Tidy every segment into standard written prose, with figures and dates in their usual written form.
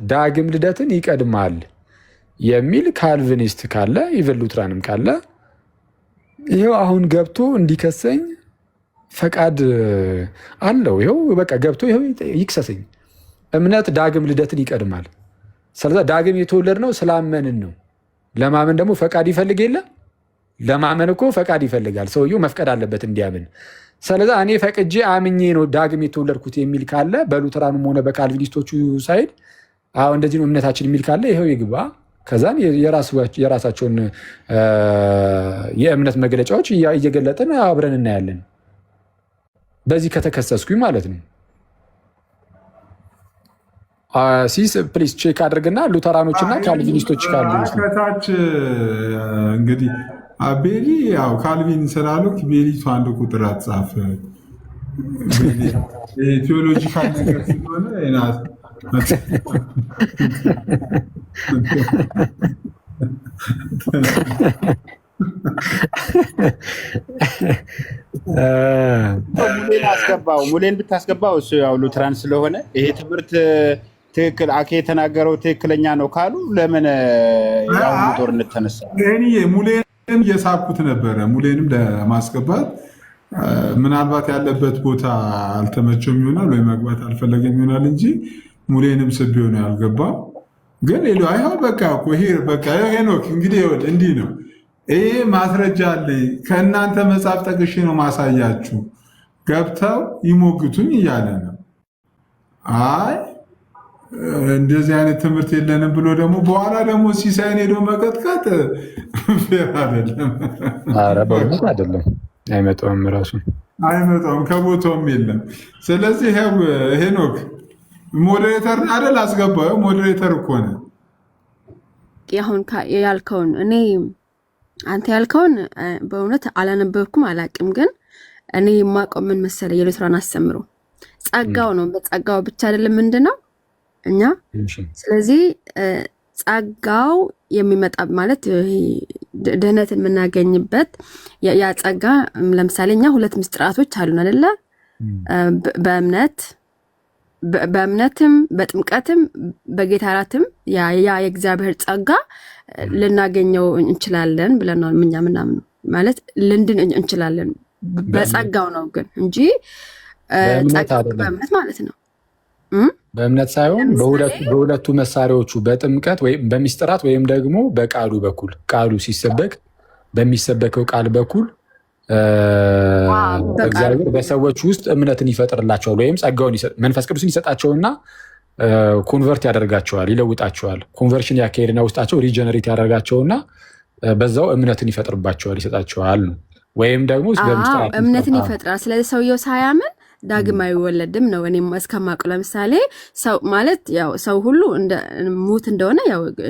ዳግም ልደትን ይቀድማል የሚል ካልቪኒስት ካለ ኢቨን ሉትራንም ካለ ይሄው አሁን ገብቶ እንዲከሰኝ ፈቃድ አለው። ይሄው በቃ ገብቶ ይሄው ይክሰሰኝ። እምነት ዳግም ልደትን ይቀድማል። ስለዚህ ዳግም የተወለድ ነው ስላመንን ነው። ለማመን ደግሞ ፈቃድ ይፈልግ የለ? ለማመን እኮ ፈቃድ ይፈልጋል። ሰውየው መፍቀድ አለበት እንዲያምን። ስለዚህ እኔ ፈቅጄ አምኜ ነው ዳግም የተወለድኩት የሚል ካለ በሉተራኑም ሆነ በካልቪኒስቶቹ ሳይድ እንደዚህ ነው እምነታችን የሚል ካለ ይሄው ይግባ። ከዛን የራሳቸውን የእምነት መግለጫዎች እየገለጥን አብረን እናያለን። በዚህ ከተከሰስኩኝ ማለት ነው። ሲስ ፕሊስ ቼክ አድርግና ሉተራኖችና ካልቪኒስቶች ካሉ ከታች እንግዲህ ቤሊ ያው ካልቪን ስላሉክ ቤሊቱ አንድ ቁጥር አትጻፍ። ቴዎሎጂካል ነገር ስለሆነ ይናት ሙሌን ብታስገባው እሱ ያው ሉትራን ስለሆነ ይሄ ትምህርት ትክክል አኬ የተናገረው ትክክለኛ ነው ካሉ ለምን ያው ጦርነት ተነሳ? ሙሌንም እየሳብኩት ነበረ። ሙሌንም ለማስገባት ምናልባት ያለበት ቦታ አልተመቸውም ይሆናል ወይ መግባት አልፈለገም ይሆናል እንጂ ሙሌንም ስቤው ነው ያልገባው። ግን ሌሎ አይው በቃ ይሄ በቃ ሄኖክ እንግዲህ እንዲህ ነው። ይሄ ማስረጃ አለ ከእናንተ መጽሐፍ ጠቅሼ ነው ማሳያችሁ። ገብተው ይሞግቱኝ እያለ ነው። አይ እንደዚህ አይነት ትምህርት የለንም ብሎ ደግሞ በኋላ ደግሞ ሲሳይን ሄዶ መቀጥቀጥ ፌር አይደለም። ኧረ በእውነት አይደለም። አይመጣውም፣ ራሱ አይመጣውም፣ ከቦታውም የለም። ስለዚህ ሄኖክ ሞዴሬተር አይደል? አስገባው። ሞዴሬተር እኮ ነው። አሁን ያልከውን እኔ አንተ ያልከውን በእውነት አላነበብኩም አላቅም። ግን እኔ የማውቀው ምን መሰለህ የሉትራን አስተምሮ ጸጋው ነው። በጸጋው ብቻ አይደለም ምንድነው እኛ ስለዚህ ጸጋው የሚመጣ ማለት ድህነት የምናገኝበት ያ ጸጋ ለምሳሌ እኛ ሁለት ምስጢራቶች አሉን አይደለ? በእምነትም በጥምቀትም በጌታ እራትም ያ የእግዚአብሔር ጸጋ ልናገኘው እንችላለን ብለን ነው እኛ ምናምን ማለት ልንድን እንችላለን። በጸጋው ነው ግን እንጂ ጸጋው በእምነት ማለት ነው። በእምነት ሳይሆን በሁለቱ መሳሪያዎቹ በጥምቀት ወይም በሚስጥራት ወይም ደግሞ በቃሉ በኩል ቃሉ ሲሰበክ በሚሰበከው ቃል በኩል እግዚአብሔር በሰዎች ውስጥ እምነትን ይፈጥርላቸዋል ወይም ጸጋውን መንፈስ ቅዱስን ይሰጣቸውና ኮንቨርት ያደርጋቸዋል፣ ይለውጣቸዋል። ኮንቨርሽን ያካሄድና ውስጣቸው ሪጀነሬት ያደርጋቸውና በዛው እምነትን ይፈጥርባቸዋል፣ ይሰጣቸዋል። ወይም ደግሞ እምነትን ይፈጥራል። ስለዚህ ሰውየው ሳያምን ዳግም አይወለድም ነው እኔም እስከማውቀው። ለምሳሌ ሰው ማለት ያው ሰው ሁሉ ሙት እንደሆነ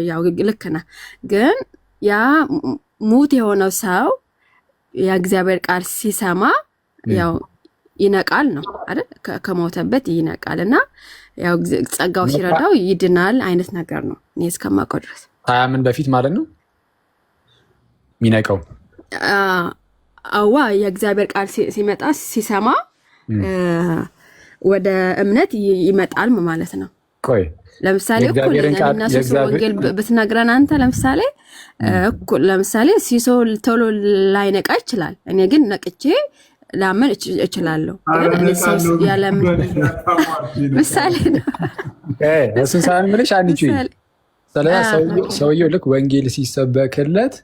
ያው ልክ ነህ። ግን ያ ሙት የሆነው ሰው የእግዚአብሔር ቃል ሲሰማ ያው ይነቃል ነው አይደል? ከሞተበት ይነቃልና ያው ጸጋው ሲረዳው ይድናል አይነት ነገር ነው እኔ እስከማውቀው ድረስ። ሳያምን በፊት ማለት ነው ሚነቃው። አዋ የእግዚአብሔር ቃል ሲመጣ ሲሰማ ወደ እምነት ይመጣል ማለት ነው። ቆይ ለምሳሌ እኮ ወንጌል ብትነግረን አንተ ለምሳሌ ሲሶ ቶሎ ላይነቃ ይችላል። እኔ ግን ነቅቼ ላመን እችላለሁ። ምሳሌ ነው። እሱን ሳይሆን የምልሽ አንቺ ሰውየው ልክ ወንጌል ሲሰበክለት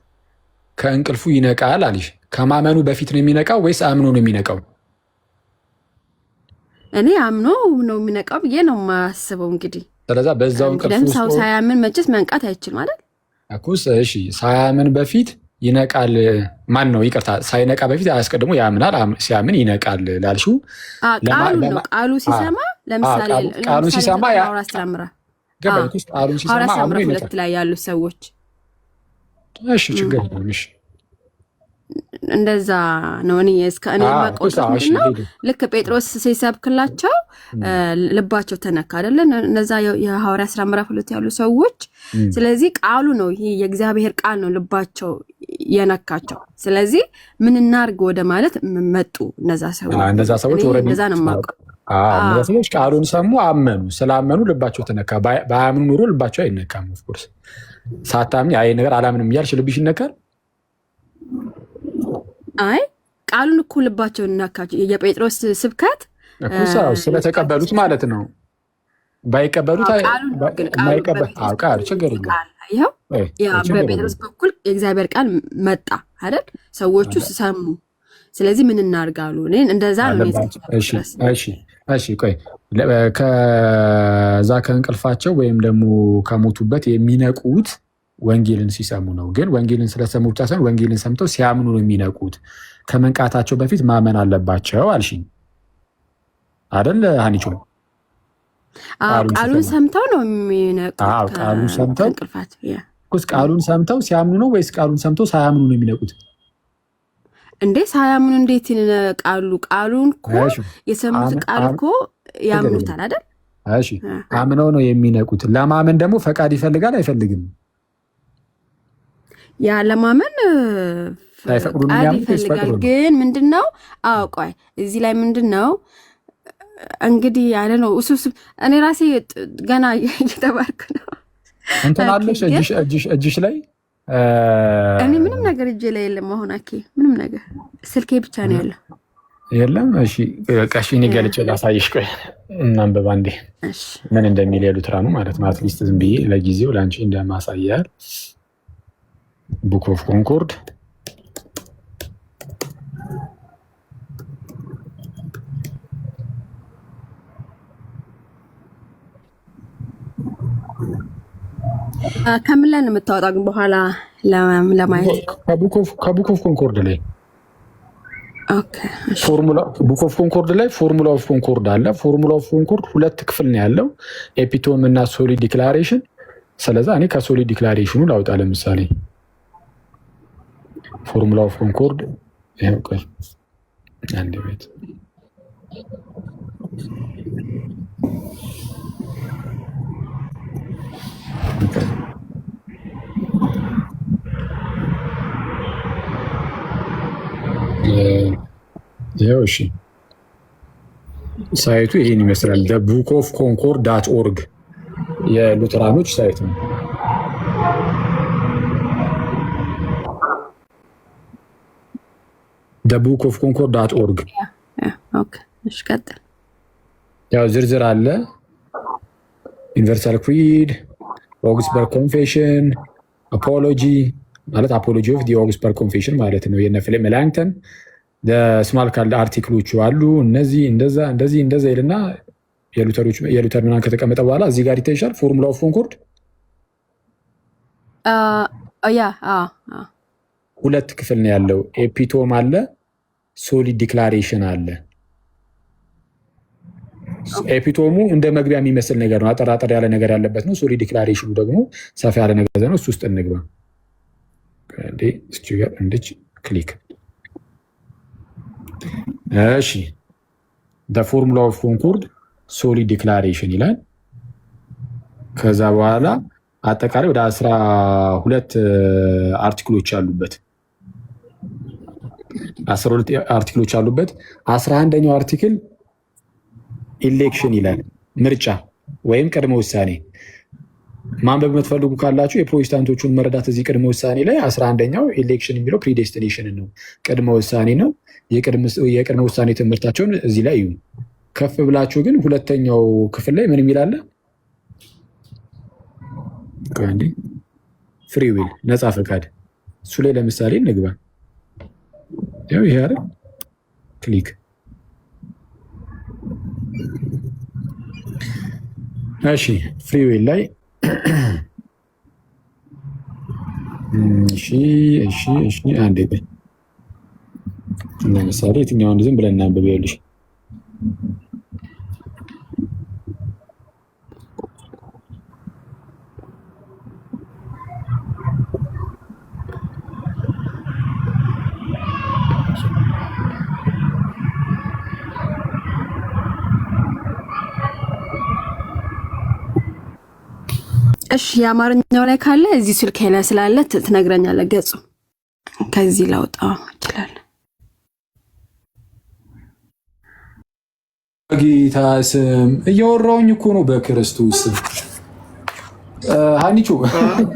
ከእንቅልፉ ይነቃል አልሽ። ከማመኑ በፊት ነው የሚነቃው ወይስ አምኖ ነው የሚነቃው? እኔ አምኖ ነው የሚነቃው ብዬ ነው የማስበው። እንግዲህ ስለዛ በዛው እንቅልፉ ሰው ሳያምን መቼስ መንቃት አይችልም አይደል? አኩስ እሺ፣ ሳያምን በፊት ይነቃል። ማን ነው ይቅርታ፣ ሳይነቃ በፊት አያስቀድሞ ያምናል፣ ሲያምን ይነቃል ላልሽው ቃሉ ነው። ቃሉ ሲሰማ ለምሳሌ ቃሉ ሲሰማ አስተምራ ገባይኩስ ቃሉ ሲሰማ አምኖ ይነቃል። ሁለት ላይ ያሉ ሰዎች እሺ፣ ችግር የለም። እሺ እንደዛ ነው። እኔ ማቆጣው ልክ ጴጥሮስ ሲሰብክላቸው ልባቸው ተነካ አይደለ? እነዛ የሐዋርያ ሥራ ምዕራፍ 2 ያሉ ሰዎች። ስለዚህ ቃሉ ነው፣ ይሄ የእግዚአብሔር ቃል ነው ልባቸው የነካቸው። ስለዚህ ምን እናርግ ወደ ማለት መጡ እነዛ ሰዎች። እንደዛ ነው ሙስሊሞች ቃሉን ሰሙ፣ አመኑ። ስላመኑ ልባቸው ተነካ። ባያምኑ ኑሮ ልባቸው አይነካም። ኦፍኮርስ ሳታምኝ አይ ነገር አላምንም እያልሽ ልብሽ ይነካል? አይ ቃሉን እኮ ልባቸው ነካቸው። የጴጥሮስ ስብከት ስለተቀበሉት ማለት ነው። ባይቀበሉት ቃል ችግር የለም። በጴጥሮስ በኩል የእግዚአብሔር ቃል መጣ አይደል? ሰዎቹ ሰሙ። ስለዚህ ምን እናርጋሉ? እንደዛ ነው። እሺ ቆይ ከዛ ከእንቅልፋቸው ወይም ደግሞ ከሞቱበት የሚነቁት ወንጌልን ሲሰሙ ነው። ግን ወንጌልን ስለሰሙ ብቻ ሳይሆን ወንጌልን ሰምተው ሲያምኑ ነው የሚነቁት። ከመንቃታቸው በፊት ማመን አለባቸው አልሽኝ አይደል ሀኒቾ? ቃሉን ሰምተው ነው የሚነቁት። ቃሉን ሰምተው ሲያምኑ ነው ወይስ ቃሉን ሰምተው ሳያምኑ ነው የሚነቁት? እንዴ ሳያምኑ እንዴት ይነቃሉ? ቃሉን እኮ የሰሙት ቃል እኮ ያምኑታል አይደል? እሺ አምነው ነው የሚነቁት። ለማመን ደግሞ ፈቃድ ይፈልጋል አይፈልግም? ያ ለማመን ፈቃድ ይፈልጋል። ግን ምንድነው ቆይ እዚህ ላይ ምንድነው እንግዲህ ያለ ነው ውስብስብ። እኔ ራሴ ገና እየተባርኩ ነው። እንትን አለሽ እጅሽ ላይ እኔ ምንም ነገር እጄ ላይ የለም። አሁን ምንም ነገር ስልኬ ብቻ ነው ያለው። የለም። እሺ ቀሽ እኔ ገልጬ ላሳይሽ። ቆይ እናንብብ አንዴ ምን እንደሚል የሉትራኑ ማለት ነው። አትሊስት ዝም ብዬ ለጊዜው ለአንቺ እንደማሳያል ቡክ ኦፍ ኮንኮርድ ከምን ላይ ነው የምታወጣው? ግን በኋላ ለማየት ከቡክ ኦፍ ኮንኮርድ ላይ ቡክ ኦፍ ኮንኮርድ ላይ ፎርሙላ ኦፍ ኮንኮርድ አለ። ፎርሙላ ኦፍ ኮንኮርድ ሁለት ክፍል ነው ያለው፣ ኤፒቶም እና ሶሊድ ዲክላሬሽን። ስለዛ እኔ ከሶሊድ ዲክላሬሽኑ ላውጣ። ለምሳሌ ፎርሙላ ኦፍ ኮንኮርድ አንድ ቤት እሺ ሳይቱ ይሄን ይመስላል። ቡክ ኦፍ ኮንኮርድ ዳት ኦርግ የሉተራኖች ሳይት ነው። ቡክ ኦፍ ኮንኮርድ ዳት ኦርግ። ያው ዝርዝር አለ። ዩኒቨርሳል ክሪድ፣ ኦግስበርግ ኮንፌሽን፣ አፖሎጂ ማለት አፖሎጂ ኦፍ ዲ ኦግስበርግ ኮንፌሽን ማለት ነው። የነ ፊሊፕ ሜላንክተን ስማል ካል አርቲክሎቹ አሉ። እነዚህ እንደዛ ይልና የሉተር ምናምን ከተቀመጠ በኋላ እዚህ ጋር ይታይሻል። ፎርሙላ ኦፍ ኮንኮርድ ሁለት ክፍል ነው ያለው። ኤፒቶም አለ፣ ሶሊድ ዲክላሬሽን አለ። ኤፒቶሙ እንደ መግቢያ የሚመስል ነገር ነው፣ አጠራጠር ያለ ነገር ያለበት ነው። ሶሊድ ዲክላሬሽኑ ደግሞ ሰፋ ያለ ነገር ነው። እሱ ውስጥ እንግባ። እንድች ክሊክ እሺ። ፎርሙላ ኦፍ ኮንኮርድ ሶሊድ ዲክላሬሽን ይላል። ከዛ በኋላ አጠቃላይ ወደ 12 አርቲክሎች አሉበት። 12 አርቲክሎች አሉበት። 11ኛው አርቲክል ኢሌክሽን ይላል፣ ምርጫ ወይም ቅድመ ውሳኔ። ማንበብ የምትፈልጉ ካላችሁ የፕሮቴስታንቶቹን መረዳት እዚህ ቅድመ ውሳኔ ላይ 11ኛው ኢሌክሽን የሚለው ፕሪዴስቲኔሽን ነው፣ ቅድመ ውሳኔ ነው። የቅድመ ውሳኔ ትምህርታቸውን እዚህ ላይ እዩ። ከፍ ብላችሁ ግን ሁለተኛው ክፍል ላይ ምን የሚል አለ? ፍሪ ዊል ነፃ ፈቃድ። እሱ ላይ ለምሳሌ እንግባ። ያው ይሄ አይደል? ክሊክ እሺ። ፍሪ ዊል ላይ እሺ አንዴ ቆይ። ለምሳሌ የትኛውን ዝም ብለን እናንብብ። ይኸውልሽ እሺ የአማርኛው ላይ ካለ እዚህ ስልክ ላይ ስላለ ትነግረኛለህ። ገጹ ከዚህ ላውጣ ይችላል። ጌታ ስም እያወራሁኝ እኮ ነው በክርስቶስ ስም። ሀኒቾ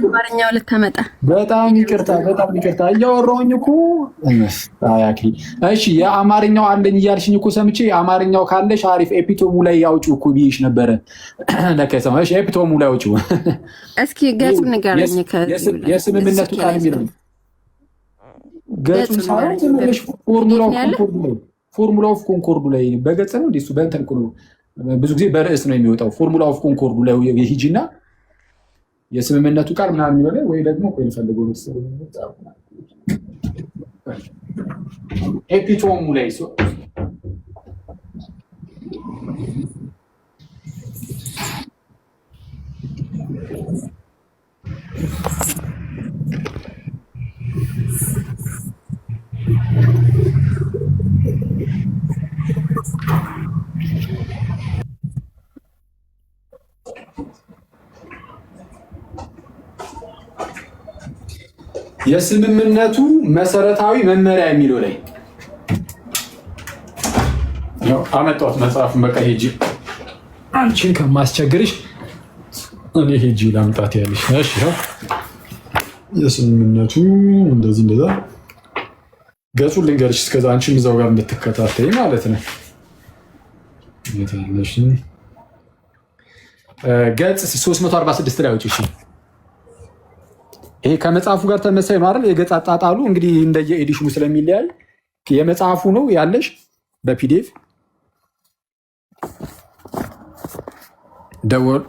አማርኛው ልታመጣ በጣም ይቅርታ እያወራሁኝ እኮ አያኪ። እሺ የአማርኛው አለኝ እያልሽኝ እኮ ሰምቼ የአማርኛው ካለሽ አሪፍ ኤፒቶሙ ላይ ያውጪው እኮ ብዬሽ ነበረ። ለከሰማ እሺ ኤፒቶሙ ላይ ያውጪው እስኪ ገጽ ንገረኝ። የስምምነቱ ቃል የሚለው ገጽ ሳይሆን ትንሽ ፎርሙላ ኦፍ ኮንኮርዱ ላይ በገጽ ነው እንዴ? እሱ በእንትን እኮ ነው ብዙ ጊዜ በርዕስ ነው የሚወጣው። ፎርሙላ ኦፍ ኮንኮርዱ ላይ ሂጂና የስምምነቱ ቃል ምናምን የሚለው ወይ ደግሞ ቆይ ልፈልገው ነው ኤፒቶሙ ላይ የስምምነቱ መሰረታዊ መመሪያ የሚለው ላይ ነው አመጣሁት መጽሐፍን። በቃ ሄጂ አንቺን ከማስቸግርሽ እኔ ሄጂ ላምጣት ያለሽ። እሺ የስምምነቱ እንደዛ ገጹን ልንገርሽ፣ እስከዛ አንቺም እዛው ጋር እንድትከታተይ ማለት ነው። ገጽ 346 ላይ አውጪ። እሺ ይሄ ከመጽሐፉ ጋር ተመሳሳይ ነው አይደል? የገጽ አጣጣሉ እንግዲህ እንደየኤዲሽኑ ስለሚለያይ የመጽሐፉ ነው ያለሽ በፒዲኤፍ ደወል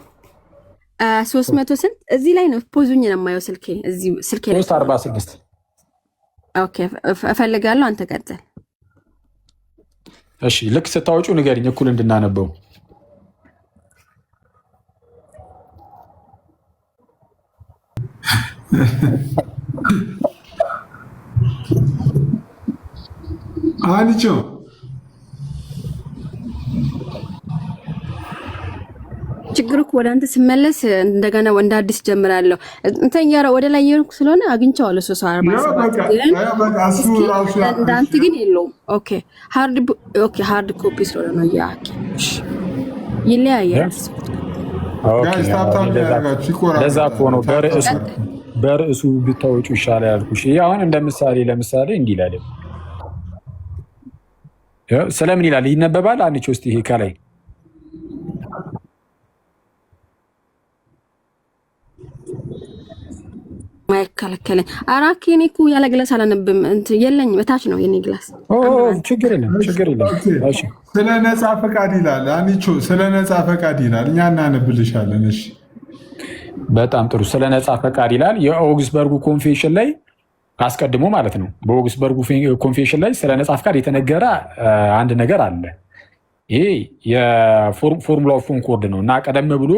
300 ስንት እዚህ ላይ ነው ፖዙኝ ነው የማየው ስልኬ እዚህ ስልኬ 346 ኦኬ እፈልጋለሁ። አንተ ቀጥል። እሺ ልክ ስታወጪው ንገሪኝ እኩል እንድናነበው። አንቺ ችግሩ እኮ ወደ አንተ ስመለስ እንደገና ወንድ አዲስ ጀምራለሁ እንትን ያራ ወደ ላይ የሆንኩ ስለሆነ አግኝቻለሁ 347 ግን እንዳንተ ግን የለውም። ኦኬ ሃርድ ኮፒ ስለሆነ ነው ያኪ ይለያያል። ለዛ እኮ ነው በርዕሱ ብታወጪው ይሻላል ያልኩሽ። አሁን ለምሳሌ እንዲህ ይላል። ስለምን ይላል? ይነበባል። አንቺ ውስጥ ይሄ ከላይ ማይከለከለኝ አራኪ እኔ እኮ ያለ ግላስ አላነብም። የለኝ በታች ነው የኔ ግላስ። ችግር የለም። እሺ ስለ ነፃ ፈቃድ ይላል። አንቺ ስለ ነፃ ፈቃድ ይላል። እኛ እናነብልሻለን። እሺ በጣም ጥሩ። ስለ ነፃ ፈቃድ ይላል። የኦግስበርጉ ኮንፌሽን ላይ አስቀድሞ ማለት ነው። በኦግስበርጉ ኮንፌሽን ላይ ስለ ነፃ ፈቃድ የተነገረ አንድ ነገር አለ። ይሄ የፎርሙላ ኦፍ ኮንኮርድ ነው እና ቀደም ብሎ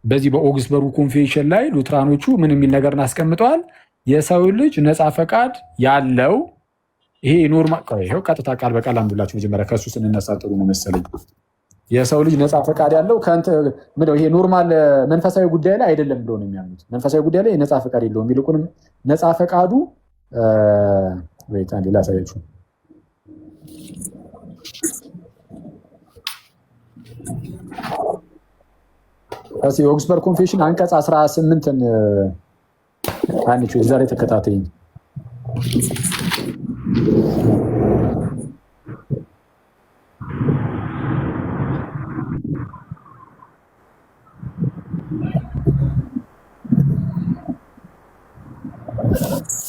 በዚህ በኦግስበርጉ ኮንፌሽን ላይ ሉትራኖቹ ምን የሚል ነገር አስቀምጠዋል? የሰው ልጅ ነፃ ፈቃድ ያለው ይሄ ኖርማል ይሄው ቀጥታ ቃል በቃል አንብላችሁ መጀመሪያ ከሱ ስንነሳ ጥሩ ነው መሰለኝ። የሰው ልጅ ነፃ ፈቃድ ያለው ምንድነው? ይሄ ኖርማል መንፈሳዊ ጉዳይ ላይ አይደለም ብሎ ነው የሚያምኑት። መንፈሳዊ ጉዳይ ላይ ነፃ ፈቃድ የለውም። ይልቁንም ነፃ ፈቃዱ አንዴ ላሳያችሁ። የኦግስበርግ ኮንፌሽን አንቀጽ 18ን አንቺ ዛሬ ተከታተይኝ።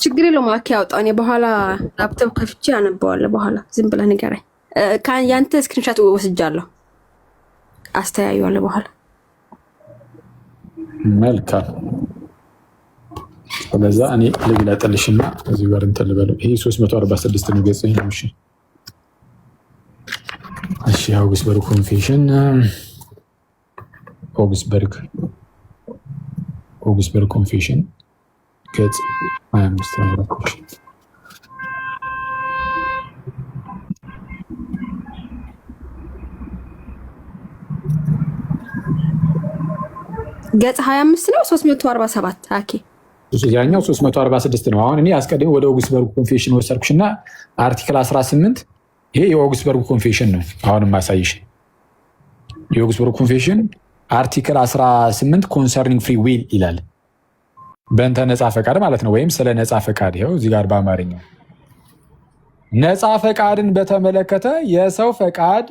ችግር የለውም። አኪ ያውጣው። እኔ በኋላ ላፕቶፕ ከፍቼ አነበዋለሁ። በኋላ ዝም ብለህ ንገረኝ። ያንተ ስክሪንሾት ወስጃለሁ፣ አስተያየዋለሁ በኋላ። መልካም። ስለዛ እኔ ልግለጥልሽና እዚህ ጋር እንትን ልበለው። ይሄ 346 ነው ገጽ ነው። እሺ የኦግስበርግ ኮንፌሽን ኦግስበርግ ኮንፌሽን ገጽ 25 ነው። ገጽ 25 ነው 347 አኪ ያኛው 346 ነው። አሁን እኔ አስቀድሜ ወደ ኦግስበርግ ኮንፌሽን ወሰድኩሽና አርቲክል 18 ይሄ የኦግስበርግ ኮንፌሽን ነው። አሁንም ማሳይሽ የኦክስፎርድ ኮንፌሽን አርቲክል 18 ኮንሰርኒንግ ፍሪ ዊል ይላል። በእንተ ነፃ ፈቃድ ማለት ነው፣ ወይም ስለ ነፃ ፈቃድ። ይኸው እዚህ ጋር በአማርኛው ነፃ ፈቃድን በተመለከተ የሰው ፈቃድ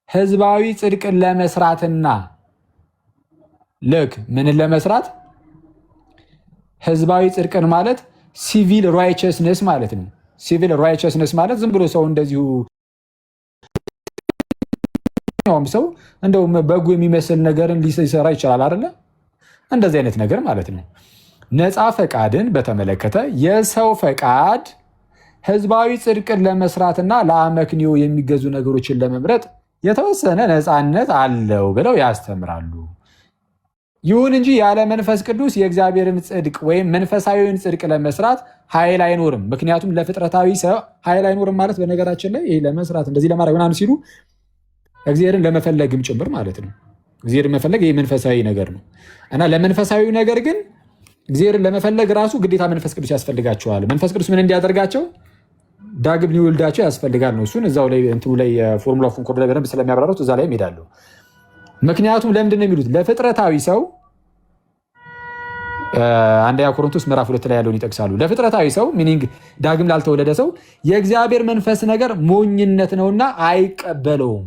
ህዝባዊ ጽድቅን ለመስራትና ልክ ምንን ለመስራት? ህዝባዊ ጽድቅን ማለት ሲቪል ራይቸስነስ ማለት ነው። ሲቪል ራይቸስነስ ማለት ዝም ብሎ ሰው እንደዚሁ ሰው እንደው በጎ የሚመስል ነገርን ሊሰራ ይችላል አይደለ? እንደዚህ አይነት ነገር ማለት ነው። ነፃ ፈቃድን በተመለከተ የሰው ፈቃድ ህዝባዊ ጽድቅን ለመስራትና ለአመክንዮ የሚገዙ ነገሮችን ለመምረጥ የተወሰነ ነፃነት አለው ብለው ያስተምራሉ። ይሁን እንጂ ያለ መንፈስ ቅዱስ የእግዚአብሔርን ጽድቅ ወይም መንፈሳዊውን ጽድቅ ለመስራት ኃይል አይኖርም። ምክንያቱም ለፍጥረታዊ ሰው ኃይል አይኖርም ማለት በነገራችን ላይ ይሄ ለመስራት እንደዚህ ለማድረግ ምናምን ሲሉ እግዚአብሔርን ለመፈለግም ጭምር ማለት ነው። እግዚአብሔርን መፈለግ ይሄ መንፈሳዊ ነገር ነው እና ለመንፈሳዊ ነገር ግን እግዚአብሔርን ለመፈለግ ራሱ ግዴታ መንፈስ ቅዱስ ያስፈልጋቸዋል። መንፈስ ቅዱስ ምን እንዲያደርጋቸው? ዳግም ሊወልዳቸው ያስፈልጋል ነው። እሱን እዛው ላይ እንትኑ ላይ ፎርሙላ ኦፍ ኮንኮርድ ላይ በደንብ ስለሚያብራሩት እዛ ላይ ሄዳለሁ። ምክንያቱም ለምንድን ነው የሚሉት? ለፍጥረታዊ ሰው አንደኛ ቆሮንቶስ ምዕራፍ 2 ላይ ያለውን ይጠቅሳሉ። ለፍጥረታዊ ሰው ሚኒንግ ዳግም ላልተወለደ ሰው የእግዚአብሔር መንፈስ ነገር ሞኝነት ነውና አይቀበለውም።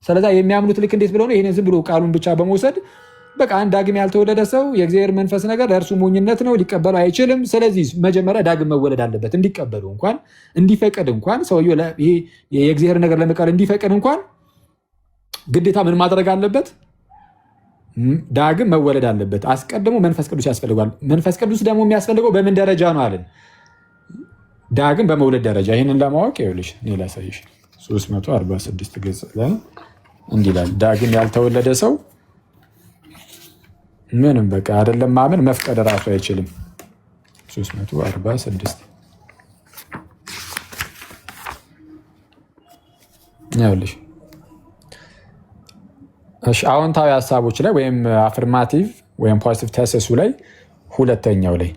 ስለዛ የሚያምኑት ልክ እንዴት ብለው ነው? ይሄንን ዝም ብሎ ቃሉን ብቻ በመውሰድ በቃ አንድ ዳግም ያልተወለደ ሰው የእግዚአብሔር መንፈስ ነገር ለእርሱ ሞኝነት ነው፣ ሊቀበለው አይችልም። ስለዚህ መጀመሪያ ዳግም መወለድ አለበት። እንዲቀበሉ እንኳን እንዲፈቅድ እንኳን ሰውየው ይሄ የእግዚአብሔር ነገር ለመቀበል እንዲፈቅድ እንኳን ግዴታ ምን ማድረግ አለበት? ዳግም መወለድ አለበት። አስቀድሞ መንፈስ ቅዱስ ያስፈልጓል። መንፈስ ቅዱስ ደግሞ የሚያስፈልገው በምን ደረጃ ነው አለን? ዳግም በመውለድ ደረጃ። ይህንን ለማወቅ ይኸውልሽ እኔ ላሳይሽ። 346 ገጽ ላይ እንዲህ ይላል። ዳግም ያልተወለደ ሰው ምንም በቃ አይደለም ማመን መፍቀድ እራሱ አይችልም። 346 ይኸውልሽ። እሺ አዎንታዊ ሀሳቦች ላይ ወይም አፍርማቲቭ ወይም ፖዚቲቭ ተሰሱ ላይ ሁለተኛው ላይ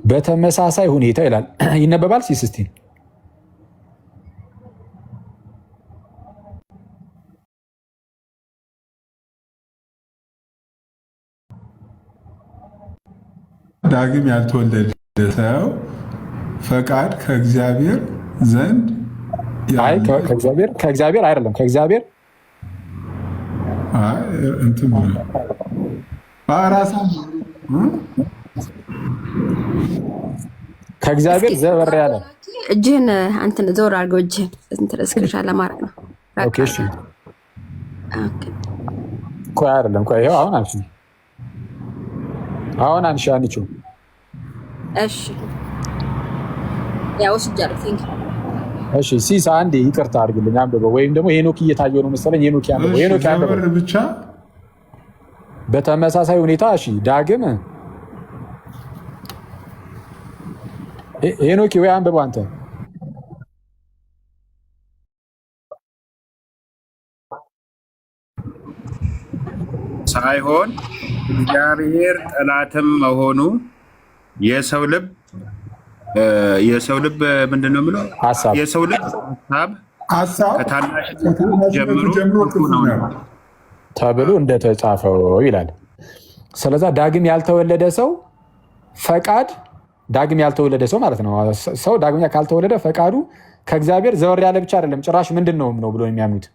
በተመሳሳይ ሁኔታ ይላል። ይነበባል ሲስስቲ ዳግም ያልተወለደ ሰው ፈቃድ ከእግዚአብሔር ዘንድ ከእግዚአብሔር አይደለም ከእግዚአብሔር ከእግዚአብሔር ዘወር ያለ እጅህን አንተን ዘወር አድርገው እጅህን እንትን እስክሪንሻ ለማድረግ ነው። ኦኬ እሺ ቆይ አይደለም ቆይ ይኸው አሁን አንቺ አንቺ እሺ ያው ስጃለሁ ቲንክ እሺ ሲሳ አንዴ ይቅርታ አድርግልኝ አንብበው፣ ወይም ደግሞ ሄኖክ እየታየው ነው መሰለኝ። ሄኖክ ያንብበው። ሄኖክ ያንብበው ብቻ በተመሳሳይ ሁኔታ እሺ ዳግም ሄኖክ ወይ አንብበው አንተ ሳይሆን እግዚአብሔር ጠላትም መሆኑ የሰው ልብ ምንድን ነው የምለው? የሰው ልብ ሀሳብ ከታናሽነቱ ጀምሮ ክፉ ነው ተብሎ እንደተጻፈው ይላል። ስለዛ ዳግም ያልተወለደ ሰው ፈቃድ ዳግም ያልተወለደ ሰው ማለት ነው። ሰው ዳግም ካልተወለደ ፈቃዱ ከእግዚአብሔር ዘወር ያለ ብቻ አይደለም፣ ጭራሽ ምንድን ነው ብሎ የሚያምኑት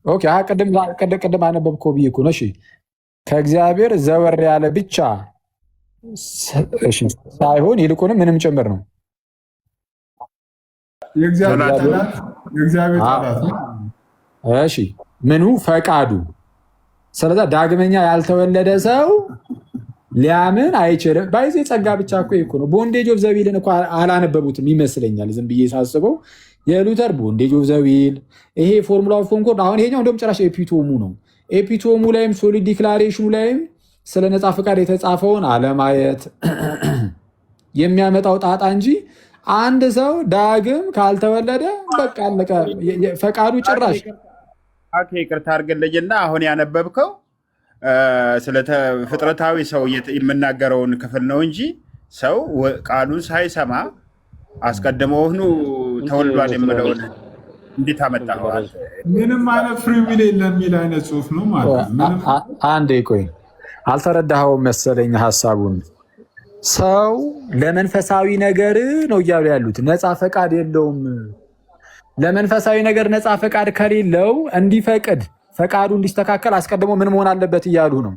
ኦኬ ቅድም አነበብከው ብዬ እኮ ነው። እሺ ከእግዚአብሔር ዘወር ያለ ብቻ ሳይሆን ይልቁንም ምንም ጭምር ነው። የእግዚአብሔር ጠላት ነው። እሺ ምኑ ፈቃዱ። ስለዛ ዳግመኛ ያልተወለደ ሰው ሊያምን አይችልም። ባይዜ ጸጋ ብቻ እኮ ነው። ቦንዴጅ ኦፍ ዘዊልን እኮ አላነበቡትም ይመስለኛል ዝም ብዬ ሳስበው። የሉተር ቦንዴጅ ኦፍ ዘዊል ይሄ ፎርሙላ ኦፍ ኮንኮርድ አሁን ይሄኛው እንደውም ጭራሽ ኤፒቶሙ ነው። ኤፒቶሙ ላይም ሶሊድ ዲክላሬሽኑ ላይም ስለ ነፃ ፈቃድ የተጻፈውን አለማየት የሚያመጣው ጣጣ እንጂ አንድ ሰው ዳግም ካልተወለደ በቃ አለቀ ፈቃዱ ጭራሽ። ይቅርታ አድርግልኝና አሁን ያነበብከው ስለ ፍጥረታዊ ሰው የምናገረውን ክፍል ነው እንጂ ሰው ቃሉን ሳይሰማ አስቀድሞውኑ ተወልዷል የምለውን እንዴት አመጣኸው? ምንም አይነት ፍሪ ዊል የለም የሚል አይነት ጽሁፍ ነው ማለት ነው። አንዴ ቆይ አልተረዳኸውም መሰለኝ ሀሳቡን። ሰው ለመንፈሳዊ ነገር ነው እያሉ ያሉት፣ ነፃ ፈቃድ የለውም። ለመንፈሳዊ ነገር ነፃ ፈቃድ ከሌለው እንዲፈቅድ ፈቃዱ እንዲስተካከል አስቀድሞ ምን መሆን አለበት እያሉ ነው።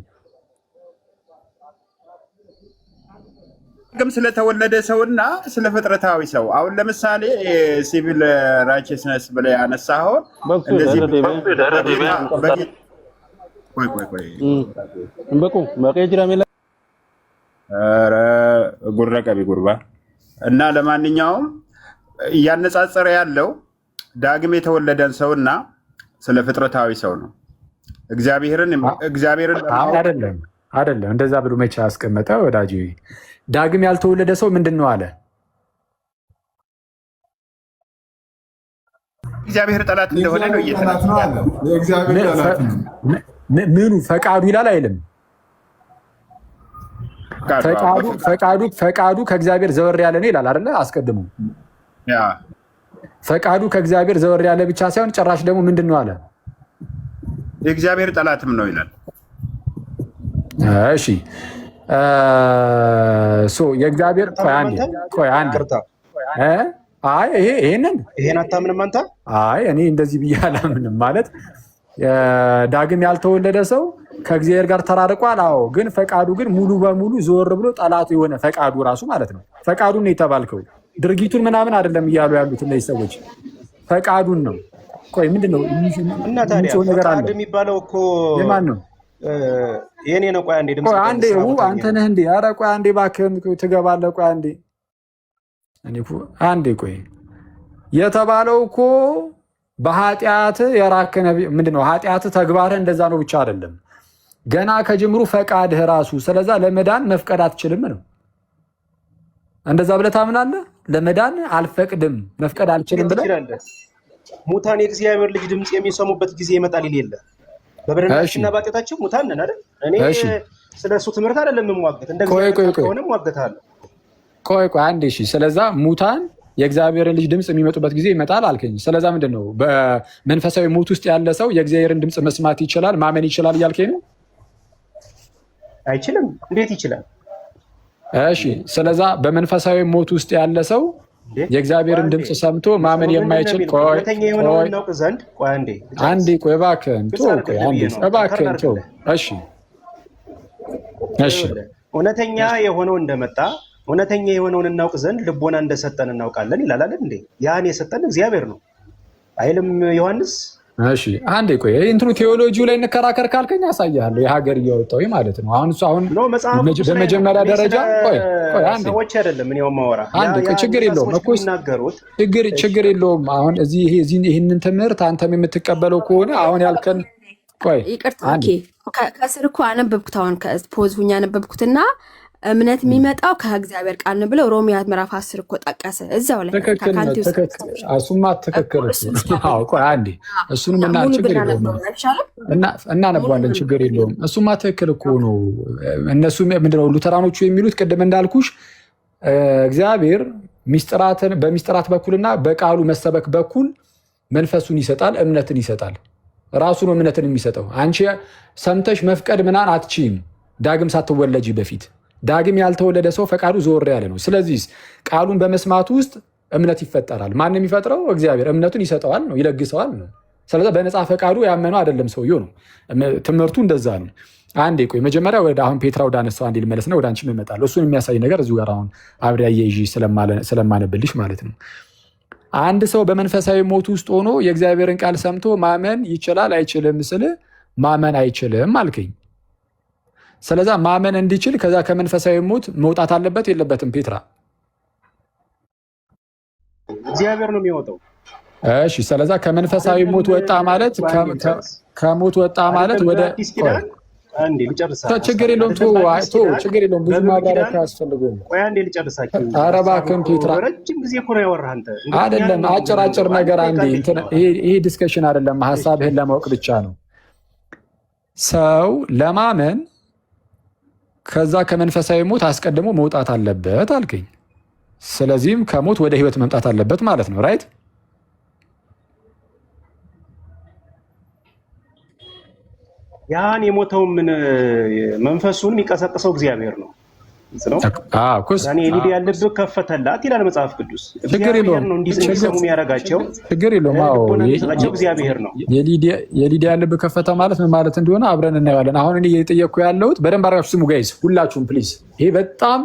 ግን ስለተወለደ ሰውና ስለ ፍጥረታዊ ሰው አሁን ለምሳሌ ሲቪል ራይቸስነስ ብለህ ያነሳኸው እንደዚህ ጉረቀቢ ጉርባ እና ለማንኛውም እያነጻጸረ ያለው ዳግም የተወለደን ሰውና ስለ ፍጥረታዊ ሰው ነው። እግዚአብሔርን አይደለም እንደዛ ብሎ መቼ አስቀመጠ ወዳጅ? ዳግም ያልተወለደ ሰው ምንድን ነው አለ? እግዚአብሔር ጠላት እንደሆነ ነው እየተናገረ። ምኑ ፈቃዱ ይላል አይልም? ፈቃዱ ከእግዚአብሔር ዘወር ያለ ነው ይላል አይደለ? አስቀድሞ ፈቃዱ ከእግዚአብሔር ዘወር ያለ ብቻ ሳይሆን ጭራሽ ደግሞ ምንድን ነው አለ? የእግዚአብሔር ጠላትም ነው ይላል። እሺ የእግዚአብሔር ይሄን አታምንም አንተ? አይ እኔ እንደዚህ ብዬ አላምንም። ማለት ዳግም ያልተወለደ ሰው ከእግዚአብሔር ጋር ተራርቋል። አዎ፣ ግን ፈቃዱ ግን ሙሉ በሙሉ ዞር ብሎ ጠላቱ የሆነ ፈቃዱ ራሱ ማለት ነው። ፈቃዱን ነው የተባልከው፣ ድርጊቱን ምናምን አይደለም እያሉ ያሉት እነዚህ ሰዎች ፈቃዱን ነው። ቆይ ምንድን ነው እና ታዲያ ፈቃድ የሚባለው እኮ የማን ነው? የኔ ነው። ቆይ አንዴ ድምጽ አንዴ አንተ ነህ እንዴ? ኧረ ቆይ አንዴ እባክህን ትገባለህ። ቆይ አንዴ አንዴ ቆይ የተባለው እኮ በኃጢአት የራከነ ምንድን ነው? ኃጢአት ተግባርህ እንደዛ ነው ብቻ አይደለም፣ ገና ከጅምሩ ፈቃድህ ራሱ። ስለዛ ለመዳን መፍቀድ አትችልም ነው። እንደዛ ብለህ ታምናለህ? ለመዳን አልፈቅድም መፍቀድ አልችልም ብለህ ሙታን የእግዚአብሔር ልጅ ድምፅ የሚሰሙበት ጊዜ ይመጣል ይል የለ? በበደላችንና በኃጢአታችን ሙታን ነን አይደል? እኔ ስለሱ ትምህርት አይደለም የምሟገት፣ እንደዚህ ከሆነ እሟገታለሁ። ቆይ አንዴ እሺ። ስለዛ ሙታን የእግዚአብሔርን ልጅ ድምፅ የሚመጡበት ጊዜ ይመጣል አልከኝ። ስለዛ ምንድን ነው በመንፈሳዊ ሞት ውስጥ ያለ ሰው የእግዚአብሔርን ድምፅ መስማት ይችላል ማመን ይችላል እያልከኝ ነው? አይችልም። እንዴት ይችላል? እሺ ስለዛ በመንፈሳዊ ሞት ውስጥ ያለ ሰው የእግዚአብሔርን ድምፅ ሰምቶ ማመን የማይችል አንዴ ቆይ እባክህን ተው። እሺ እውነተኛ የሆነው እንደመጣ እውነተኛ የሆነውን እናውቅ ዘንድ ልቦና እንደሰጠን እናውቃለን ይላል አይደል እንዴ? ያን የሰጠን እግዚአብሔር ነው አይልም ዮሐንስ? እሺ አንዴ ቆይ እንትኑ ቴዎሎጂው ላይ እንከራከር ካልከኝ አሳያለሁ። የሀገር እያወጣው ማለት ነው። አሁን በመጀመሪያ ደረጃ ቆይ አንዴ ሰዎች አይደለም እኔው ማወራ አንዴ ችግር የለውም እኮ ችግር የለውም። አሁን ይህንን ትምህርት አንተም የምትቀበለው ከሆነ አሁን ያልከን ቆይ ይቅርታ፣ ከስር እኮ አነበብኩት። አሁን ከፖዝ ሁኛ አነበብኩትና እምነት የሚመጣው ከእግዚአብሔር ቃል ነው ብለው ሮሜ ምዕራፍ 10 እኮ ጠቀሰ እዛው ላይ። እሱማ ትክክል ቆይ አንዴ እሱንም እና ችግር የለውም እናነባለን፣ ችግር የለውም። እሱማ ትክክል እኮ ነው። እነሱ ምንድነው ሉተራኖቹ የሚሉት ቅድም እንዳልኩሽ እግዚአብሔር በሚስጥራት በኩልና በቃሉ መሰበክ በኩል መንፈሱን ይሰጣል፣ እምነትን ይሰጣል። ራሱ ነው እምነትን የሚሰጠው። አንቺ ሰምተሽ መፍቀድ ምናን አትችይም ዳግም ሳትወለጂ በፊት። ዳግም ያልተወለደ ሰው ፈቃዱ ዞር ያለ ነው። ስለዚህ ቃሉን በመስማቱ ውስጥ እምነት ይፈጠራል። ማን የሚፈጥረው? እግዚአብሔር እምነቱን ይሰጠዋል ነው ይለግሰዋል ነው። ስለዚህ በነፃ ፈቃዱ ያመነው አይደለም ሰውየው ነው። ትምህርቱ እንደዛ ነው። አንዴ ቆይ መጀመሪያ ወደ አሁን ፔትራ ወደ አነሳው አንዴ ልመለስ ነው። ወደ አንቺ እመጣለሁ። እሱን የሚያሳይ ነገር እዚሁ ጋር አሁን አብሬ አያይዤ ስለማነብልሽ ማለት ነው። አንድ ሰው በመንፈሳዊ ሞት ውስጥ ሆኖ የእግዚአብሔርን ቃል ሰምቶ ማመን ይችላል አይችልም ስል ማመን አይችልም አልከኝ። ስለዛ ማመን እንዲችል ከዛ ከመንፈሳዊ ሞት መውጣት አለበት የለበትም? ፔትራ እግዚአብሔር ነው የሚወጣው። እሺ ስለዛ ከመንፈሳዊ ሞት ወጣ ማለት ከሞት ወጣ ማለት ወደ አንዴ ልጨርሳ። ችግር የለውም ችግር የለውም። ብዙ ማብራሪያ አያስፈልገውም። ቆይ አንዴ ልጨርሳችሁ። ኧረ እባክህን ፔትራ ረጅም ጊዜ እኮ ነው ያወራህ አንተ። አይደለም አጭር ነገር አንዴ ይሄ ዲስከሽን አይደለም፣ ሀሳብህን ለማወቅ ብቻ ነው። ሰው ለማመን ከዛ ከመንፈሳዊ ሞት አስቀድሞ መውጣት አለበት አልከኝ። ስለዚህም ከሞት ወደ ህይወት መምጣት አለበት ማለት ነው። ራይት? ያን የሞተው ምን መንፈሱን የሚቀሰቅሰው እግዚአብሔር ነው። የሊዲያ ልብ ከፈተላት ይላል መጽሐፍ ቅዱስ። እግዚአብሔር ነው እንዲሰሙ የሚያደርጋቸው። ችግር የለውም። እግዚአብሔር ነው። የሊዲያ ልብ ከፈተ ማለት ምን ማለት እንደሆነ አብረን እናየዋለን። አሁን እኔ እየጠየቅኩ ያለሁት በደንብ አድርጋችሁ ስሙ ጋይዝ፣ ሁላችሁም ፕሊዝ። ይሄ በጣም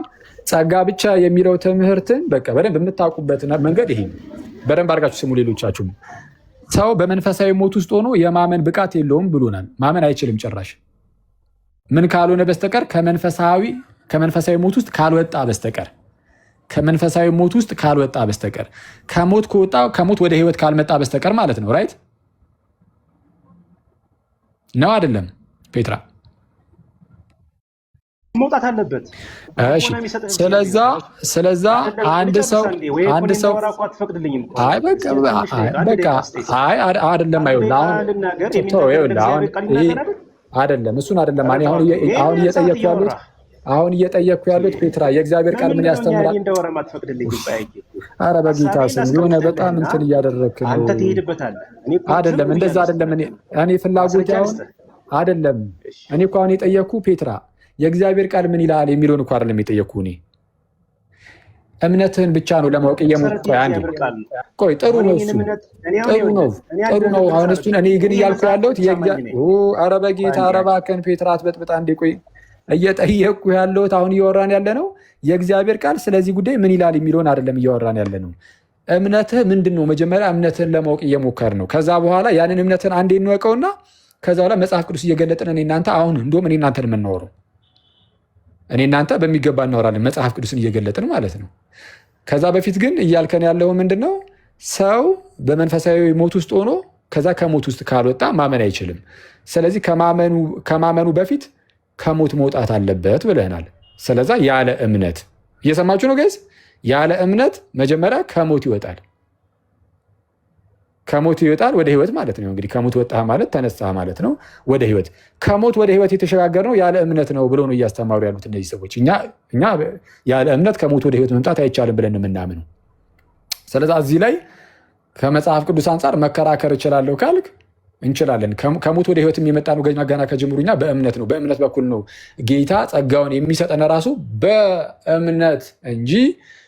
ጸጋ ብቻ የሚለው ትምህርትን በቃ በደንብ የምታውቁበት መንገድ ይሄ በደንብ አድርጋችሁ ስሙ። ሌሎቻችሁም ሰው በመንፈሳዊ ሞት ውስጥ ሆኖ የማመን ብቃት የለውም ብሎናል። ማመን አይችልም ጭራሽ ምን ካልሆነ በስተቀር ከመንፈሳዊ ሞት ውስጥ ካልወጣ በስተቀር ከመንፈሳዊ ሞት ውስጥ ካልወጣ በስተቀር ከሞት ወደ ህይወት ካልመጣ በስተቀር ማለት ነው። ራይት ነው አይደለም ፔትራ? መውጣት አለበት። እሺ ስለዛ አንድ ሰው አይ በቃ አይደለም አይደለም እሱን አይደለም አሁን እየጠየቅኩ ያሉት ፔትራ የእግዚአብሔር ቃል ምን ያስተምራል? ኧረ በጌታ ስም የሆነ በጣም እንትን እያደረግክ ነው። አይደለም እንደዛ አይደለም። እኔ ፍላጎት አሁን አይደለም። እኔ እኮ አሁን የጠየቅኩ ፔትራ የእግዚአብሔር ቃል ምን ይላል የሚለውን እኮ አይደለም የጠየቅኩ። እኔ እምነትህን ብቻ ነው ለማወቅ እየሞከርኩ። ቆይ ጥሩ ነው እሱ ጥሩ ነው። አሁን እሱን እኔ ግን እያልኩ ያለሁት ኧረ በጌታ ኧረ እባክህን ፔትራ አትበጥብጣ እንዴ። ቆይ እየጠየቅኩ ያለሁት አሁን እያወራን ያለ ነው የእግዚአብሔር ቃል ስለዚህ ጉዳይ ምን ይላል የሚለውን አይደለም እያወራን ያለ ነው። እምነትህ ምንድን ነው? መጀመሪያ እምነትህን ለማወቅ እየሞከር ነው። ከዛ በኋላ ያንን እምነትህን አንዴ እንወቀውና ከዛ በኋላ መጽሐፍ ቅዱስ እየገለጥን እኔ እናንተ አሁን እንደውም እኔ እናንተን የምናወራው እኔ እናንተ በሚገባ እናወራለን መጽሐፍ ቅዱስን እየገለጥን ማለት ነው። ከዛ በፊት ግን እያልከን ያለው ምንድን ነው? ሰው በመንፈሳዊ ሞት ውስጥ ሆኖ ከዛ ከሞት ውስጥ ካልወጣ ማመን አይችልም። ስለዚህ ከማመኑ በፊት ከሞት መውጣት አለበት ብለናል። ስለዛ ያለ እምነት እየሰማችሁ ነው ጋይስ? ያለ እምነት መጀመሪያ ከሞት ይወጣል። ከሞት ይወጣል ወደ ህይወት ማለት ነው። እንግዲህ ከሞት ወጣ ማለት ተነሳ ማለት ነው ወደ ህይወት። ከሞት ወደ ህይወት የተሸጋገር ነው ያለ እምነት ነው ብሎ ነው እያስተማሩ ያሉት እነዚህ ሰዎች። እኛ ያለ እምነት ከሞት ወደ ህይወት መምጣት አይቻልም ብለን የምናምነው። ስለዛ እዚህ ላይ ከመጽሐፍ ቅዱስ አንጻር መከራከር እችላለሁ ካልክ እንችላለን። ከሞት ወደ ህይወት የሚመጣ ነው ገና ከጅምሩ እኛ በእምነት ነው። በእምነት በኩል ነው ጌታ ጸጋውን የሚሰጠን ራሱ በእምነት እንጂ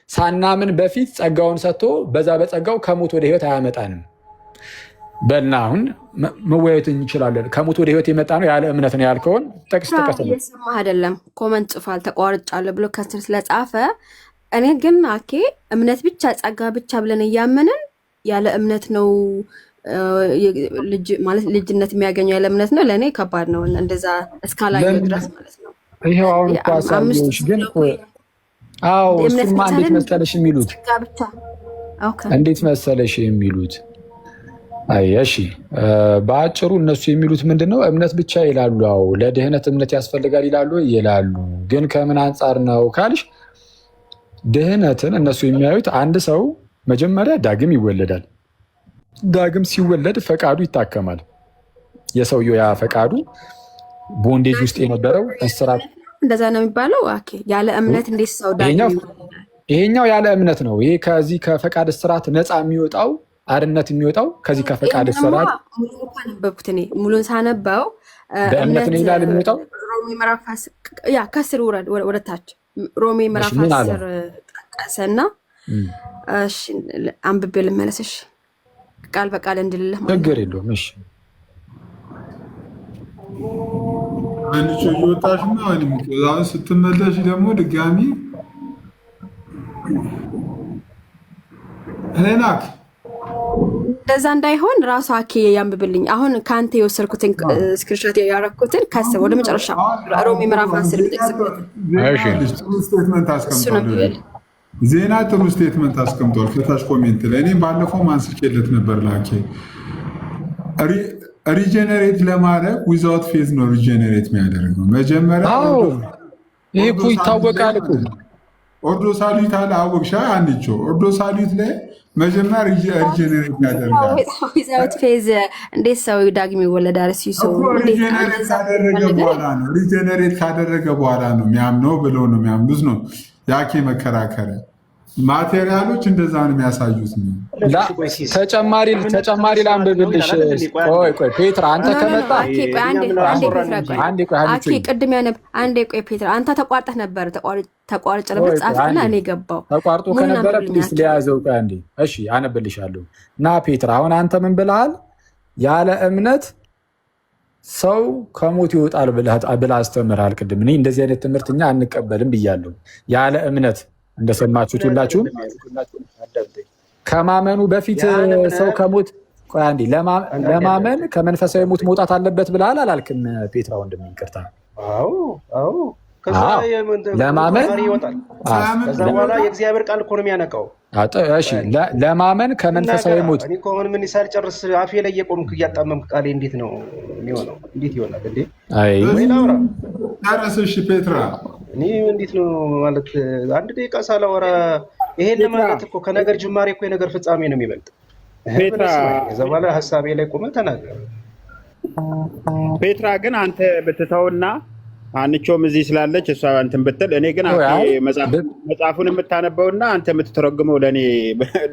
ሳናምን በፊት ጸጋውን ሰጥቶ በዛ በጸጋው ከሞት ወደ ህይወት አያመጣንም። በልና አሁን መወያየት እንችላለን። ከሞት ወደ ህይወት የመጣ ነው ያለ እምነት ነው ያልከውን ጠቅስ እየሰማህ አይደለም? ኮመንት ጽፏል ተቋርጫለሁ ብሎ ከስር ስለጻፈ እኔ ግን እምነት ብቻ ጸጋ ብቻ ብለን እያመንን ያለ እምነት ነው ማለት ልጅነት የሚያገኘው ያለ እምነት ነው። ለእኔ ከባድ ነው እንደዛ እስካላየሁ ድረስ ማለት ነው። ይሄው አሁን ኳሳዎች ግን እሱማ እንዴት መሰለሽ የሚሉት እንዴት መሰለሽ የሚሉት እሺ በአጭሩ እነሱ የሚሉት ምንድነው? እምነት ብቻ ይላሉ። አዎ ለድህነት እምነት ያስፈልጋል ይላሉ። ግን ከምን አንጻር ነው ካልሽ ድህነትን እነሱ የሚያዩት አንድ ሰው መጀመሪያ ዳግም ይወለዳል። ዳግም ሲወለድ ፈቃዱ ይታከማል። የሰውየው ያ ፈቃዱ ቦንዴጅ ውስጥ የነበረው እስራት እንደዛ ነው የሚባለው። ያለ እምነት እንዴት ሰው ዳግም ይሄኛው ያለ እምነት ነው። ይሄ ከዚህ ከፈቃድ እስራት ነፃ የሚወጣው አርነት የሚወጣው ከዚህ ከፈቃድ እስራት ሙሉን ሳነበው በእምነት ነው ይላል የሚወጣው። ሮሜ ምዕራፍ 10 ከስር ወደ ታች ሮሜ ምዕራፍ 10 ጠቀሰና እሺ አንብቤ ልመለስሽ ቃል በቃል እንድልህ ማለት ችግር የለውም። እሺ አንቺ ይወጣሽ ነው አይደል? ከዛን ስትመለሽ ደግሞ ድጋሚ ሄናክ እንደዛ እንዳይሆን ራሱ ያንብብልኝ። አሁን ካንተ የወሰድኩትን ስክሪንሾት ያደረኩትን ከስር ወደ መጨረሻ ሮሜ ምዕራፍ 10 ልጠቅስበት። እሺ ስቴትመንት አስቀምጧል። ዜና ጥሩ ስቴትመንት አስቀምጧል ከታች ኮሜንት ላይ። እኔ ባለፈው ማንስቼለት ነበር ላኬ ሪጀነሬት ለማድረግ ዊዛውት ፌዝ ነው ሪጀነሬት የሚያደርገው። መጀመሪያ ይሄ እኮ ይታወቃል እኮ ኦርዶሳሉት አለ አወቅሻ አንቾ ኦርዶሳሉት ላይ መጀመሪያ ሪጀነሬት ያደርጋል። ዊዛውት ፌዝ እንዴት ሰው ዳግም ይወለዳል? ሲሶ ሪጀነሬት ካደረገ በኋላ ነው የሚያምነው ብለው ነው የሚያምኑት ነው ያኬ መከራከሪያ ማቴሪያሎች እንደዛ ነው የሚያሳዩት። ተጨማሪ ላንብብልሽ። ቆይ ፔትራ አንተ ከመጣ ቅድም አንዴ ቆይ ፔትራ አንተ ተቋርጠህ ነበር። ተቋርጬ ነበር ጻፍና እኔ ገባው። ተቋርጦ ከነበረ ፕሊስ ሊያዘው ቆይ አንዴ። እሺ አነብልሻለሁ። ና ፔትራ አሁን አንተ ምን ብለሃል? ያለ እምነት ሰው ከሞት ይወጣል ብለህ አስተምርሃል ቅድም። እኔ እንደዚህ አይነት ትምህርት እኛ አንቀበልም ብያለሁ። ያለ እምነት እንደሰማችሁት ሁላችሁም ከማመኑ በፊት ሰው ከሞት ቆይ አንዴ ለማመን ከመንፈሳዊ ሞት መውጣት አለበት ብለሃል አላልክም? ፔትራ ወንድም ይቅርታ። ለማመን ከዛ በኋላ የእግዚአብሔር ቃል እኮ ነው የሚያነቃው። እሺ ለማመን ከመንፈሳዊ ሞት እኔ ከሆነ ምን ሳልጨርስ አፌ ላይ የቆምክ እያጣመምክ ቃሌ እንዴት ነው የሚሆነው? እንዴት ይሆናል እንዴ? ጨረስሽ ፔትራ። እኔ እንዴት ነው ማለት አንድ ደቂቃ ሳላወራ ይሄን ለማለት እኮ ከነገር ጅማሬ እኮ የነገር ፍጻሜ ነው የሚበልጥ። ፔትራ ከዛ በኋላ ሀሳቤ ላይ ቆመህ ተናገር። ፔትራ ግን አንተ ብትተውና አንቾም እዚህ ስላለች እሷ እንትን ብትል፣ እኔ ግን መጽሐፉን የምታነበውና አንተ የምትተረጉመው ለእኔ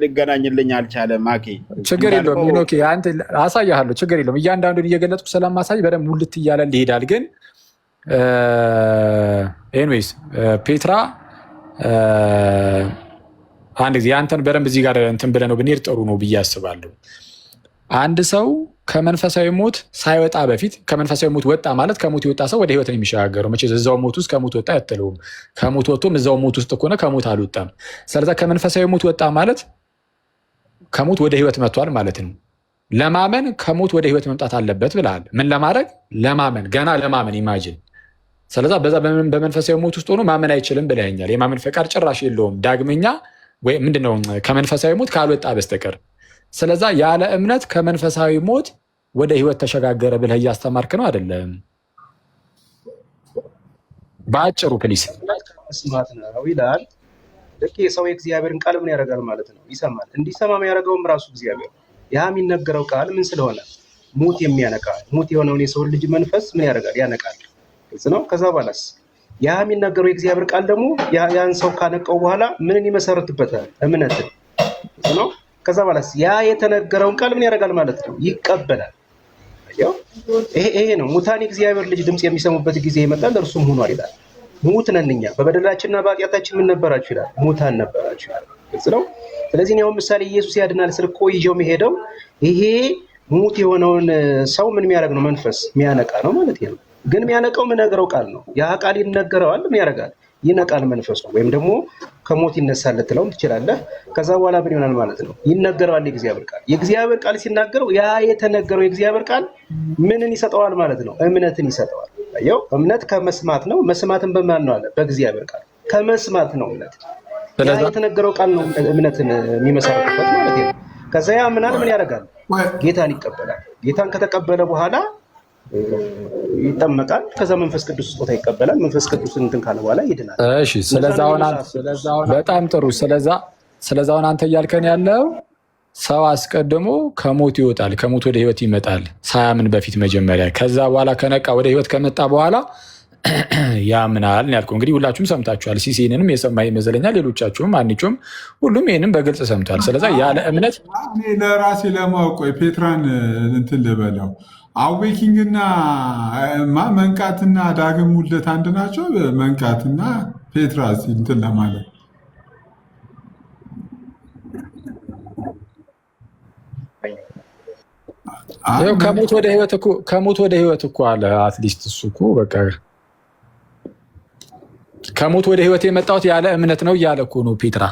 ልገናኝልኝ አልቻለም። አኬ ችግር የለውም ኦኬ፣ አንተ አሳያለሁ። ችግር የለውም እያንዳንዱን እየገለጥኩ ስለማሳይ በደንብ ሙልት እያለ ይሄዳል። ግን ኤንዌይስ ፔትራ አንድ ጊዜ አንተን በደንብ እዚህ ጋር እንትን ብለህ ነው ብንሄድ ጥሩ ነው ብዬ አስባለሁ። አንድ ሰው ከመንፈሳዊ ሞት ሳይወጣ በፊት ከመንፈሳዊ ሞት ወጣ ማለት ከሞት የወጣ ሰው ወደ ህይወት ነው የሚሸጋገረው። መቼ እዛው ሞት ውስጥ ከሞት ወጣ አትለውም። ከሞት ወጥቶም እዛው ሞት ውስጥ ከሆነ ከሞት አልወጣም። ስለዚህ ከመንፈሳዊ ሞት ወጣ ማለት ከሞት ወደ ህይወት መጥቷል ማለት ነው። ለማመን ከሞት ወደ ህይወት መምጣት አለበት ብለሃል። ምን ለማድረግ? ለማመን ገና ለማመን ኢማጂን። ስለዚህ በዛ በመንፈሳዊ ሞት ውስጥ ሆኖ ማመን አይችልም ብለኸኛል። የማመን ፈቃድ ጭራሽ የለውም ዳግመኛ ወይ ምንድነው ከመንፈሳዊ ሞት ካልወጣ በስተቀር። ስለዛ ያለ እምነት ከመንፈሳዊ ሞት ወደ ህይወት ተሸጋገረ ብለህ እያስተማርክ ነው አይደለም? በአጭሩ ፕሊስ መስማት ነው ይላል። ልክ የሰው የእግዚአብሔርን ቃል ምን ያደርጋል ማለት ነው? ይሰማል። እንዲሰማ የሚያደርገውም ራሱ እግዚአብሔር። ያ የሚነገረው ቃል ምን ስለሆነ ሙት የሚያነቃ ሙት የሆነውን የሰውን ልጅ መንፈስ ምን ያደርጋል? ያነቃል። ግልጽ ነው። ከዛ በኋላስ ያ የሚነገረው የእግዚአብሔር ቃል ደግሞ ያን ሰው ካነቀው በኋላ ምንን ይመሰርትበታል? እምነትን። ግልጽ ነው። ከዛ በኋላስ ያ የተነገረውን ቃል ምን ያደርጋል ማለት ነው? ይቀበላል። ይሄ ነው ሙታን የእግዚአብሔር ልጅ ድምፅ የሚሰሙበት ጊዜ ይመጣል፣ እርሱም ሆኗል ይላል። ሙት ነን እኛ በበደላችንና በኃጢአታችን ምን ነበራችሁ ይላል? ሙታን ነበራችሁ ይላል። ግልጽ ነው። ስለዚህ ያው ምሳሌ ኢየሱስ ያድናል ስል እኮ ይዤው የሚሄደው ይሄ ሙት የሆነውን ሰው ምን የሚያደርግ ነው? መንፈስ የሚያነቃ ነው ማለት ነው። ግን የሚያነቃው የምነግረው ቃል ነው። ያ ቃል ይነገረዋል፣ ምን ያደርጋል? ይነቃል መንፈሱ። ወይም ደግሞ ከሞት ይነሳል ልትለውም ትችላለህ። ከዛ በኋላ ምን ይሆናል ማለት ነው? ይነገረዋል የእግዚአብሔር ቃል። የእግዚአብሔር ቃል ሲናገረው ያ የተነገረው የእግዚአብሔር ቃል ምንን ይሰጠዋል ማለት ነው? እምነትን ይሰጠዋል። አየው፣ እምነት ከመስማት ነው። መስማትን በማን ነው አለ? በእግዚአብሔር ቃል። ከመስማት ነው እምነት። ያ የተነገረው ቃል ነው እምነትን የሚመሰረትበት ማለት ነው። ከዛ ያ ምን ያደርጋል? ጌታን ይቀበላል። ጌታን ከተቀበለ በኋላ ይጠመቃል። ከዛ መንፈስ ቅዱስ ስጦታ ይቀበላል። መንፈስ ቅዱስ እንትን ካለ በኋላ ይድናል። እሺ፣ ስለዛውን በጣም ጥሩ። ስለዛውን አንተ እያልከን ያለው ሰው አስቀድሞ ከሞት ይወጣል፣ ከሞት ወደ ህይወት ይመጣል ሳያምን በፊት መጀመሪያ። ከዛ በኋላ ከነቃ ወደ ህይወት ከመጣ በኋላ ያምናል ያልከው። እንግዲህ ሁላችሁም ሰምታችኋል። ሲሲንንም የሰማ ይመስለኛል። ሌሎቻችሁም አንቺም ሁሉም ይሄንን በግልጽ ሰምቷል። ስለዛ ያለ እምነት ለራሴ ለማወቅ ፔትራን እንትን ልበለው አዌኪንግ እና መንቃትና ዳግም ውልደት አንድ ናቸው። መንቃትና ፔትራ እንትን ለማለት ከሞት ወደ ህይወት እኮ አለ። አትሊስት እሱ እኮ በቃ ከሞት ወደ ህይወት የመጣሁት ያለ እምነት ነው እያለ እኮ ነው ፔትራ።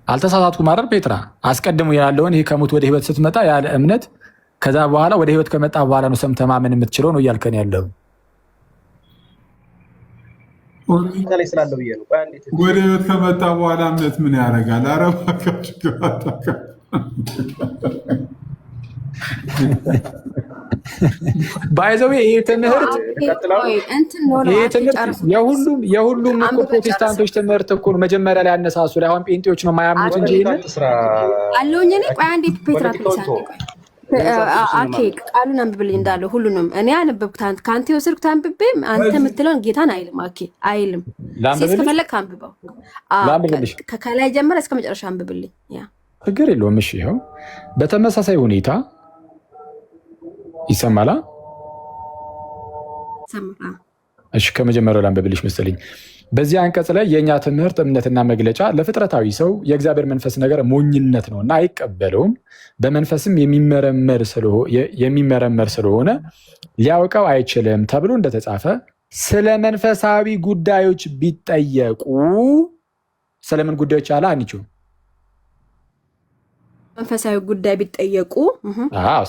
አልተሳሳትኩም አይደል ፔትራ? አስቀድሞ ያለውን ይሄ ከሞት ወደ ህይወት ስትመጣ ያለ እምነት ከዛ በኋላ ወደ ህይወት ከመጣ በኋላ ነው ሰምተህ ማመን የምትችለው ነው እያልከን ያለው። ወደ ህይወት ከመጣ በኋላ እምነት ምን ያደርጋል? ኧረ እባካችሁ ባይዘው ይሄ ትምህርት የሁሉም እኮ ፕሮቴስታንቶች ትምህርት እኮ መጀመሪያ ላይ ያነሳሱ ላይ አሁን ጴንጤዎች ነው የማያምኑት እንጂ አለውኝ እኔ ቆይ አንዴ ፔትራ አኬ ቃሉን አንብብልኝ እንዳለው ሁሉንም እኔ አነበብኩት ከአንተ የወሰድኩት አንብቤ አንተ የምትለውን ጌታን አይልም። አኬ አይልም። እስከፈለክ አንብበው ከላይ ጀምረ እስከ መጨረሻ አንብብልኝ። ያ ችግር የለውም። እሺ ይኸው በተመሳሳይ ሁኔታ ይሰማላ። እሺ ከመጀመሪያው ላንብብልሽ መሰለኝ። በዚህ አንቀጽ ላይ የእኛ ትምህርት እምነትና መግለጫ ለፍጥረታዊ ሰው የእግዚአብሔር መንፈስ ነገር ሞኝነት ነው እና አይቀበለውም። በመንፈስም የሚመረመር ስለሆነ ሊያውቀው አይችልም ተብሎ እንደተጻፈ ስለ መንፈሳዊ ጉዳዮች ቢጠየቁ ስለምን ጉዳዮች አለ አንቺ መንፈሳዊ ጉዳይ ቢጠየቁ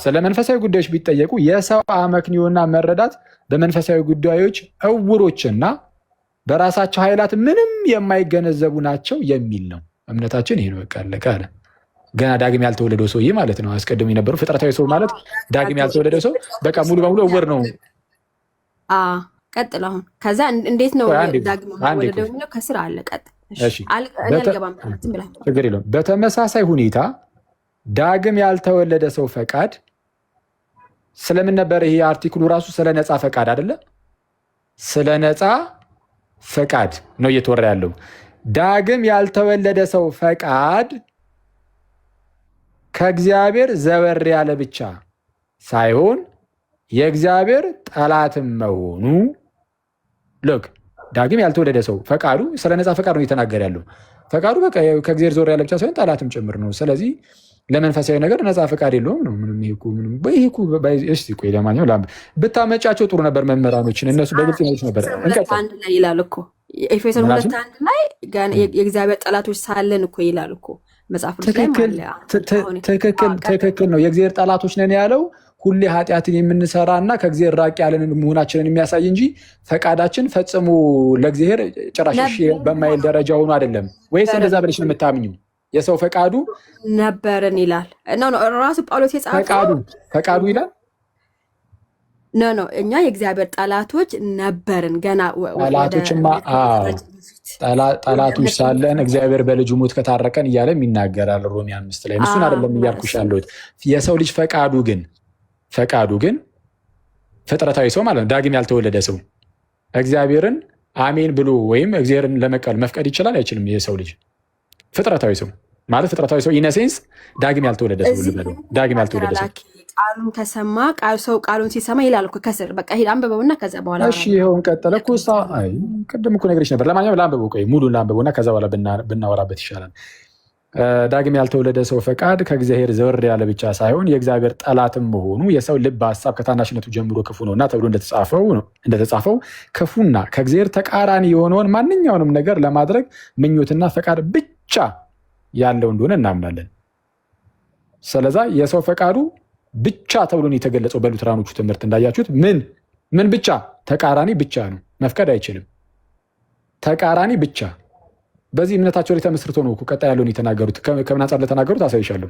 ስለ መንፈሳዊ ጉዳዮች ቢጠየቁ የሰው አመክንዮና መረዳት በመንፈሳዊ ጉዳዮች እውሮችና በራሳቸው ኃይላት ምንም የማይገነዘቡ ናቸው የሚል ነው። እምነታችን ይሄ ነው። በቃ አለቀ አለ። ገና ዳግም ያልተወለደው ሰውዬ ማለት ነው። አስቀድሞ የነበረው ፍጥረታዊ ሰው ማለት ዳግም ያልተወለደው ሰው በቃ ሙሉ በሙሉ እውር ነው። ቀጥል። አሁን ከዛ እንዴት ነው ዳግም ያልተወለደው የሚለው ከስር አለ። ቀጥል። ችግር የለውም። በተመሳሳይ ሁኔታ ዳግም ያልተወለደ ሰው ፈቃድ ስለምን ነበር? ይሄ አርቲክሉ ራሱ ስለ ነፃ ፈቃድ አይደለ? ስለ ነፃ ፈቃድ ነው እየተወራ ያለው። ዳግም ያልተወለደ ሰው ፈቃድ ከእግዚአብሔር ዘወር ያለ ብቻ ሳይሆን የእግዚአብሔር ጠላትም መሆኑ። ልክ ዳግም ያልተወለደ ሰው ፈቃዱ ስለ ነፃ ፈቃድ ነው እየተናገረ ያለው። ፈቃዱ በቃ ከእግዚአብሔር ዘወር ያለ ብቻ ሳይሆን ጠላትም ጭምር ነው። ስለዚህ ለመንፈሳዊ ነገር ነፃ ፈቃድ የለውም ነው። ለማንኛውም ብታመጫቸው ጥሩ ነበር መምህራኖችን፣ እነሱ በግልጽ ይመልሱ ነበር። አንድ ላይ ይላል እኮ ኤፌሶን 2:1 ላይ የእግዚአብሔር ጠላቶች ሳለን እኮ ይላል እኮ መጽሐፍ ትክክል ነው። የእግዚአብሔር ጠላቶች ነን ያለው ሁሌ ኃጢአትን የምንሰራ እና ከእግዚአብሔር ራቅ ያለን መሆናችንን የሚያሳይ እንጂ ፈቃዳችን ፈጽሞ ለእግዚአብሔር ጭራሽ በማይል ደረጃ ሆኖ አይደለም። ወይስ እንደዛ ብለሽ ነው የምታምኚው? የሰው ፈቃዱ ነበርን ይላል ራሱ ጳውሎስ የጻፈው ፈቃዱ ይላል ኖ እኛ የእግዚአብሔር ጠላቶች ነበርን። ገና ጠላቶች ሳለን እግዚአብሔር በልጁ ሞት ከታረቀን እያለም ይናገራል ሮሜ 5 ላይ። እሱን አይደለም እያልኩሽ ያለሁት። የሰው ልጅ ፈቃዱ ግን ፍጥረታዊ ሰው ማለት ነው። ዳግም ያልተወለደ ሰው እግዚአብሔርን አሜን ብሎ ወይም እግዚአብሔርን ለመቀበል መፍቀድ ይችላል አይችልም? የሰው ልጅ ፍጥረታዊ ሰው ማለት ፍጥረታዊ ሰው ኢነሴንስ ዳግም ያልተወለደ ሰው ልበለው። ዳግም ያልተወለደ ሰው ቃሉን ከሰማ ሰው ቃሉን ሲሰማ ይላል እኮ ከስር በቃ ሄድ አንብበውና ከዛ በኋላ እሺ ይኸውን ቀጠለ እኮ ቅድም እኮ ነግሬሽ ነበር። ለማንኛውም ላንብበው፣ ቆይ ሙሉን ላንብበውና ከዛ በኋላ ብናወራበት ይሻላል። ዳግም ያልተወለደ ሰው ፈቃድ ከእግዚአብሔር ዘወር ያለ ብቻ ሳይሆን የእግዚአብሔር ጠላትም መሆኑ የሰው ልብ ሀሳብ ከታናሽነቱ ጀምሮ ክፉ ነውና ተብሎ እንደተጻፈው ክፉና ከእግዚአብሔር ተቃራኒ የሆነውን ማንኛውንም ነገር ለማድረግ ምኞትና ፈቃድ ብቻ ያለው እንደሆነ እናምናለን። ስለዛ የሰው ፈቃዱ ብቻ ተብሎ ነው የተገለጸው በሉትራኖቹ ትምህርት እንዳያችሁት። ምን ብቻ? ተቃራኒ ብቻ ነው። መፍቀድ አይችልም። ተቃራኒ ብቻ። በዚህ እምነታቸው ላይ ተመስርቶ ነው ቀጣይ ያለውን የተናገሩት። ከምን አንጻር ለተናገሩት አሳይሻለሁ።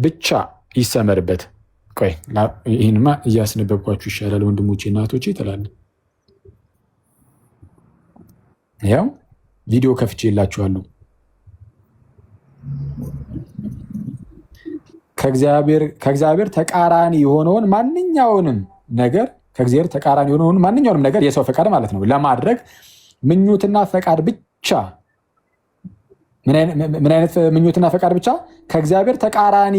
ብቻ ይሰመርበት። ቆይ ይህንማ እያስነበብኳችሁ ይሻላል ወንድሞቼ እናቶቼ ትላለ። ያው ቪዲዮ ከፍቼ የላችኋለሁ። ከእግዚአብሔር ተቃራኒ የሆነውን ማንኛውንም ነገር የሰው ፈቃድ ማለት ነው ለማድረግ ምኞትና ፈቃድ ብቻ። ምን አይነት ምኞትና ፈቃድ ብቻ? ከእግዚአብሔር ተቃራኒ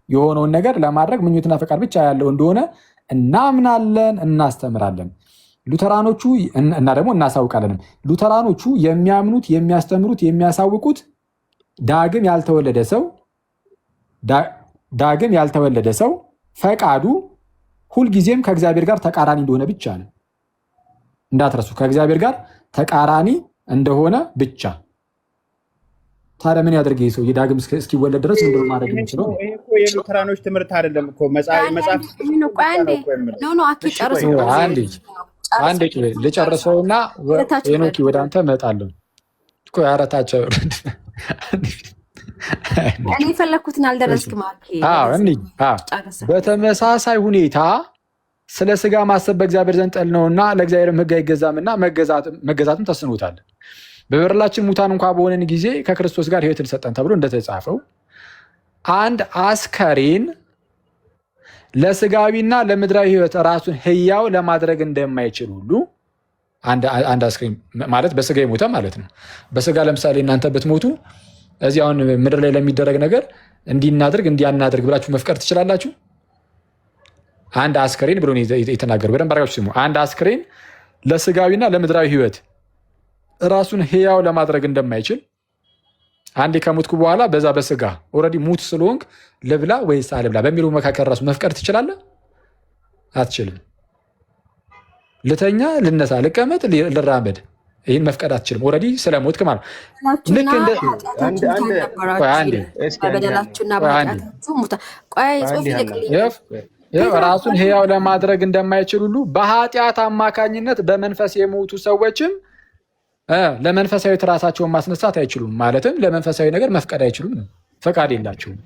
የሆነውን ነገር ለማድረግ ምኞትና ፈቃድ ብቻ ያለው እንደሆነ እናምናለን፣ እናስተምራለን። ሉተራኖቹ እና ደግሞ እናሳውቃለንም። ሉተራኖቹ የሚያምኑት፣ የሚያስተምሩት፣ የሚያሳውቁት ዳግም ያልተወለደ ሰው ፈቃዱ ሁልጊዜም ከእግዚአብሔር ጋር ተቃራኒ እንደሆነ ብቻ ነው። እንዳትረሱ፣ ከእግዚአብሔር ጋር ተቃራኒ እንደሆነ ብቻ። ታዲያ ምን ያደርግ ይህ ሰው የዳግም እስኪወለድ ድረስ ምንድነው ማድረግ የሚችለው? የሉተራኖች ትምህርት አይደለም እኮ መጽሐፍ አንዴ ልጨርሰውና ሄኖኪ ወደ አንተ እመጣለሁ። አረታቸው እኔ ፈለኩትን አልደረስክም። በተመሳሳይ ሁኔታ ስለ ስጋ ማሰብ በእግዚአብሔር ዘንድ ጠል ነውና ለእግዚአብሔር ሕግ አይገዛምና መገዛትም ተስኖታል። በበደላችን ሙታን እንኳ በሆነን ጊዜ ከክርስቶስ ጋር ሕይወትን ሰጠን ተብሎ እንደተጻፈው አንድ አስከሬን ለስጋዊና ለምድራዊ ሕይወት ራሱን ሕያው ለማድረግ እንደማይችል ሁሉ አንድ አስከሬን ማለት በስጋ የሞተ ማለት ነው። በስጋ ለምሳሌ እናንተ ብትሞቱ እዚህ አሁን ምድር ላይ ለሚደረግ ነገር እንዲናድርግ እንዲያናድርግ ብላችሁ መፍቀድ ትችላላችሁ? አንድ አስከሬን ብሎ የተናገሩ በደንብ አድርጋችሁ ስሙ። አንድ አስከሬን ለስጋዊና ለምድራዊ ሕይወት ራሱን ሕያው ለማድረግ እንደማይችል አንዴ ከሞትኩ በኋላ በዛ በስጋ ኦልሬዲ ሙት ስለሆንክ ልብላ ወይስ አልብላ በሚለው መካከል ራሱ መፍቀድ ትችላለህ? አትችልም። ልተኛ፣ ልነሳ፣ ልቀመጥ፣ ልራመድ ይህን መፍቀድ አትችልም። ኦልሬዲ ስለሞትክ ማለት ልክ እንደ ራሱን ሕያው ለማድረግ እንደማይችል ሁሉ በኃጢአት አማካኝነት በመንፈስ የሞቱ ሰዎችም ለመንፈሳዊት ራሳቸውን ማስነሳት አይችሉም። ማለትም ለመንፈሳዊ ነገር መፍቀድ አይችሉም፣ ፈቃድ የላቸውም።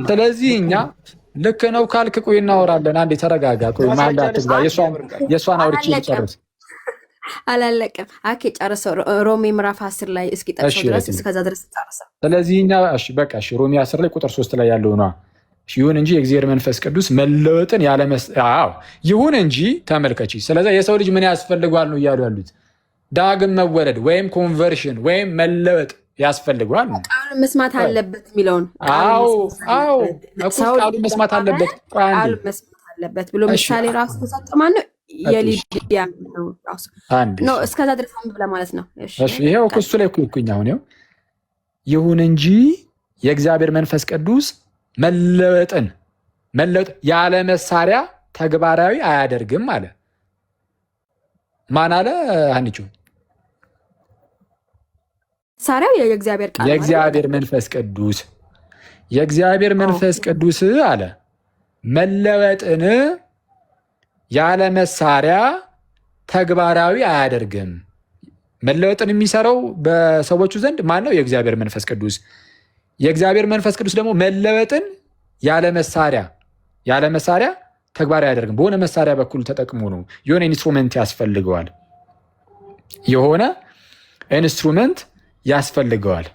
ስለዚህ እኛ ልክ ነው ካልክ ቆይ እናወራለን። አንዴ ተረጋጋ። ቆይ ማንዳ ትግባ። የእሷን አውርቼ ጨርስ። አላለቀም። አኬ ጨርሰው። ሮሜ ምዕራፍ 10 ላይ እስኪ ጠቅሰው ድረስ እስከዛ ድረስ ጨርሰው። ስለዚህ እኛ በቃ ሮሜ 10 ላይ ቁጥር 3 ላይ ያለው ነው። ይሁን እንጂ የእግዚአብሔር መንፈስ ቅዱስ መለወጥን ይሁን እንጂ ተመልከቺ። ስለዚህ የሰው ልጅ ምን ያስፈልገዋል ነው እያሉ ያሉት። ዳግም መወለድ ወይም ኮንቨርሽን ወይም መለወጥ ያስፈልገዋል ነው። ቃሉን መስማት አለበት የሚለውን ቃሉን መስማት አለበት ብሎ ምሳሌ ራሱ ተሰጥማን ነው የሊዲያ ነው ራሱ ነው። እስከዛ ድረስ አንብብ ለማለት ነው። እሺ ይሄው እሱ ላይ ኩኩኝ አሁን ይሁን እንጂ የእግዚአብሔር መንፈስ ቅዱስ መለወጥ ያለ መሳሪያ ተግባራዊ አያደርግም አለ። ማን አለ? አንቺ መሳሪያው የእግዚአብሔር ቃል የእግዚአብሔር መንፈስ ቅዱስ የእግዚአብሔር መንፈስ ቅዱስ አለ መለወጥን ያለ መሳሪያ ተግባራዊ አያደርግም። መለወጥን የሚሰራው በሰዎቹ ዘንድ ማን ነው? የእግዚአብሔር መንፈስ ቅዱስ። የእግዚአብሔር መንፈስ ቅዱስ ደግሞ መለወጥን ያለ መሳሪያ ተግባራዊ አያደርግም። በሆነ መሳሪያ በኩል ተጠቅሞ ነው። የሆነ ኢንስትሩመንት ያስፈልገዋል።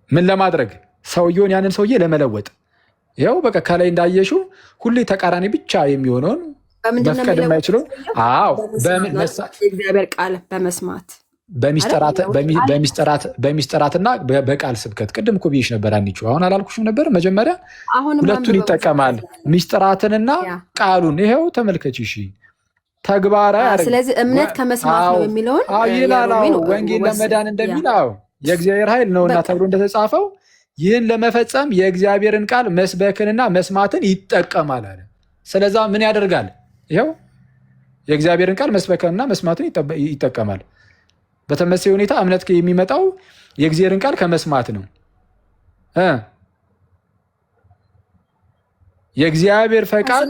ምን ለማድረግ? ሰውየውን ያንን ሰውዬ ለመለወጥ። ይኸው በቃ ከላይ እንዳየሽው ሁሌ ተቃራኒ ብቻ የሚሆነውን መፍቀድ የማይችለው የእግዚአብሔር ቃል በመስማት በሚስጥራትና በቃል ስብከት። ቅድም እኮ ብዬሽ ነበር አንቺ፣ አሁን አላልኩሽም ነበር? መጀመሪያ ሁለቱን ይጠቀማል፣ ሚስጥራትንና ቃሉን። ይሄው ተመልከች። እሺ ተግባራዊ አይደለም። ስለዚህ እምነት ከመስማት ነው የሚለውን ይላል። ወንጌል ለመዳን እንደሚል የእግዚአብሔር ኃይል ነውና ተብሎ እንደተጻፈው ይህን ለመፈጸም የእግዚአብሔርን ቃል መስበክንና መስማትን ይጠቀማል አለ። ስለዛ ምን ያደርጋል? ይኸው የእግዚአብሔርን ቃል መስበክንና መስማትን ይጠቀማል። በተመሳሳይ ሁኔታ እምነት የሚመጣው የእግዚአብሔርን ቃል ከመስማት ነው። የእግዚአብሔር ፈቃድ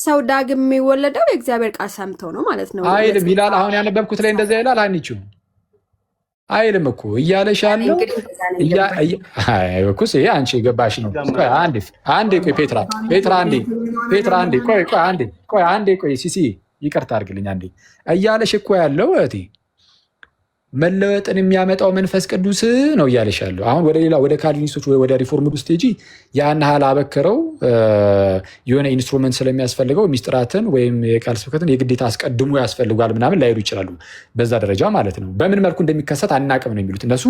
ሰው ዳግም የሚወለደው የእግዚአብሔር ቃል ሰምተው ነው ማለት ነው አይልም ይላል። አሁን ያነበብኩት ላይ እንደዛ ይላል። አንቺው አይልም እኮ እያለሽ ያለው እኮ ይሄ አንቺ የገባሽ ነው። አንዴ ቆይ ፔትራ አንዴ ቆይ ሲሲ ይቅርታ አድርግልኝ አንዴ እያለሽ እኮ ያለው እህቴ መለወጥን የሚያመጣው መንፈስ ቅዱስ ነው እያለሽ ያለው። አሁን ወደ ሌላ ወደ ካልቪኒስቶች ወደ ሪፎርምድ ውስጥ ሄጂ ያን ያህል አበክረው የሆነ ኢንስትሩመንት ስለሚያስፈልገው ሚስጥራትን ወይም የቃል ስብከትን የግዴታ አስቀድሞ ያስፈልጓል ምናምን ላይሉ ይችላሉ። በዛ ደረጃ ማለት ነው። በምን መልኩ እንደሚከሰት አናቅም ነው የሚሉት እነሱ።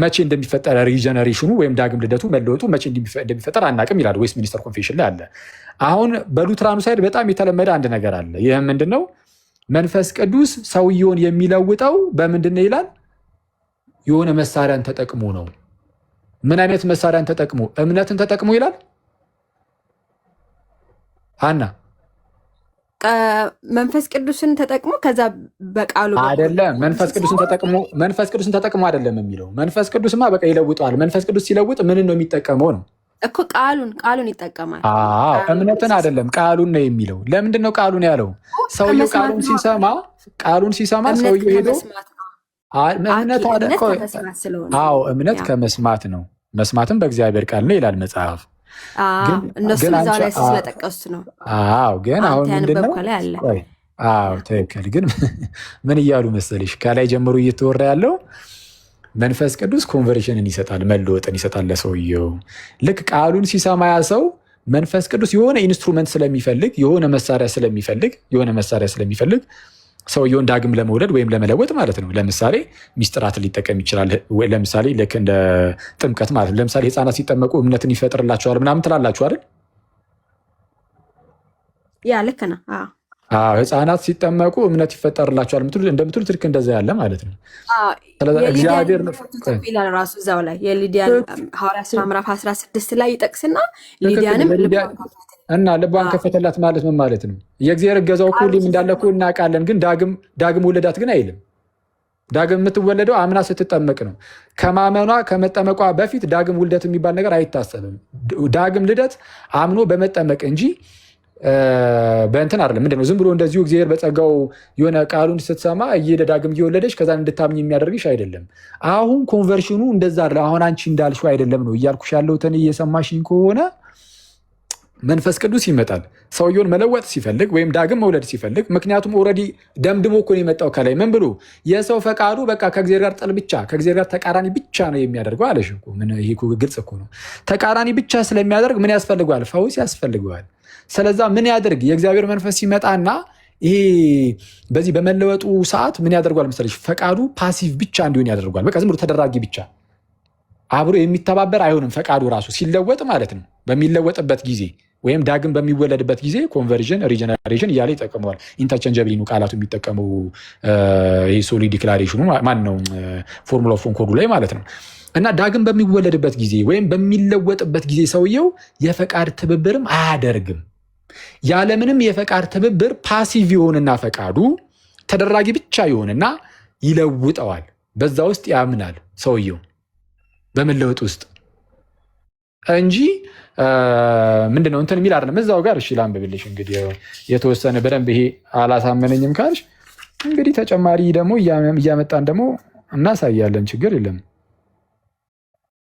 መቼ እንደሚፈጠር ሪጀነሬሽኑ ወይም ዳግም ልደቱ መለወጡ መቼ እንደሚፈጠር አናቅም ይላሉ። ዌስት ሚኒስተር ኮንፌሽን ላይ አለ። አሁን በሉትራኑ ሳይድ በጣም የተለመደ አንድ ነገር አለ። ይህም ምንድን ነው? መንፈስ ቅዱስ ሰውየውን የሚለውጠው በምንድን ነው ይላል? የሆነ መሳሪያን ተጠቅሞ ነው። ምን አይነት መሳሪያን ተጠቅሞ? እምነትን ተጠቅሞ ይላል። አና መንፈስ ቅዱስን ተጠቅሞ ከዛ በቃሉ አይደለም። መንፈስ ቅዱስን ተጠቅሞ አይደለም የሚለው። መንፈስ ቅዱስማ በቃ ይለውጠዋል። መንፈስ ቅዱስ ሲለውጥ ምንን ነው የሚጠቀመው ነው እኮ ቃሉን ይጠቀማል። እምነትን አይደለም ቃሉን ነው የሚለው። ለምንድን ነው ቃሉን ያለው? ሰውየው ቃሉን ሲሰማ ሰውየው ሄዶ እምነት ከመስማት ነው፣ መስማትም በእግዚአብሔር ቃል ነው ይላል መጽሐፍ። እነሱ እዛው ላይ ስለጠቀሱት ነው። ግን አሁን ምንድነው? ትክክል። ግን ምን እያሉ መሰለሽ? ከላይ ጀምሮ እየተወራ ያለው መንፈስ ቅዱስ ኮንቨርሽንን ይሰጣል፣ መለወጥን ይሰጣል ለሰውየው። ልክ ቃሉን ሲሰማ ያ ሰው መንፈስ ቅዱስ የሆነ ኢንስትሩመንት ስለሚፈልግ የሆነ መሳሪያ ስለሚፈልግ ሰውየውን ዳግም ለመውለድ ወይም ለመለወጥ ማለት ነው። ለምሳሌ ሚስጥራትን ሊጠቀም ይችላል። ለምሳሌ ልክ እንደ ጥምቀት ማለት ነው። ለምሳሌ ህፃናት ሲጠመቁ እምነትን ይፈጥርላቸዋል ምናምን ትላላችሁ አይደል? ያ ልክ ነው። ህፃናት ሲጠመቁ እምነት ይፈጠርላቸዋል እንደምትሉት ልክ እንደዛ ያለ ማለት ነው። እግዚአብሔር ራሱ እዛው ላይ የሊዲያን ሐዋርያት ሥራ ምዕራፍ 16 ላይ ይጠቅስና ሊዲያንም እና ልቧን ከፈተላት ማለት ምን ማለት ነው? የእግዚአብሔር እገዛው እኮ ሁሌም እንዳለ እኮ እናውቃለን። ግን ዳግም ውለዳት ግን አይልም። ዳግም የምትወለደው አምና ስትጠመቅ ነው። ከማመኗ ከመጠመቋ በፊት ዳግም ውልደት የሚባል ነገር አይታሰብም። ዳግም ልደት አምኖ በመጠመቅ እንጂ በእንትን አይደለም። ምንድን ነው ዝም ብሎ እንደዚሁ እግዚአብሔር በጸጋው የሆነ ቃሉን ስትሰማ ዳግም እየወለደች ከዛ እንድታምኝ የሚያደርግሽ አይደለም። አሁን ኮንቨርሽኑ እንደዛ አይደለም። አሁን አንቺ እንዳልሽው አይደለም ነው እያልኩሽ ያለሁት። እየሰማሽኝ ከሆነ መንፈስ ቅዱስ ይመጣል ሰውየውን መለወጥ ሲፈልግ ወይም ዳግም መውለድ ሲፈልግ። ምክንያቱም ኦልሬዲ ደምድሞ እኮ ነው የመጣው ከላይ ምን ብሎ የሰው ፈቃዱ በቃ ከእግዚአብሔር ጋር ጥል ብቻ ከእግዚአብሔር ጋር ተቃራኒ ብቻ ነው የሚያደርገው አለሽ እኮ። ይሄ ግልጽ እኮ ነው። ተቃራኒ ብቻ ስለሚያደርግ ምን ያስፈልገዋል? ፈውስ ያስፈልገዋል። ስለዛ ምን ያደርግ? የእግዚአብሔር መንፈስ ሲመጣና ይሄ በዚህ በመለወጡ ሰዓት ምን ያደርጓል መሰለሽ? ፈቃዱ ፓሲቭ ብቻ እንዲሆን ያደርጓል። በቃ ዝም ብሎ ተደራጊ ብቻ አብሮ የሚተባበር አይሆንም። ፈቃዱ ራሱ ሲለወጥ ማለት ነው። በሚለወጥበት ጊዜ ወይም ዳግም በሚወለድበት ጊዜ ኮንቨርዥን፣ ሪጀነሬሽን እያለ ይጠቀመዋል። ኢንተርቼንጀብሊ ነው ቃላቱ የሚጠቀሙ። ይሄ ሶሊ ዲክላሬሽኑ ማን ነው ፎርሙላ ኦፍ ኮንኮርዱ ላይ ማለት ነው። እና ዳግም በሚወለድበት ጊዜ ወይም በሚለወጥበት ጊዜ ሰውየው የፈቃድ ትብብርም አያደርግም። ያለምንም የፈቃድ ትብብር ፓሲቭ ይሆንና ፈቃዱ ተደራጊ ብቻ ይሆንና ይለውጠዋል። በዛ ውስጥ ያምናል ሰውየው በመለወጥ ውስጥ እንጂ ምንድነው እንትን የሚል አይደለም። እዛው ጋር እሺ ላንብብልሽ እንግዲህ የተወሰነ በደንብ ይሄ አላሳመነኝም ካልሽ እንግዲህ ተጨማሪ ደግሞ እያመጣን ደግሞ እናሳያለን። ችግር የለም።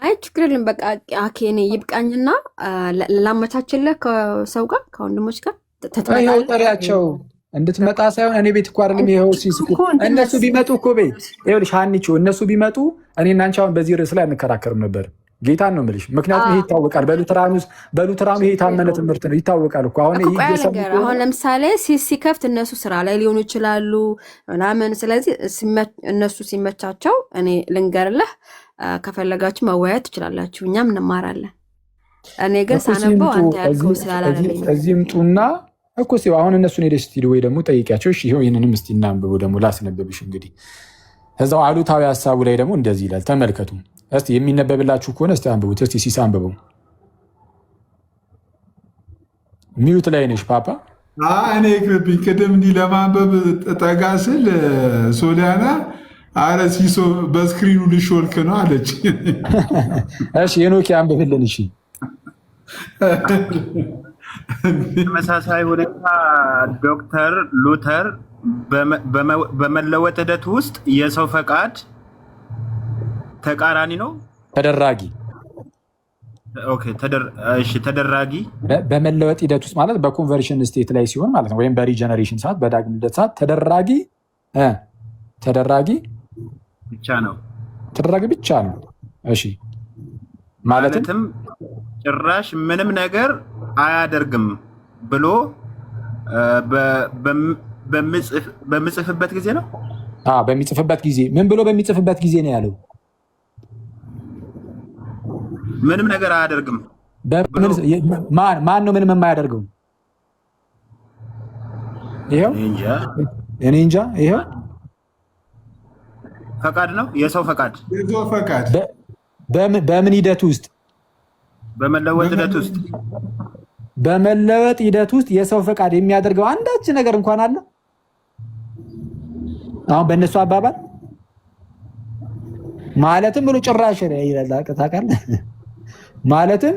አይ ችግር የለም። በቃ አኬኔ ይብቃኝና ላመቻችልህ ከሰው ጋር ከወንድሞች ጋር ጠሪያቸው እንድትመጣ ሳይሆን እኔ ቤት እኮ አይደለም ይሄው ሲስኩ እነሱ ቢመጡ እኮ ቤት ይኸውልሽ ሀኒቾ እነሱ ቢመጡ እኔ እና አንቺ አሁን በዚህ ርዕስ ላይ አንከራከርም ነበር። ጌታን ነው የምልሽ። ምክንያቱም ይሄ ይታወቃል። በሉትራኑ ይሄ የታመነ ትምህርት ነው። ይታወቃል እኮ አሁን ለምሳሌ ሲከፍት እነሱ ስራ ላይ ሊሆኑ ይችላሉ ምናምን። ስለዚህ እነሱ ሲመቻቸው እኔ ልንገርልህ፣ ከፈለጋችሁ መወያየት ትችላላችሁ፣ እኛም እንማራለን። እኔ ግን ሳነበው አንተ ያልከው ስላላለኝ እዚህ ምጡና እኮ አሁን እነሱን ሄደሽ ስቱዲዮ ወይ ደግሞ ጠይቂያቸው። እሺ ይሄው ይሄንንም እስቲ እናንብበው ደግሞ ላስነበብሽ። እንግዲህ እዛው አሉታዊ ሀሳቡ ላይ ደግሞ እንደዚህ ይላል። ተመልከቱ እስቲ የሚነበብላችሁ ከሆነ እስቲ አንብቡት። እስቲ ሲሳ አንብበው። ሚዩት ላይ ነሽ ፓፓ። እኔ ይቅርብኝ። ቅድም እንዲህ ለማንበብ ጠጋ ስል ሶሊያና አረ ሲሶ በስክሪኑ ልሾልክ ነው አለች። እሺ ሄኖክ አንብብልን። እሺ ተመሳሳይ ሁኔታ ዶክተር ሉተር በመለወጥ ሂደት ውስጥ የሰው ፈቃድ ተቃራኒ ነው ተደራጊ። ተደራጊ በመለወጥ ሂደት ውስጥ ማለት በኮንቨርሽን ስቴት ላይ ሲሆን ማለት ነው፣ ወይም በሪጀነሬሽን ሰዓት በዳግም ልደት ሰዓት ተደራጊ ብቻ ነው። ተደራጊ ብቻ ነው። እሺ ማለትም ጭራሽ ምንም ነገር አያደርግም ብሎ በሚጽፍበት ጊዜ ነው። በሚጽፍበት ጊዜ ምን ብሎ በሚጽፍበት ጊዜ ነው ያለው? ምንም ነገር አያደርግም። ማን ነው ምንም የማያደርገው? ይሄው እኔ እንጃ። ይሄው ፈቃድ ነው፣ የሰው ፈቃድ። በምን ሂደት ውስጥ? በመለወጥ ሂደት ውስጥ። በመለወጥ ሂደት ውስጥ የሰው ፈቃድ የሚያደርገው አንዳች ነገር እንኳን አለ? አሁን በእነሱ አባባል ማለትም ብሎ ጭራሽ ይላል። ታውቃለህ? ማለትም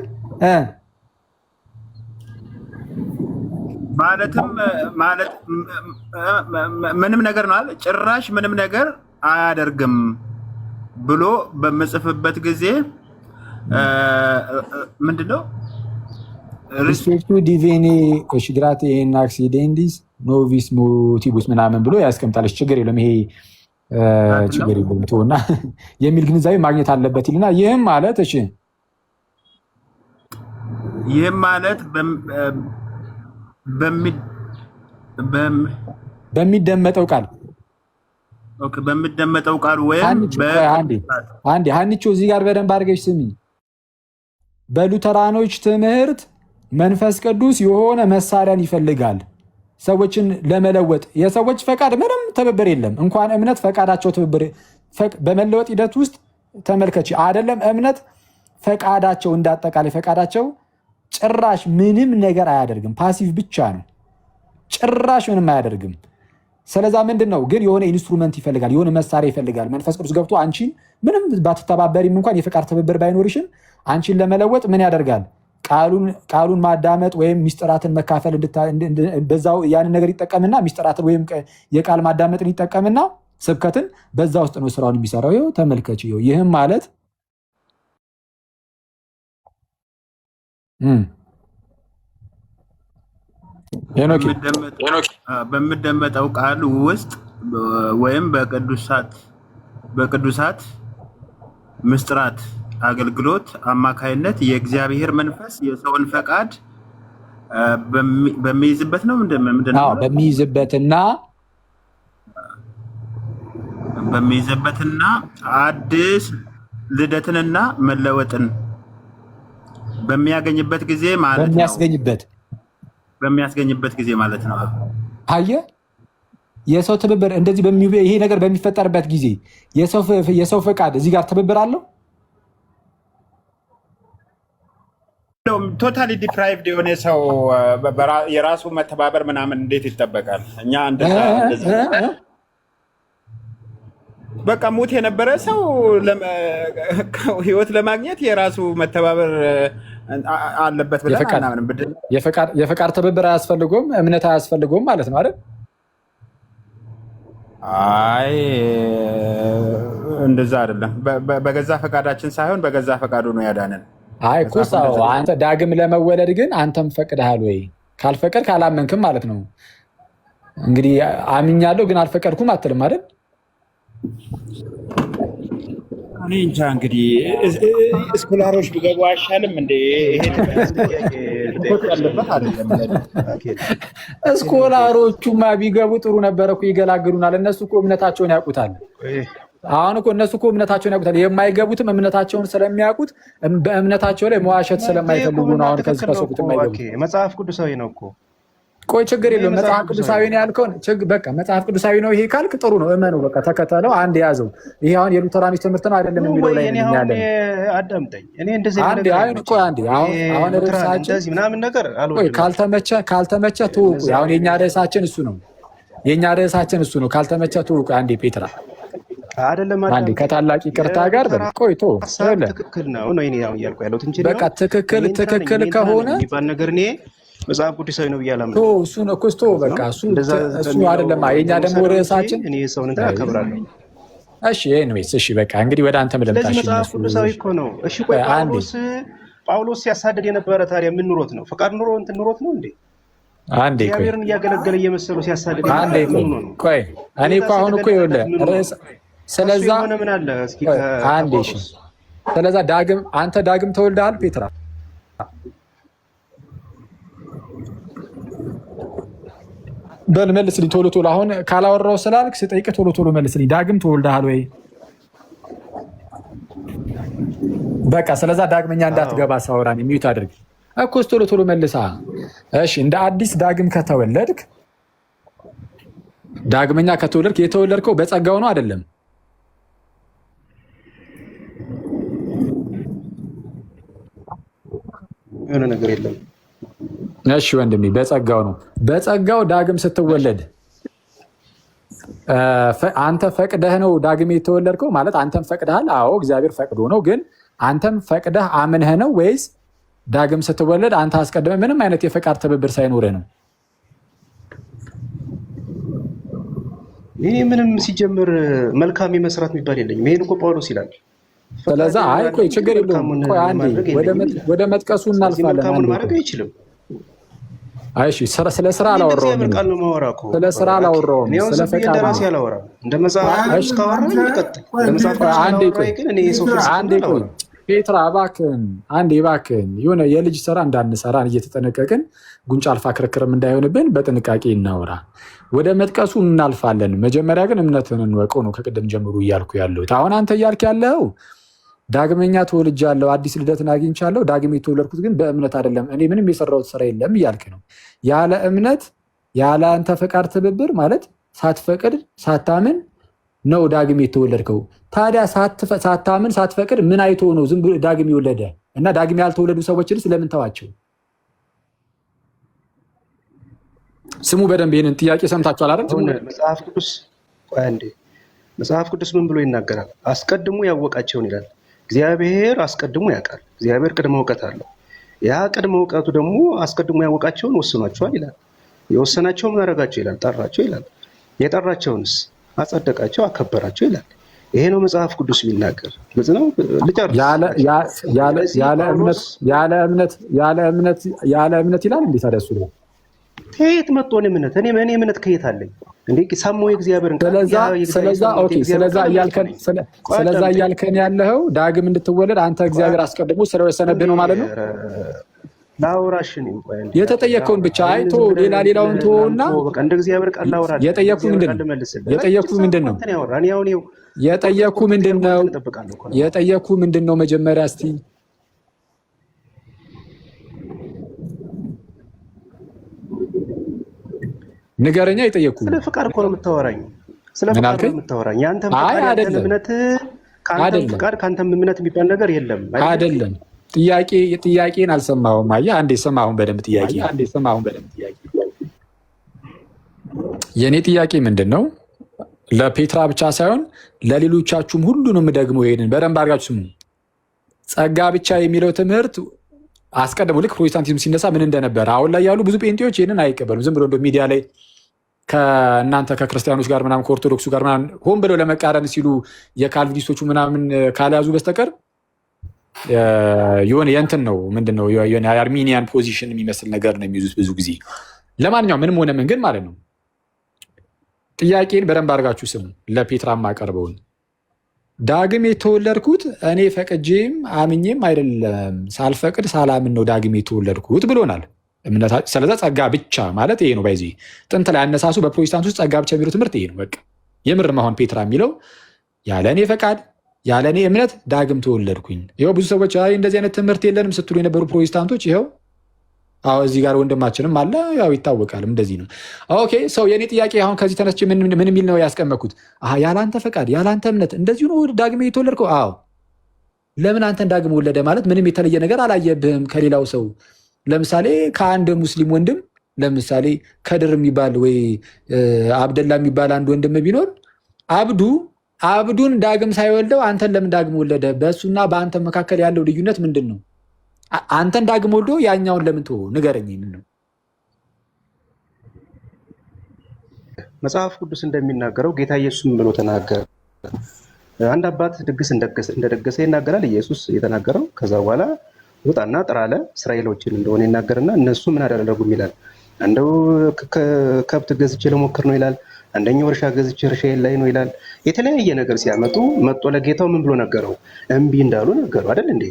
ምንም ነገር ነው አለ። ጭራሽ ምንም ነገር አያደርግም ብሎ በምጽፍበት ጊዜ ምንድነው ሪስፔክቱ ዲቬኔ ኮሽግራቴ ኤን አክሲዴንዲስ ኖቪስ ሞቲቡስ ምናምን ብሎ ያስቀምጣለች። ችግር የለም ይሄ ችግር የለም ተውና የሚል ግንዛቤ ማግኘት አለበት ይልና ይህም ማለት እሺ ይህም ማለት በሚደመጠው ቃል ኦኬ፣ በሚደመጠው ቃል ወይም አንዴ ሀኒቾ እዚህ ጋር በደንብ አድርገሽ ስሚ። በሉተራኖች ትምህርት መንፈስ ቅዱስ የሆነ መሳሪያን ይፈልጋል ሰዎችን ለመለወጥ። የሰዎች ፈቃድ ምንም ትብብር የለም። እንኳን እምነት ፈቃዳቸው ትብብር በመለወጥ ሂደት ውስጥ ተመልከች። አይደለም እምነት ፈቃዳቸው እንዳጠቃላይ ፈቃዳቸው ጭራሽ ምንም ነገር አያደርግም። ፓሲቭ ብቻ ነው። ጭራሽ ምንም አያደርግም። ስለዛ ምንድነው ግን የሆነ ኢንስትሩመንት ይፈልጋል፣ የሆነ መሳሪያ ይፈልጋል። መንፈስ ቅዱስ ገብቶ አንቺን ምንም ባትተባበሪም እንኳን የፈቃድ ትብብር ባይኖርሽም አንቺን ለመለወጥ ምን ያደርጋል? ቃሉን ማዳመጥ ወይም ሚስጥራትን መካፈል በዛው ያንን ነገር ይጠቀምና ሚስጥራትን ወይም የቃል ማዳመጥን ይጠቀምና ስብከትን በዛ ውስጥ ነው ስራውን የሚሰራው። ይኸው ተመልከች። ይህም ማለት በሚደመጠው ቃል ውስጥ ወይም በቅዱሳት ምስጢራት አገልግሎት አማካይነት የእግዚአብሔር መንፈስ የሰውን ፈቃድ በሚይዝበት ነው። ምንድነው በሚይዝበትና አዲስ ልደትንና መለወጥን በሚያገኝበት ጊዜ ማለት ነው። በሚያስገኝበት ጊዜ ማለት ነው። አየህ፣ የሰው ትብብር እንደዚህ ይሄ ነገር በሚፈጠርበት ጊዜ የሰው ፈቃድ እዚህ ጋር ትብብር አለው። ቶታሊ ዲፕራይቭድ የሆነ ሰው የራሱ መተባበር ምናምን እንዴት ይጠበቃል? እኛ በቃ ሙት የነበረ ሰው ህይወት ለማግኘት የራሱ መተባበር አለበት ብለን አናምንም። የፈቃድ ትብብር አያስፈልጎም፣ እምነት አያስፈልጎም ማለት ነው አይደል? አይ እንደዛ አይደለም። በገዛ ፈቃዳችን ሳይሆን በገዛ ፈቃዱ ነው ያዳነን። አይ ኩሳ አንተ ዳግም ለመወለድ ግን አንተም ፈቅደሃል ወይ? ካልፈቀድ ካላመንክም ማለት ነው። እንግዲህ አምኛለሁ ግን አልፈቀድኩም አትልም አይደል? እኔ እንጃ እንግዲህ ስኮላሮች ቢገቡ አይሻልም እንዴ? ስኮላሮቹማ ቢገቡ ጥሩ ነበረ እኮ ይገላግሉናል። እነሱ እኮ እምነታቸውን ያውቁታል። አሁን እኮ እነሱ እኮ እምነታቸውን ያውቁታል። የማይገቡትም እምነታቸውን ስለሚያውቁት በእምነታቸው ላይ መዋሸት ስለማይፈልጉ ነው። አሁን ከዚህ ከሰቁት የማይገቡ መጽሐፍ ቅዱሳዊ ነው እኮ። ቆይ ችግር የለውም። መጽሐፍ ቅዱሳዊ ነው ያልከውን በቃ መጽሐፍ ቅዱሳዊ ነው ይሄ ካልክ ጥሩ ነው። እመነው፣ በቃ ተከተለው፣ አንድ ያዘው። ይሄ አሁን የሉተራኖች ትምህርት ነው አይደለም የሚለው ላይ ነው ያለው። አዳምጠኝ። እኔ እንደዚህ አሁን ርዕሳችን ምናምን ነገር ካልተመቸ ትውቁ። አሁን የኛ ርዕሳችን እሱ ነው። ካልተመቸ ትውቁ። አንዴ ፔትራ አይደለም አንዴ ከታላቅ ይቅርታ ጋር ቆይቶ ትክክል ነው ነው እኔ ያው እያልኩ ያለሁት እንጂ በቃ ትክክል ከሆነ የሚባል ነገር እኔ መጽሐፍ ቅዱሳዊ ነው ብያለሁ። እሱ ነው ኮስቶ በቃ እሱ አይደለም። የኛ ደግሞ ርዕሳችን እኔ ሰውን አከብራለሁ። እሺ ኤኒዌይስ፣ እሺ በቃ እንግዲህ ወደ አንተ መለምታሽ ነው። መጽሐፍ ቅዱሳዊ እኮ ነው። እሺ ቆይ ጳውሎስ ሲያሳደድ የነበረ ታዲያ ምን ኑሮት ነው? ፈቃድ ኑሮ እንትን ኑሮት ነው እንዴ? አንዴ ቆይ እግዚአብሔርን እያገለገለ እየመሰለው ሲያሳደድ አንዴ ቆይ እኔ እኮ አሁን እኮ ይኸውልህ ርዕስ ስለዛ ምን አለ እስኪ አንዴ እሺ፣ ስለዛ አንተ ዳግም ተወልደሃል ፔትራ? በል መልስልኝ ቶሎ ቶሎ። አሁን ካላወራው ስላልክ ስጠይቅህ ቶሎ መልስልኝ። ዳግም ተወልደሃል ወይ? በቃ ስለዛ ዳግመኛ እንዳትገባ ሳወራን ሚዩት አድርግ እኮ ቶሎ መልሳ። እሺ እንደ አዲስ ዳግም ከተወለድክ የተወለድከው በጸጋው ነው አይደለም? የሆነ ነገር የለም። እሺ ወንድሜ በጸጋው ነው። በጸጋው ዳግም ስትወለድ አንተ ፈቅደህ ነው ዳግም የተወለድከው ማለት አንተም ፈቅደሃል? አዎ እግዚአብሔር ፈቅዶ ነው። ግን አንተም ፈቅደህ አምነህ ነው ወይስ ዳግም ስትወለድ አንተ አስቀድመህ ምንም አይነት የፈቃድ ትብብር ሳይኖርህ ነው? እኔ ምንም ሲጀምር መልካም የመስራት የሚባል የለኝም። ይሄን እኮ ጳውሎስ ይላል። ስለዛ አይ ቆይ ችግር የለውም። ቆይ አንዴ ወደ መጥቀሱ እናልፋለን። መልካሙን ማድረግ አይችልም። አይ እሺ፣ ስለ ስራ አላወራሁም። ስለ ስራ አላወራሁም። ስለ ፈቃድ ራሴ አላወራም። እንደ መጽሐፍ ካወራን ይቀጥል። ለምሳሌ አንዴ ቆይ ፔትራ እባክህን የሆነ የልጅ ስራ እንዳንሰራ እየተጠነቀቅን ጉንጫ አልፋ ክርክርም እንዳይሆንብን በጥንቃቄ እናወራ። ወደ መጥቀሱ እናልፋለን። መጀመሪያ ግን እምነትን እንወቀው ነው ከቅድም ጀምሮ እያልኩ ያለሁት። አሁን አንተ እያልክ ያለው ዳግመኛ ተወልጃለሁ፣ አዲስ ልደትን አግኝቻለሁ፣ ዳግም የተወለድኩት ግን በእምነት አይደለም፣ እኔ ምንም የሰራሁት ስራ የለም እያልክ ነው። ያለ እምነት ያለ አንተ ፈቃድ ትብብር ማለት ሳትፈቅድ ሳታምን ነው ዳግም የተወለድከው። ታዲያ ሳታምን ሳትፈቅድ ምን አይቶ ነው ዝም ብሎ ዳግም የወለደ? እና ዳግም ያልተወለዱ ሰዎችንስ ለምን ተዋቸው? ስሙ በደንብ ይህንን ጥያቄ ሰምታችኋል አይደል? መጽሐፍ ቅዱስ ምን ብሎ ይናገራል? አስቀድሞ ያወቃቸውን ይላል። እግዚአብሔር አስቀድሞ ያውቃል። እግዚአብሔር ቅድመ እውቀት አለው። ያ ቅድመ እውቀቱ ደግሞ አስቀድሞ ያወቃቸውን ወስኗቸዋል ይላል። የወሰናቸው ምን አደረጋቸው ይላል? ጠራቸው ይላል። የጠራቸውንስ አጸደቃቸው፣ አከበራቸው ይላል። ይሄ ነው መጽሐፍ ቅዱስ የሚናገር። ግልጽ ነው። ልጨርስ። ያለ እምነት ይላል። እንዴት አደሱ ነው? ከየት መጥቶ ነው እምነት? እኔ እምነት ከየት አለኝ እንዴ? ሰሙ የእግዚአብሔርን ስለዛ እያልከን ያለው ዳግም እንድትወለድ አንተ እግዚአብሔር አስቀድሞ ስለወሰነብህ ነው ማለት ነው። ላውራሽን የተጠየቀውን ብቻ አይቶ ሌላውን ተወውና እንደ እግዚአብሔር ቃል ላውራ። የጠየኩህ ምንድን ነው? መጀመሪያ እስቲ ንገረኛ። የጠየኩህ ስለ ፍቃድ እኮ ነው የምታወራኝ። ስለ ፍቃድ ነው የምታወራኝ። ያንተም እምነት ከአንተም ፍቃድ ከአንተም እምነት የሚባል ነገር የለም አይደለም። ጥያቄን አልሰማሁም። አየህ፣ አንዴ ስማ አሁን በደንብ ጥያቄ። የእኔ ጥያቄ ምንድን ነው? ለፔትራ ብቻ ሳይሆን ለሌሎቻችሁም ሁሉንም ደግሞ ይሄንን በደንብ አድርጋችሁ ስሙ። ጸጋ ብቻ የሚለው ትምህርት አስቀድሞ ልክ ፕሮቴስታንቲዝም ሲነሳ ምን እንደነበረ አሁን ላይ ያሉ ብዙ ጴንጤዎች ይህንን አይቀበሉም። ዝም ብሎ እንደ ሚዲያ ላይ ከእናንተ ከክርስቲያኖች ጋር ምናምን ከኦርቶዶክሱ ጋር ምናምን ሆን ብለው ለመቃረን ሲሉ የካልቪኒስቶቹ ምናምን ካልያዙ በስተቀር የሆነ የእንትን ነው ምንድን ነው የአርሚኒያን ፖዚሽን የሚመስል ነገር ነው የሚይዙት ብዙ ጊዜ። ለማንኛውም ምንም ሆነ ምን ግን ማለት ነው ጥያቄን በደንብ አድርጋችሁ ስሙ። ለፔትራ ማቀርበውን ዳግም የተወለድኩት እኔ ፈቅጄም አምኜም አይደለም፣ ሳልፈቅድ ሳላምን ነው ዳግም የተወለድኩት ብሎናል። ስለዛ ጸጋ ብቻ ማለት ይሄ ነው። ባይዚ ጥንት ላይ አነሳሱ በፕሮቴስታንት ውስጥ ጸጋ ብቻ የሚለው ትምህርት ይሄ ነው። በቃ የምር መሆን ፔትራ የሚለው ያለ እኔ ፈቃድ ያለ እኔ እምነት ዳግም ተወለድኩኝ። ይኸው ብዙ ሰዎች እንደዚህ አይነት ትምህርት የለንም ስትሉ የነበሩ ፕሮቴስታንቶች ይኸው እዚህ ጋር ወንድማችንም አለ፣ ያው ይታወቃል። እንደዚህ ነው። ኦኬ ሰው የኔ ጥያቄ አሁን ከዚህ ተነስቼ ምን የሚል ነው ያስቀመጥኩት? ያለ አንተ ፈቃድ ያለ አንተ እምነት እንደዚሁ ነው ዳግም የተወለድከው? አዎ። ለምን አንተን ዳግም ወለደ ማለት ምንም የተለየ ነገር አላየብህም ከሌላው ሰው። ለምሳሌ ከአንድ ሙስሊም ወንድም ለምሳሌ ከድር የሚባል ወይ አብደላ የሚባል አንድ ወንድም ቢኖር አብዱን ዳግም ሳይወልደው አንተን ለምን ዳግም ወለደ? በእሱና በአንተ መካከል ያለው ልዩነት ምንድን ነው? አንተን ዳግም ወልዶ ያኛውን ለምን ተወው? ንገረኝ። ነው መጽሐፍ ቅዱስ እንደሚናገረው ጌታ ኢየሱስ ምን ብሎ ተናገረ? አንድ አባት ድግስ እንደደገሰ ይናገራል ኢየሱስ የተናገረው። ከዛ በኋላ ውጣና ጥራ አለ እስራኤሎችን እንደሆነ ይናገርና እነሱ ምን አደረጉም ይላል። አንደው ከብት ገዝቼ ለሞክር ነው ይላል። አንደኛው እርሻ ገዝቼ እርሻ ላይ ነው ይላል። የተለያየ ነገር ሲያመጡ መጥቶ ለጌታው ምን ብሎ ነገረው? እምቢ እንዳሉ ነገሩ አይደል እንዴ?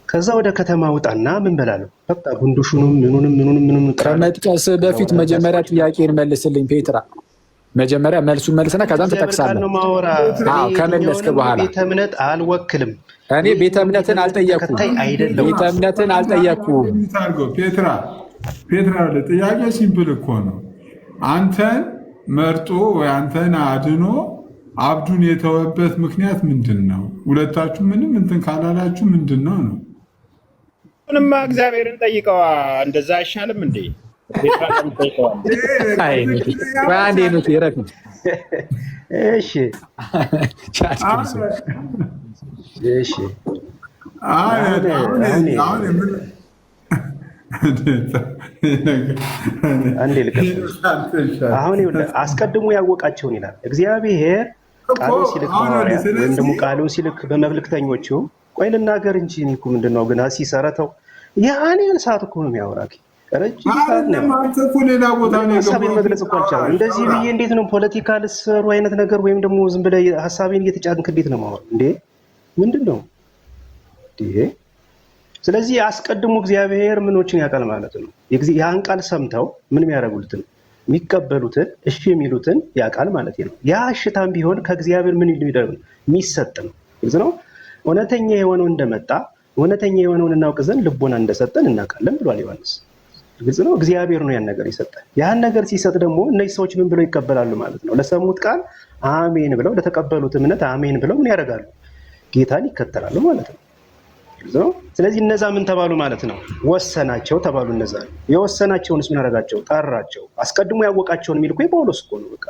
ከዛ ወደ ከተማ ውጣና ምን በላለሁ በቃ ጉንዱሹንም ምኑንም ከመጥቀስ በፊት መጀመሪያ ጥያቄን መልስልኝ ፔትራ። መጀመሪያ መልሱን መልስና ከዛም ትጠቅሳለህ። ከመለስክ በኋላ ቤተ እምነት አልወክልም። እኔ ቤተ እምነትን አልጠየኩም። ቤተ እምነትን አልጠየኩም። ፔትራ ጥያቄ ሲምፕል እኮ ነው። አንተን መርጦ ወይ አንተን አድኖ አብዱን የተወበት ምክንያት ምንድን ነው? ሁለታችሁ ምንም እንትን ካላላችሁ ምንድን ነው? ምንማ እግዚአብሔርን ጠይቀዋ። እንደዛ አይሻልም እንዴ? አንዴ ልቀጥል። አሁን አስቀድሞ ያወቃቸውን ይላል እግዚአብሔር ቃሉን ሲልክ በሐዋርያት ወይም ደግሞ ቃሉን ሲልክ በመልእክተኞቹ። ቆይ ልናገር እንጂ እኔ እኮ ምንድን ነው ግን ሲሰረተው ያን ሰዓት እኮ ነው የሚያወራ። ረጅም ሰዓት ነው ሀሳቤን መግለጽ እኮ አልቻለም። እንደዚህ ብዬ እንዴት ነው ፖለቲካ ልትሰሩ አይነት ነገር ወይም ደግሞ ዝም ብለህ ሀሳቤን እየተጫንክ እንዴት ነው ማወራ እንዴ? ምንድን ነው እንዴ? ስለዚህ አስቀድሞ እግዚአብሔር ምኖችን ያውቃል ማለት ነው። ያን ቃል ሰምተው ምን የሚያደርጉትን የሚቀበሉትን እሺ የሚሉትን ያውቃል ማለት ነው። ያ እሽታም ቢሆን ከእግዚአብሔር ምን ይደረግ የሚሰጥ ነው። ግልጽ ነው። እውነተኛ የሆነው እንደመጣ እውነተኛ የሆነውን እናውቅ ዘንድ ልቦና እንደሰጠን እናውቃለን ብሏል ዮሐንስ። ግልጽ ነው። እግዚአብሔር ነው ያን ነገር ይሰጣል። ያን ነገር ሲሰጥ ደግሞ እነዚህ ሰዎች ምን ብለው ይቀበላሉ ማለት ነው? ለሰሙት ቃል አሜን ብለው ለተቀበሉት እምነት አሜን ብለው ምን ያደርጋሉ? ጌታን ይከተላሉ ማለት ነው። ነው። ስለዚህ እነዛ ምን ተባሉ ማለት ነው? ወሰናቸው ተባሉ። እነዛ የወሰናቸውንስ ምን አደረጋቸው? ጠራቸው። አስቀድሞ ያወቃቸውን የሚል እኮ ጳውሎስ እኮ ነው። በቃ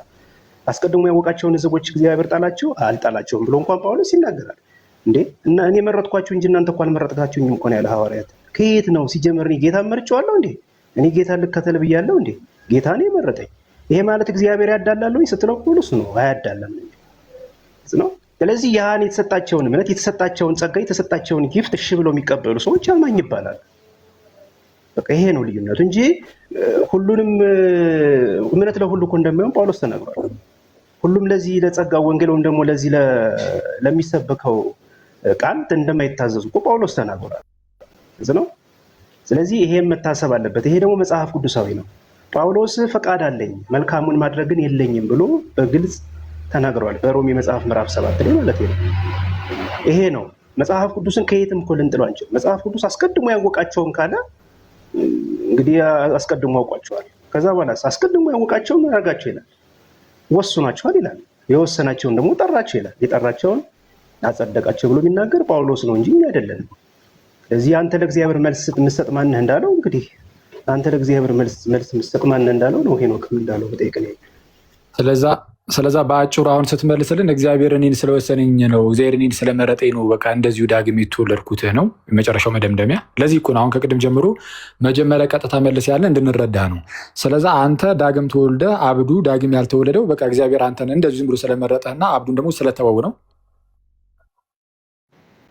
አስቀድሞ ያወቃቸውን ሕዝቦች እግዚአብሔር ጣላቸው አልጣላቸውም ብሎ እንኳን ጳውሎስ ይናገራል። እንዴ እና እኔ መረጥኳችሁ እንጂ እናንተ እንኳን አልመረጥካችሁኝም እኮ ነው ያለ ሐዋርያት። ከየት ነው ሲጀመር? እኔ ጌታን መርጬዋለሁ እንዴ? እኔ ጌታን ልከተል ብያለሁ እንዴ? ጌታ ነው የመረጠኝ። ይሄ ማለት እግዚአብሔር ያዳላል ወይ ስትለው ጳውሎስ ነው አያዳላም ነው። ስለዚህ ያን የተሰጣቸውን እምነት የተሰጣቸውን ጸጋ የተሰጣቸውን ጊፍት እሺ ብለው የሚቀበሉ ሰዎች አማኝ ይባላል። በቃ ይሄ ነው ልዩነቱ እንጂ ሁሉንም እምነት ለሁሉ እኮ እንደማይሆን ጳውሎስ ተናግሯል። ሁሉም ለዚህ ለጸጋው ወንጌል ወይም ደግሞ ለዚህ ለሚሰበከው ቃል እንደማይታዘዙ እኮ ጳውሎስ ተናግሯል ነው። ስለዚህ ይሄም መታሰብ አለበት። ይሄ ደግሞ መጽሐፍ ቅዱሳዊ ነው። ጳውሎስ ፈቃድ አለኝ መልካሙን ማድረግን የለኝም ብሎ በግልጽ ተናግረዋል። በሮሜ መጽሐፍ ምዕራፍ 7 ላይ ማለት ነው። ይሄ ነው መጽሐፍ ቅዱስን ከየትም እኮ ልንጥለው አንችልም። መጽሐፍ ቅዱስ አስቀድሞ ያወቃቸውን ካለ እንግዲህ አስቀድሞ ያውቋቸዋል። ከዛ በኋላ አስቀድሞ ያወቃቸውን ያደርጋቸው ይላል፣ ወስኗቸዋል ይላል። የወሰናቸውን ደግሞ ጠራቸው ይላል። የጠራቸውን አጸደቃቸው ብሎ የሚናገር ጳውሎስ ነው እንጂ እኛ አይደለንም። ስለዚህ አንተ ለእግዚአብሔር መልስ የምትሰጥ ማንህ እንዳለው እንግዲህ አንተ ለእግዚአብሔር መልስ የምትሰጥ ማንህ እንዳለው ነው ሄኖክም እንዳለው በጠይቅን። ስለዛ በአጭሩ አሁን ስትመልስልን እግዚአብሔር እኔን ስለወሰነኝ ነው፣ እግዚአብሔር እኔን ስለመረጠኝ ነው፣ በቃ እንደዚሁ ዳግም የተወለድኩትህ ነው የመጨረሻው መደምደሚያ። ለዚህ እኮ ነው አሁን ከቅድም ጀምሮ መጀመሪያ ቀጥታ መልስ ያለ እንድንረዳ ነው። ስለዛ አንተ ዳግም ተወልደ አብዱ ዳግም ያልተወለደው በቃ እግዚአብሔር አንተን እንደዚሁ ዝም ብሎ ስለመረጠህና አብዱን ደግሞ ስለተወው ነው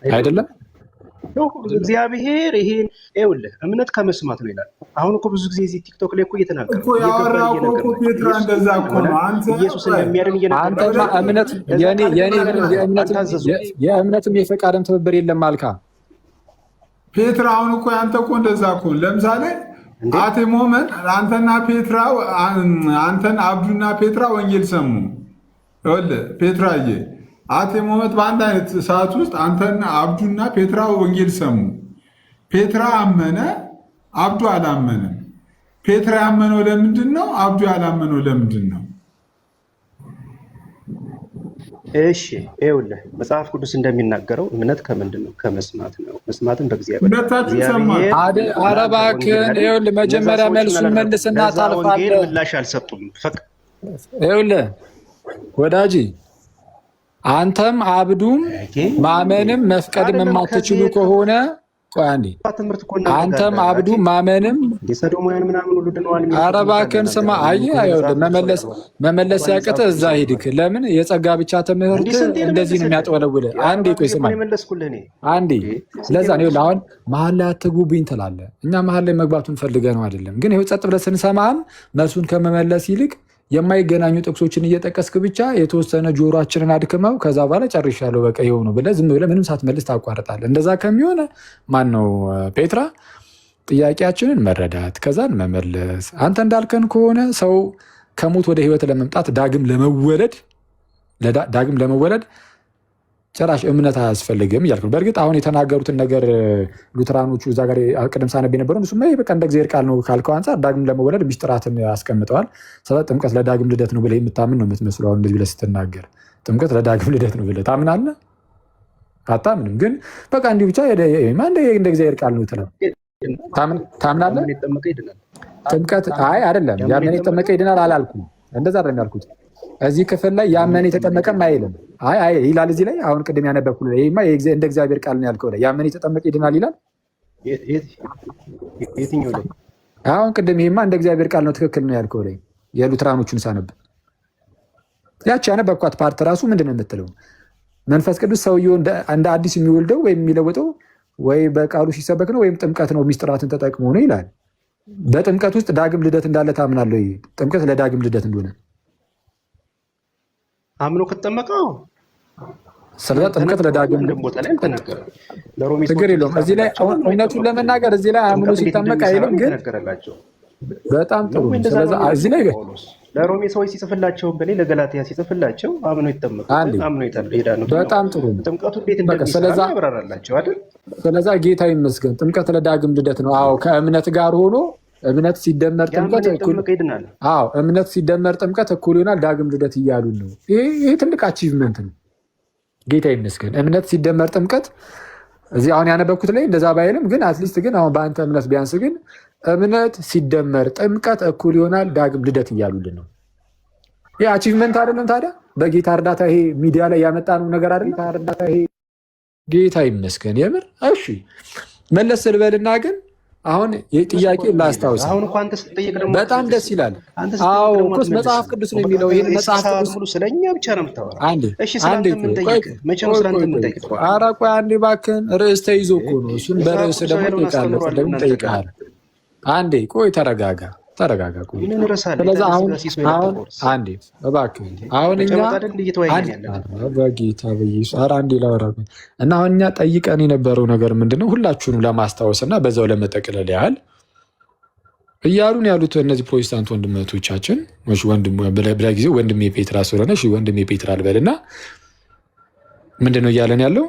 አይደለም? እግዚአብሔር ይሄን ይኸውልህ እምነት ከመስማት ነው ይላል። አሁን እኮ ብዙ ጊዜ እዚህ ቲክቶክ ላይ እኮ እየተናገረ ኢየሱስ እንደሚያድን የእምነትም የፈቃድም ትብብር የለም አልካ ፔትራ። አሁን እኮ ያንተ እኮ እንደዛ እኮ ለምሳሌ አቴ ሞመንት አንተን አብዱና ፔትራ ወንጌል ሰሙ። ይኸውልህ ፔትራዬ አቴ ሞመንት በአንድ አይነት ሰዓት ውስጥ አንተና አብዱና ፔትራ ወንጌል ሰሙ። ፔትራ አመነ፣ አብዱ አላመነም። ፔትራ ያመነው ለምንድን ነው? አብዱ ያላመነው ለምንድን ነው? እሺ ይኸውልህ መጽሐፍ ቅዱስ እንደሚናገረው እምነት ከምንድን ነው? ከመስማት ነው። መስማትን በእግዚአብሔር ኧረ እባክህን ይኸውልህ መጀመሪያ መልሱን መልስና ታልፋለህ። ምላሽ አልሰጡም። ይኸውልህ ወዳጅ አንተም አብዱም ማመንም መፍቀድም የማትችሉ ከሆነ አንተም አብዱም ማመንም ኧረ እባክህን ስማ። አየህ መመለስ ያቅትህ እዛ ሂድክ። ለምን የጸጋ ብቻ ትምህርት እንደዚህ ነው የሚያጠወለውልህ? አንዴ ቆይ ስማኝ አንዴ። ለዛ ነው አሁን መሀል ላይ አትግቡብኝ ትላለህ። እኛ መሀል ላይ መግባቱን ፈልገህ ነው አይደለም። ግን ይኸው ጸጥ ብለህ ስንሰማህም መልሱን ከመመለስ ይልቅ የማይገናኙ ጥቅሶችን እየጠቀስክ ብቻ የተወሰነ ጆሮአችንን አድክመው ከዛ በኋላ ጨርሻለሁ በቃ ይኸው ነው ብለህ ዝም ብለህ ምንም ሳትመልስ ታቋርጣለህ። እንደዛ ከሚሆነ ማን ነው ፔትራ ጥያቄያችንን መረዳት ከዛን መመለስ። አንተ እንዳልከን ከሆነ ሰው ከሞት ወደ ህይወት ለመምጣት ዳግም ለመወለድ ጭራሽ እምነት አያስፈልግም እያልክ ነው። በእርግጥ አሁን የተናገሩትን ነገር ሉተራኖቹ እዛ ጋር ቅድም ሳነብ የነበረው እሱማ በቃ እንደ እግዚአብሔር ቃል ነው ካልከው አንጻር ዳግም ለመወለድ ሚስጥራትን አስቀምጠዋል። ጥምቀት ለዳግም ልደት ነው ብለህ የምታምን ነው የምትመስለው። አሁን እንደዚህ ብለህ ስትናገር ጥምቀት ለዳግም ልደት ነው ብለህ ታምናለህ? አታምንም። ግን በቃ እንዲሁ ብቻ እንደ እግዚአብሔር ቃል ነው ትለው ታምናለህ? ጥምቀት አይደለም ያመነ የተጠመቀ ይድናል አላልኩም። እንደዛ አይደለም ያልኩት። እዚህ ክፍል ላይ ያመነ የተጠመቀም አይልም። ይላል እዚህ ላይ አሁን ቅድም ያነበብኩት ላይ እንደ እግዚአብሔር ቃል ነው ያልከው ላይ ያመነ የተጠመቀ ይድናል ይላል የትኛው ላይ? አሁን ቅድም ይሄማ እንደ እግዚአብሔር ቃል ነው ትክክል ነው ያልከው ላይ የሉትራኖቹን ሳነብ ያቺ ያነበብኳት ፓርት ራሱ ምንድን ነው የምትለው? መንፈስ ቅዱስ ሰውየው እንደ አዲስ የሚወልደው ወይም የሚለወጠው ወይ በቃሉ ሲሰበክ ነው ወይም ጥምቀት ነው ሚስጥራትን ተጠቅሞ ነው ይላል። በጥምቀት ውስጥ ዳግም ልደት እንዳለ ታምናለህ? ጥምቀት ለዳግም ልደት እንደሆነ አምኖ ከተጠመቀው ስለዛ ጥምቀት ለዳግም ቦታ ላይ ተነገረ። ችግር የለውም። እዚህ ላይ እውነቱን ለመናገር እዚህ ላይ አምኖ ሲጠመቅ አይልም፣ ግን በጣም ጥሩ። ስለዛ እዚህ ላይ ለሮሜ ሰዎች ሲጽፍላቸው በላይ ለገላትያ ሲጽፍላቸው አምኖ ይጠመቁ አምኖ ይሄዳሉ። በጣም ጥሩ። ጥምቀቱ እንዴት እንደሚሰራ ያብራራላቸው አይደል? ስለዛ ጌታ ይመስገን ጥምቀት ለዳግም ልደት ነው። አዎ ከእምነት ጋር ሆኖ እምነት ሲደመር ጥምቀት እኩል ይሆናል። አዎ እምነት ሲደመር ጥምቀት እኩል ይሆናል ዳግም ልደት እያሉ ነው። ይሄ ትልቅ አቺቭመንት ነው። ጌታ ይመስገን። እምነት ሲደመር ጥምቀት እዚህ አሁን ያነበብኩት ላይ እንደዛ ባይልም ግን አትሊስት ግን አሁን በአንተ እምነት ቢያንስ ግን እምነት ሲደመር ጥምቀት እኩል ይሆናል ዳግም ልደት እያሉልን ነው። ይህ አቺቭመንት አይደለም ታዲያ? በጌታ እርዳታ ይሄ ሚዲያ ላይ ያመጣነው ነገር አይደለም? ጌታ ይመስገን የምር። እሺ መለስ ስልበልና ግን አሁን ጥያቄ ላስታውስ። በጣም ደስ ይላል። አዎ እኮ መጽሐፍ ቅዱስ ነው የሚለው። ይሄን መጽሐፍ ቅዱስ ሙሉ ስለኛ ብቻ ነው የምታወራው። አንዴ አንዴ እባክህን ርዕስ ተይዞ እኮ ነው። እሱን በርዕስ ደግሞ ጠይቃለሁ። አንዴ ቆይ ተረጋጋ። ቆይ ስለዚህ አሁን አንዴ እባክህን አሁን እኛ በጌታ በኢየሱስ አንዴ ላወራ እና አሁን እኛ ጠይቀን የነበረው ነገር ምንድነው? ሁላችሁንም ለማስታወስ እና በዛው ለመጠቅለል ያህል እያሉን ያሉት እነዚህ ፕሮቴስታንት ወንድመቶቻችን ብላ ጊዜ ወንድሜ ፔትራ ስለሆነ ወንድሜ ፔትራ አልበልና ምንድነው እያለን ያለው?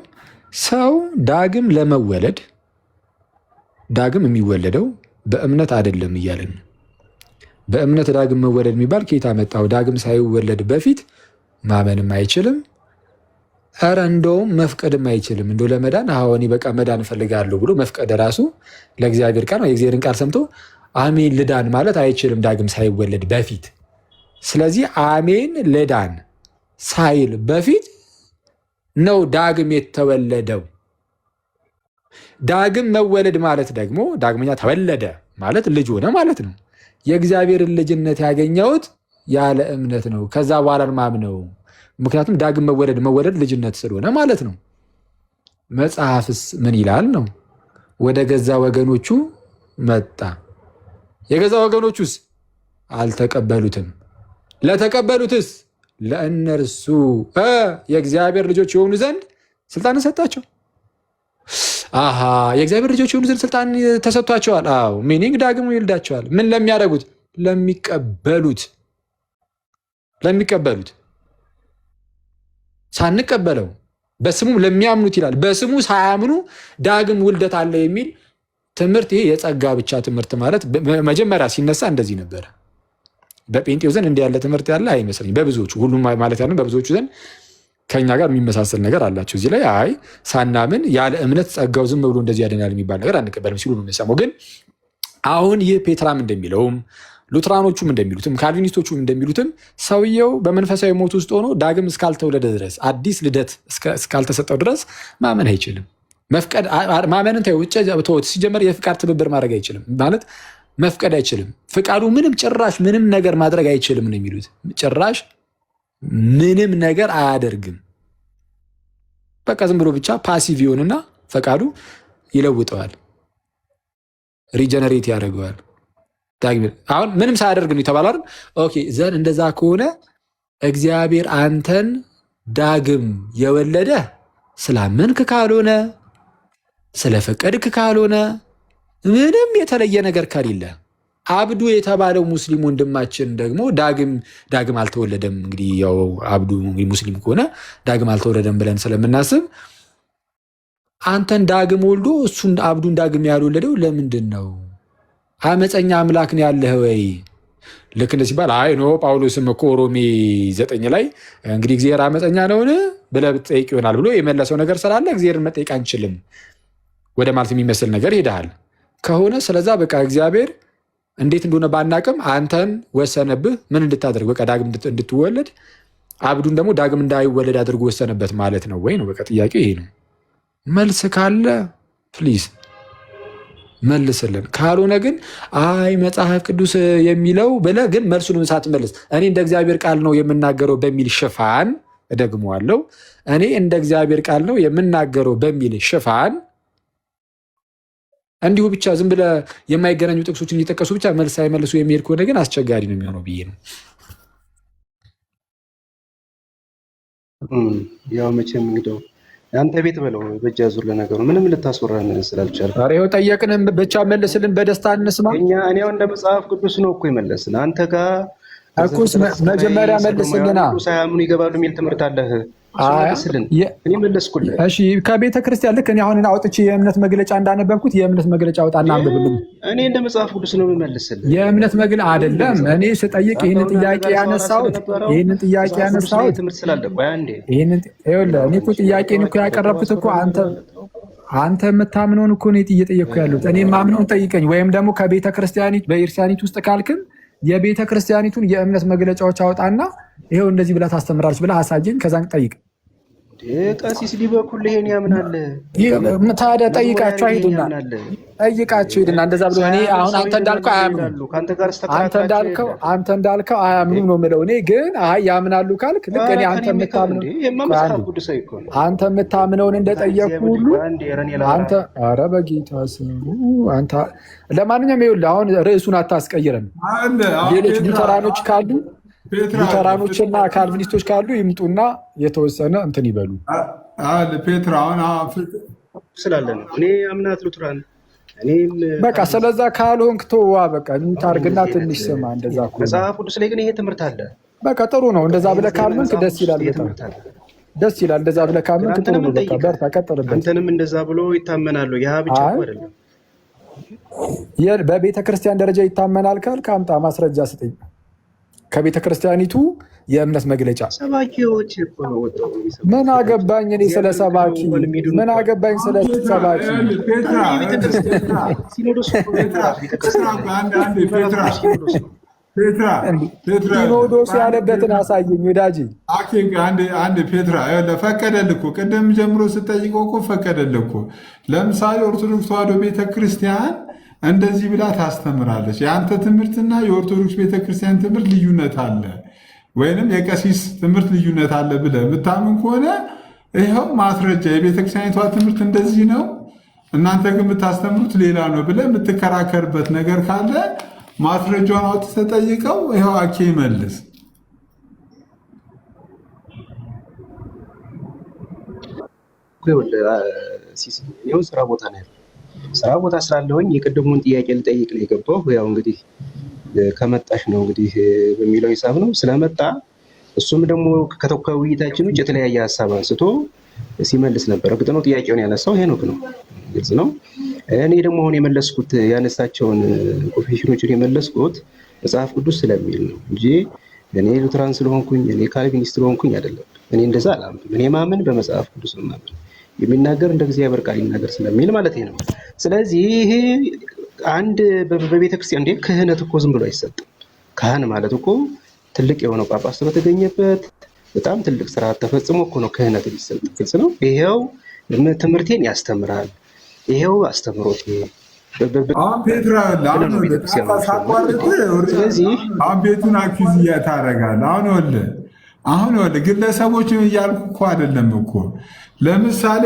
ሰው ዳግም ለመወለድ ዳግም የሚወለደው በእምነት አይደለም እያለን ነው። በእምነት ዳግም መወለድ የሚባል ከየት አመጣው? ዳግም ሳይወለድ በፊት ማመንም አይችልም። ኧረ እንደውም መፍቀድም አይችልም። እንደው ለመዳን አሁን በቃ መዳን እፈልጋለሁ ብሎ መፍቀድ ራሱ ለእግዚአብሔር ቃል ነው። የእግዚአብሔርን ቃል ሰምቶ አሜን ልዳን ማለት አይችልም ዳግም ሳይወለድ በፊት። ስለዚህ አሜን ልዳን ሳይል በፊት ነው ዳግም የተወለደው። ዳግም መወለድ ማለት ደግሞ ዳግመኛ ተወለደ ማለት ልጅ ሆነ ማለት ነው። የእግዚአብሔርን ልጅነት ያገኘሁት ያለ እምነት ነው። ከዛ በኋላ ማምነው። ምክንያቱም ዳግም መወለድ ልጅነት ስለሆነ ማለት ነው። መጽሐፍስ ምን ይላል ነው? ወደ ገዛ ወገኖቹ መጣ፣ የገዛ ወገኖቹስ አልተቀበሉትም። ለተቀበሉትስ ለእነርሱ የእግዚአብሔር ልጆች የሆኑ ዘንድ ስልጣን ሰጣቸው። አሃ የእግዚአብሔር ልጆች የሆኑ ዘንድ ስልጣን ተሰጥቷቸዋል። አዎ ሚኒንግ ዳግም ይወልዳቸዋል። ምን ለሚያደርጉት? ለሚቀበሉት ሳንቀበለው በስሙም ለሚያምኑት ይላል። በስሙ ሳያምኑ ዳግም ውልደት አለ የሚል ትምህርት፣ ይሄ የጸጋ ብቻ ትምህርት ማለት መጀመሪያ ሲነሳ እንደዚህ ነበረ። በጴንጤው ዘንድ እንዲህ ያለ ትምህርት ያለ አይመስለኝ። በብዙዎቹ ሁሉም ማለት ያለ በብዙዎቹ ዘንድ ከኛ ጋር የሚመሳሰል ነገር አላቸው። እዚህ ላይ አይ ሳናምን ያለ እምነት ጸጋው ዝም ብሎ እንደዚህ ያደናል የሚባል ነገር አንቀበልም ሲሉ ነው የምንሰማው። ግን አሁን ይህ ፔትራም እንደሚለውም ሉትራኖቹም እንደሚሉትም ካልቪኒስቶቹም እንደሚሉትም ሰውየው በመንፈሳዊ ሞት ውስጥ ሆኖ ዳግም እስካልተወለደ ድረስ አዲስ ልደት እስካልተሰጠው ድረስ ማመን አይችልም። መፍቀድ ማመንን ተወት። ሲጀመር የፍቃድ ትብብር ማድረግ አይችልም ማለት መፍቀድ አይችልም። ፍቃዱ ምንም ጭራሽ ምንም ነገር ማድረግ አይችልም ነው የሚሉት። ጭራሽ ምንም ነገር አያደርግም። በቃ ዝም ብሎ ብቻ ፓሲቭ ይሆንና ፈቃዱ ይለውጠዋል፣ ሪጀነሬት ያደርገዋል። አሁን ምንም ሳያደርግ ነው የተባለው። ኦኬ ዘን እንደዛ ከሆነ እግዚአብሔር አንተን ዳግም የወለደ ስላመንክ ካልሆነ ስለፈቀድክ ካልሆነ ምንም የተለየ ነገር ከሌለ አብዱ የተባለው ሙስሊም ወንድማችን ደግሞ ዳግም አልተወለደም። እንግዲህ ያው አብዱ ሙስሊም ከሆነ ዳግም አልተወለደም ብለን ስለምናስብ አንተን ዳግም ወልዶ እሱን አብዱን ዳግም ያልወለደው ለምንድን ነው? አመፀኛ አምላክ ነው ያለህ ወይ? ልክ እንደ ሲባል አይ ኖ ጳውሎስም እኮ ሮሜ 9 ላይ እንግዲህ እግዚአብሔር አመፀኛ ነውን ብለህ ብትጠይቅ ይሆናል ብሎ የመለሰው ነገር ስላለ እግዚአብሔርን መጠየቅ አንችልም ወደ ማለት የሚመስል ነገር ሄደሃል ከሆነ ስለዛ በቃ እግዚአብሔር እንዴት እንደሆነ ባናቅም አንተን ወሰነብህ ምን እንድታደርግ በቃ ዳግም እንድትወለድ፣ አብዱን ደግሞ ዳግም እንዳይወለድ አድርጎ ወሰነበት ማለት ነው ወይ ነው በቃ ጥያቄው ይሄ ነው። መልስ ካለ ፕሊዝ መልስልን። ካልሆነ ግን አይ መጽሐፍ ቅዱስ የሚለው ብለህ ግን መልሱን ሳትመልስ እኔ እንደ እግዚአብሔር ቃል ነው የምናገረው በሚል ሽፋን እደግመዋለሁ፣ እኔ እንደ እግዚአብሔር ቃል ነው የምናገረው በሚል ሽፋን እንዲሁ ብቻ ዝም ብለህ የማይገናኙ ጥቅሶችን እየጠቀሱ ብቻ መልስ ሳይመልሱ የሚሄድ ከሆነ ግን አስቸጋሪ ነው የሚሆነው ብዬ ነው። ያው መቼም እንግዲህ አንተ ቤት በለው በእጅ አዙር። ለነገሩ ምንም ልታስወራን ስላልቻልክ ኧረ ይኸው ጠየቅን፣ ብቻ መልስልን፣ በደስታ እንስማ። እኔ እንደ መጽሐፍ ቅዱስ ነው እኮ የመለስን። አንተ ጋር እኮ መጀመሪያ መልስልና ሳያምኑ ይገባሉ የሚል ትምህርት አለህ። እኔ መለስኩልህ። እሺ ከቤተ ክርስቲያን ልክ እኔ አሁን አውጥቼ የእምነት መግለጫ እንዳነበብኩት የእምነት መግለጫ አውጣና አንብብልኝ። እኔ እንደ መጽሐፍ ቅዱስ ነው የምመልስልህ። የእምነት መግለጫ አይደለም። እኔ ስጠይቅ ይህንን ጥያቄ ያነሳሁት ትምህርት ስላለ ቆይ አንዴ እኔ እኮ ጥያቄን እኮ ያቀረብኩት እኮ አንተ የምታምነውን እኮ ነው እየጠየቅኩ ያሉት። እኔ ማምነውን ጠይቀኝ። ወይም ደግሞ ከቤተ ክርስቲያኒት በኢርሲያኒት ውስጥ ካልክም የቤተ ክርስቲያኒቱን የእምነት መግለጫዎች አውጣና ይሄው እንደዚህ ብላ ታስተምራለች ብላ አሳየኝ። ከዛን ጠይቅ። ቀሲስ ሊበኩል ይሄን ያምናል። ታዲያ ጠይቃቸው ሂድና እንደዛ ብሎ እኔ አሁን አንተ እንዳልከው አያምኑም፣ አንተ እንዳልከው አያምኑም ነው የምለው። እኔ ግን አይ ያምናሉ ካልክ ልክ እኔ አንተ የምታምነውን እንደጠየቅኩ ሁሉ አንተ ኧረ በጌታ ስም አንተ ለማንኛውም ይኸውልህ አሁን ርዕሱን አታስቀይረን። ሌሎች ሉተራኖች ካሉ ሉተራኖችና ካልቪኒስቶች ካሉ ይምጡና የተወሰነ እንትን ይበሉ። ፔትራ አሁን ስላለ ነው እኔ አምናት ሉተራን በቃ ስለዛ ካልሆንክ ተዋ በቃ ታርግና ትንሽ ስማ። እንደዛ መጽሐፍ ቅዱስ ላይ ግን ይሄ ትምህርት አለ። በቃ ጥሩ ነው። እንደዛ ብለህ ካመንክ ደስ ይላል። በጣም ደስ ይላል። እንደዛ ብለህ ካመንክ ጥሩ ነው። በቃ በርታ፣ ቀጥልበት። አንተንም እንደዛ ብሎ ይታመናሉ። ያ ብቻ አይደለም። በቤተ ክርስቲያን ደረጃ ይታመናል ካልክ አምጣ ማስረጃ ስጠኝ። ከቤተ ክርስቲያኒቱ የእምነት መግለጫ ሰባኪዎች እኮ ነው ወጣው። ምን አገባኝ እኔ ስለ ሰባኪ፣ ምን አገባኝ ስለ ሰባኪ። ሲኖዶስ ያለበትን አሳየኝ ወዳጅ። አንድ ፔትራ ፈቀደልህ እኮ ቅድም ጀምሮ ስጠይቀው እኮ ፈቀደልህ እኮ። ለምሳሌ ኦርቶዶክስ ተዋሕዶ ቤተክርስቲያን እንደዚህ ብላ ታስተምራለች። የአንተ ትምህርትና የኦርቶዶክስ ቤተክርስቲያን ትምህርት ልዩነት አለ ወይንም የቀሲስ ትምህርት ልዩነት አለ ብለህ የምታምን ከሆነ ይኸው ማስረጃ፣ የቤተክርስቲያኒቷ ትምህርት እንደዚህ ነው፣ እናንተ ግን የምታስተምሩት ሌላ ነው ብለህ የምትከራከርበት ነገር ካለ ማስረጃውን አውጥተህ ጠይቀው። ይኸው አኬ ይመልስ። ስራ ቦታ ነው ያለው። ስራ ቦታ ስላለሁኝ የቅድሙን ጥያቄ ልጠይቅ ነው የገባሁ። ያው እንግዲህ ከመጣሽ ነው እንግዲህ በሚለው ሂሳብ ነው ስለመጣ፣ እሱም ደግሞ ከውይይታችን ውጭ የተለያየ ሀሳብ አንስቶ ሲመልስ ነበር። እርግጥ ነው ጥያቄውን ያነሳው ሄኖክ ነው፣ ግልጽ ነው። እኔ ደግሞ አሁን የመለስኩት ያነሳቸውን ኮንፌሽኖችን የመለስኩት መጽሐፍ ቅዱስ ስለሚል ነው እንጂ እኔ ሉትራን ስለሆንኩኝ እኔ ካልቪኒስት ስለሆንኩኝ አይደለም። እኔ እንደዛ አላምንም። እኔ ማመን በመጽሐፍ ቅዱስ ነው ማመን፣ የሚናገር እንደ እግዚአብሔር ቃል ይናገር ስለሚል ማለት ነው። ስለዚህ ይሄ አንድ በቤተክርስቲያን እንደ ክህነት እኮ ዝም ብሎ አይሰጥም። ካህን ማለት እኮ ትልቅ የሆነው ጳጳስ በተገኘበት በጣም ትልቅ ስርዓት ተፈጽሞ እኮ ነው ክህነት ሊሰጥ። ግልጽ ነው። ይሄው ትምህርቴን ያስተምራል፣ ይሄው አስተምሮት ስለዚህ አሁን ቤቱን አኪዝ ታደርጋለህ። አሁን ግለሰቦችን እያልኩ እኮ አይደለም እኮ። ለምሳሌ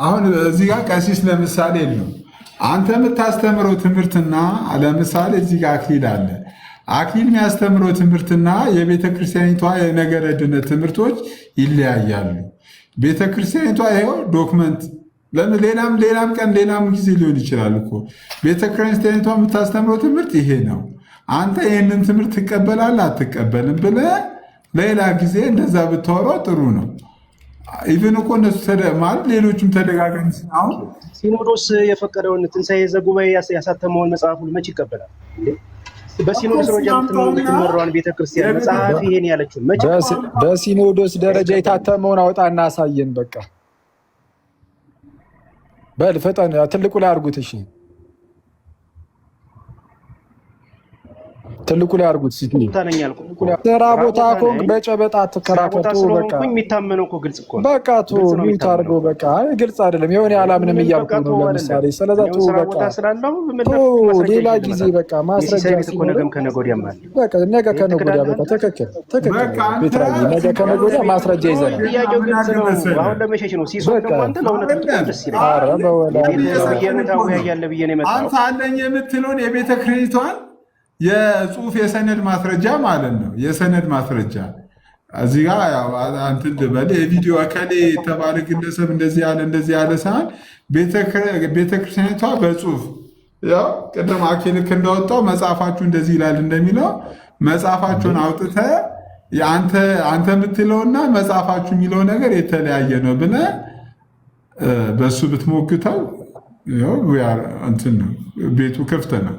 አሁን እዚህ ጋር ቀሲስ ለምሳሌ ነው አንተ የምታስተምረው ትምህርትና ለምሳሌ እዚህ ጋር አክሊል አለ። አክሊል የሚያስተምረው ትምህርትና የቤተክርስቲያኒቷ የነገረ ድነት ትምህርቶች ይለያያሉ። ቤተክርስቲያኒቷ ይኸው ዶክመንት ሌላም ቀን ሌላም ጊዜ ሊሆን ይችላል እኮ ቤተክርስቲያኒቷ የምታስተምረው ትምህርት ይሄ ነው። አንተ ይህንን ትምህርት ትቀበላለህ አትቀበልም ብለህ ሌላ ጊዜ እንደዛ ብታወራው ጥሩ ነው። ኢቨን እኮ እነሱ ማለት ሌሎችም ተደጋጋሚ አሁን ሲኖዶስ የፈቀደውን ትንሣኤ ዘጉባኤ ያሳተመውን መጽሐፉን መች ይቀበላል? በሲኖዶስ ደረጃ የምትመራውን ቤተክርስቲያን መጽሐፍ ይሄን ያለችው መች? በሲኖዶስ ደረጃ የታተመውን አውጣና አሳየን። በቃ በል ፈጠን፣ ትልቁ ላይ አድርጉት። እሺ ትልቁ ላይ አድርጉት። ስራ ቦታ ኮንክ በጨበጣ አትከራከቱ። በቃ የሚታመነው እኮ ግልጽ እኮ በቃ ቱ ሚውት አድርጎ በቃ ግልጽ አይደለም። የሆነ አላምንም እያልኩ ነው ለምሳሌ። ስለዛ ቱ በቃ ሌላ ጊዜ በቃ ማስረጃ በቃ ነገ ከነገ ወዲያ በቃ ትክክል ቤትራዬ፣ ነገ ከነገ ወዲያ ማስረጃ ይዘናል። አሁን ለመሸሽ ነው ሲሶ ደግሞ አንተ ለእውነት ደስ ይላል። ኧረ በወላ አንተ አለኝ የምትለውን የቤተ ክርስቲያኗን የጽሁፍ የሰነድ ማስረጃ ማለት ነው። የሰነድ ማስረጃ እዚህ ጋር አንተን ልበል የቪዲዮ እከሌ የተባለ ግለሰብ እንደዚህ ያለ ሳይሆን ቤተክርስቲያኒቷ በጽሁፍ ያው ቅድም አኬ ልክ እንዳወጣው መጽሐፋችሁ እንደዚህ ይላል እንደሚለው መጽሐፋችሁን አውጥተህ አንተ የምትለውና መጽሐፋችሁ የሚለው ነገር የተለያየ ነው ብለህ በሱ ብትሞግተው እንትን ነው፣ ቤቱ ክፍት ነው።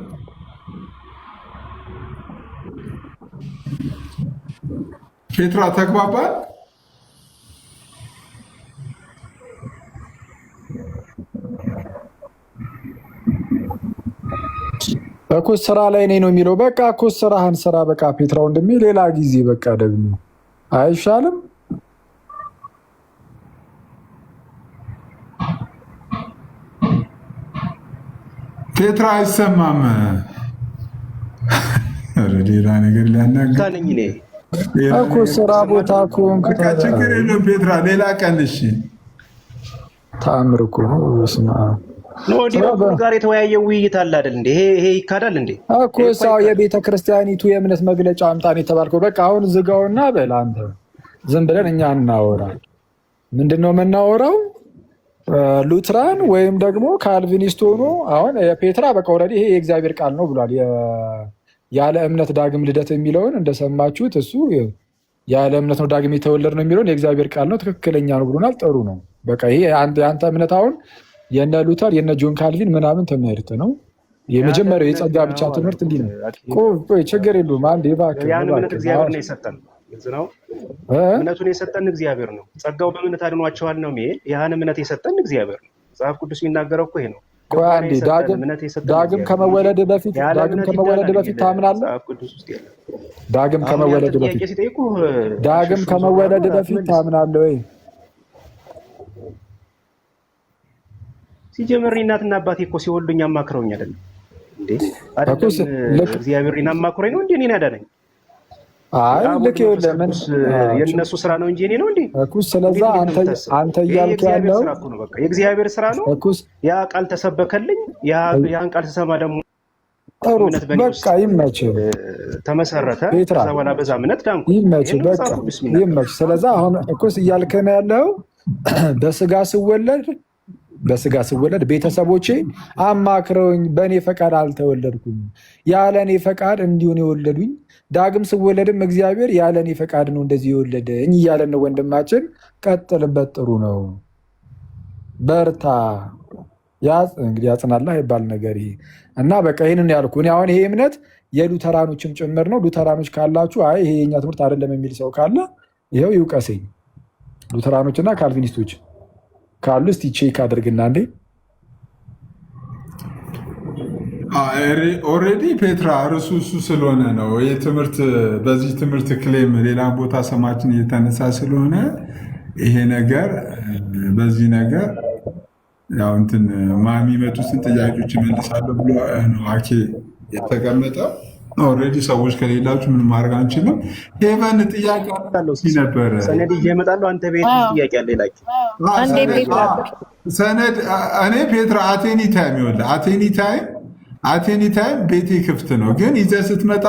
ፔትራ ተግባባል። እኮ ስራ ላይ ነኝ ነው የሚለው። በቃ እኮ ስራህን ስራ። በቃ ፔትራ ወንድሜ፣ ሌላ ጊዜ በቃ ደግሞ አይሻልም? ፔትራ አይሰማም። ሌላ ነገር ሊያናግር እኮ ስራ ቦታ ኮንክ ችግር የለውም ፔትራ፣ ሌላ ቀን እሺ። ተአምር እኮ ነው። ስማ ጋር የተወያየ ውይይት አለ አይደል እንዴ? ይሄ ይካዳል እንዴ? እኮ ሰው የቤተ ክርስቲያኒቱ የእምነት መግለጫ አምጣን የተባልከው። በቃ አሁን ዝጋውና በል አንተ። ዝም ብለን እኛ እናወራ። ምንድነው የምናወራው? ሉትራን ወይም ደግሞ ካልቪኒስት ሆኖ አሁን ፔትራ በቃ ኦልሬዲ ይሄ የእግዚአብሔር ቃል ነው ብሏል። ያለ እምነት ዳግም ልደት የሚለውን እንደሰማችሁት እሱ ያለ እምነት ነው ዳግም የተወለድ ነው የሚለውን የእግዚአብሔር ቃል ነው፣ ትክክለኛ ነው ብሎናል። ጥሩ ነው። በቃ ይሄ የአንተ እምነት አሁን የነ ሉተር የነ ጆን ካልቪን ምናምን ትምህርት ነው። የመጀመሪያው የጸጋ ብቻ ትምህርት እንዲህ ነው። ቆይ ችግር የለውም። አንድ እምነቱን የሰጠን እግዚአብሔር ነው። ጸጋው በእምነት አድኗቸዋል ነው የሚል ያን እምነት የሰጠን እግዚአብሔር ነው። መጽሐፍ ቅዱስ የሚናገረው እኮ ይሄ ነው። ዳግም ከመወለድ በፊት ታምናለህ? ዳግም ከመወለድ በፊት ታምናለህ ወይ? ሲጀመር እናትና አባቴ እኮ ሲወልዱኝ አማክረውኝ አይደለም እንዴ? እግዚአብሔር አማክሮኝ ነው እንዴ እኔን ያዳነኝ? አይ ልክ ይኸውልህ፣ የእነሱ ስራ ነው እንጂ እኔ ነው እንዴ? ስለዛ አንተ እያልክ ያለው የእግዚአብሔር ስራ ነው። ያ ቃል ተሰበከልኝ፣ ያን ቃል ስሰማ ደግሞ ጥሩ በቃ ይመችህ፣ ተመሰረተ። ከዛ በኋላ በዛ እምነት ዳንኩ። ይመችህ፣ በቃ ይመችህ። ስለዛ አሁን እኮስ እያልክ ነው ያለው በስጋ ስወለድ ቤተሰቦቼ አማክረውኝ በእኔ ፈቃድ አልተወለድኩም፣ ያለ እኔ ፈቃድ እንዲሆን የወለዱኝ። ዳግም ስወለድም እግዚአብሔር ያለ እኔ ፈቃድ ነው እንደዚህ የወለደኝ እያለን ነው። ወንድማችን ቀጥልበት፣ ጥሩ ነው፣ በርታ። እንግዲህ ያጽናላህ ይባል ነገር ይሄ እና በቃ ይህንን ያልኩ እኔ። አሁን ይሄ እምነት የሉተራኖችም ጭምር ነው። ሉተራኖች ካላችሁ አይ ይሄ የኛ ትምህርት አይደለም የሚል ሰው ካለ ይኸው ይውቀሰኝ። ሉተራኖችና ካልቪኒስቶች ካሉ እስቲ ቼክ አድርግና እንዴ። ኦልሬዲ ፔትራ እርሱ እሱ ስለሆነ ነው ይህ ትምህርት። በዚህ ትምህርት ክሌም ሌላ ቦታ ስማችን እየተነሳ ስለሆነ ይሄ ነገር በዚህ ነገር ያው እንትን የሚመጡትን ጥያቄዎች ይመልሳሉ ብሎ ነው አኬ የተቀመጠው። ኦልሬዲ ሰዎች ከሌላችሁ ምን ማድረግ አንችልም። ሄቨን ጥያቄ ነበረ። ሰነድ ይዤ እመጣለሁ። አንተ ቤት ጥያቄ አለ ይላችሁ ሰነድ። እኔ ፔትራ አቴኒ ታይም ይኸውልህ፣ አቴኒ ታይም ቤቴ ክፍት ነው። ግን ይዘህ ስትመጣ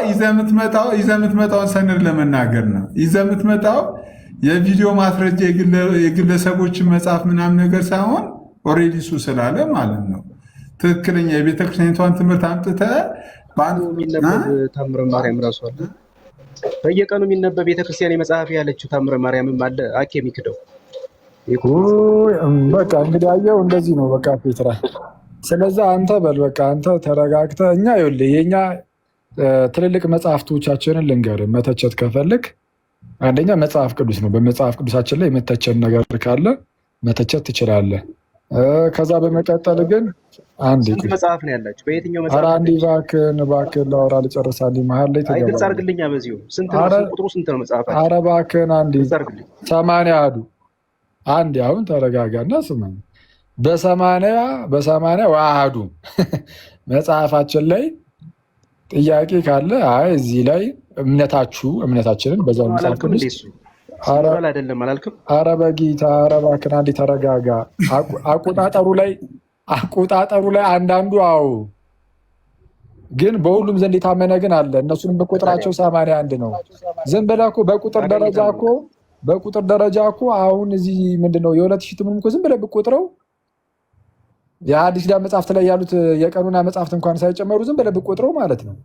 ይዘህ የምትመጣውን ሰነድ ለመናገር ነው። ይዘህ የምትመጣው የቪዲዮ ማስረጃ የግለሰቦችን መጽሐፍ ምናምን ነገር ሳይሆን ኦልሬዲ እሱ ስላለ ማለት ነው። ትክክለኛ የቤተክርስቲያኒቷን ትምህርት አምጥተህ የሚነበብ ታምረ ማርያም ራሱ አለ። በየቀኑ የሚነበብ ቤተክርስቲያን የመጽሐፍ ያለችው ታምረ ማርያምም አለ። አኬ የሚክደው በቃ እንግዲህ አየው፣ እንደዚህ ነው በቃ ፔትራ። ስለዛ አንተ በል በቃ አንተ ተረጋግተህ እኛ ይኸውልህ የእኛ ትልልቅ መጽሐፍቶቻችንን ልንገርህ። መተቸት ከፈልግ አንደኛ መጽሐፍ ቅዱስ ነው። በመጽሐፍ ቅዱሳችን ላይ የመተቸን ነገር ካለ መተቸት ትችላለህ። ከዛ በመቀጠል ግን አንድ ስንት መጽሐፍ ነው ያላችሁ? በየትኛው ኧረ መጽሐፍ አንዴ እባክህን ላወራ ልጨርስ። አንዴ መሀል ላይ አይ ግልጽ ትገባለህ። አድርግልኛ። በዚሁ ቁጥሩ ስንት ነው መጽሐፋችሁ? ኧረ እባክህን አንዴ ግልጽ አድርግልኝ። 80 አዱ አንዴ አሁን ተረጋጋና ስማኝ። በሰማንያ ዋህዱ መጽሐፋችን ላይ ጥያቄ ካለ አይ እዚህ ላይ እምነታችንን በዛው መጽሐፍ ቅዱስ አይደለም አላልክም? ኧረ በጌታ ኧረ እባክህን አንዴ ተረጋጋ። አቆጣጠሩ ላይ አንዳንዱ አዎ፣ ግን በሁሉም ዘንድ የታመነ ግን አለ። እነሱንም በቁጥራቸው 81 ነው። ዝም ብለህ እኮ በቁጥር ደረጃ እኮ አሁን እዚህ ምንድነው የ2000 ትምንም እኮ ዝም ብለህ ብትቆጥረው የአዲስ ኪዳን መጽሐፍት ላይ ያሉት የቀኑና መጽሐፍት እንኳን ሳይጨመሩ ዝም ብለህ ብትቆጥረው ማለት ነው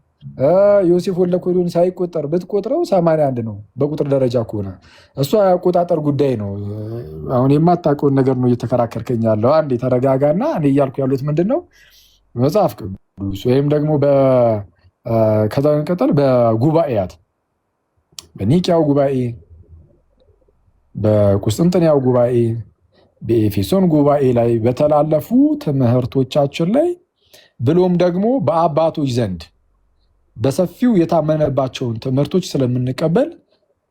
ዮሴፍ ወለኮሉን ሳይቆጠር ብትቆጥረው 81 ነው በቁጥር ደረጃ ከሆነ። እሱ የአቆጣጠር ጉዳይ ነው። አሁን የማታውቀውን ነገር ነው እየተከራከርከኝ ያለው። አንዴ ተረጋጋና እኔ እያልኩ ያሉት ምንድን ነው መጽሐፍ ቅዱስ ወይም ደግሞ ከዛ በመቀጠል በጉባኤያት በኒቅያው ጉባኤ፣ በቁስጥንጥንያው ጉባኤ፣ በኤፌሶን ጉባኤ ላይ በተላለፉ ትምህርቶቻችን ላይ ብሎም ደግሞ በአባቶች ዘንድ በሰፊው የታመነባቸውን ትምህርቶች ስለምንቀበል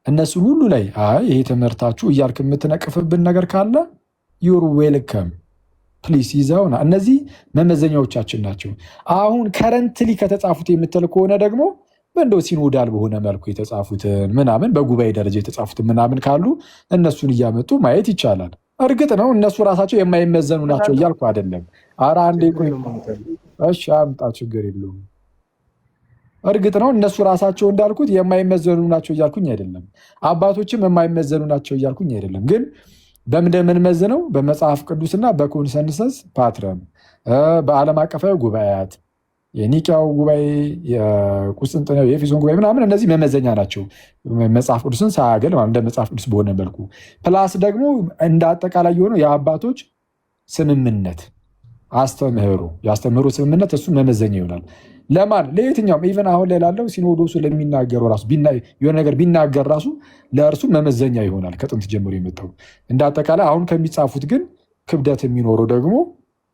እነሱን ሁሉ ላይ አይ ይሄ ትምህርታችሁ እያልክ የምትነቅፍብን ነገር ካለ ዩር ዌልከም ፕሊስ ይዘውና። እነዚህ መመዘኛዎቻችን ናቸው። አሁን ከረንትሊ ከተጻፉት የምትል ከሆነ ደግሞ በእንደው ሲኖዳል በሆነ መልኩ የተጻፉትን ምናምን በጉባኤ ደረጃ የተጻፉትን ምናምን ካሉ እነሱን እያመጡ ማየት ይቻላል። እርግጥ ነው እነሱ ራሳቸው የማይመዘኑ ናቸው እያልኩ አይደለም። ኧረ አንዴ ቆይ እሺ አምጣ፣ ችግር የለውም። እርግጥ ነው እነሱ ራሳቸው እንዳልኩት የማይመዘኑ ናቸው እያልኩኝ አይደለም። አባቶችም የማይመዘኑ ናቸው እያልኩኝ አይደለም። ግን በምንድን የምንመዝነው? በመጽሐፍ ቅዱስና በኮንሰንሰስ ፓትረን በዓለም አቀፋዊ ጉባኤያት የኒቅያው ጉባኤ፣ የቁስጥንጥንያው፣ የኤፌሶን ጉባኤ ምናምን እነዚህ መመዘኛ ናቸው። መጽሐፍ ቅዱስን ሳያገል እንደ መጽሐፍ ቅዱስ በሆነ መልኩ ፕላስ ደግሞ እንደ አጠቃላይ የሆነው የአባቶች ስምምነት የአስተምህሮ ስምምነት እሱ መመዘኛ ይሆናል። ለማን ለየትኛውም ኢቨን አሁን ላይ ላለው ሲኖዶሱ ለሚናገሩ ራሱ የሆነ ነገር ቢናገር ራሱ ለእርሱ መመዘኛ ይሆናል። ከጥንት ጀምሮ የመጣው እንደ አጠቃላይ አሁን ከሚጻፉት ግን ክብደት የሚኖረው ደግሞ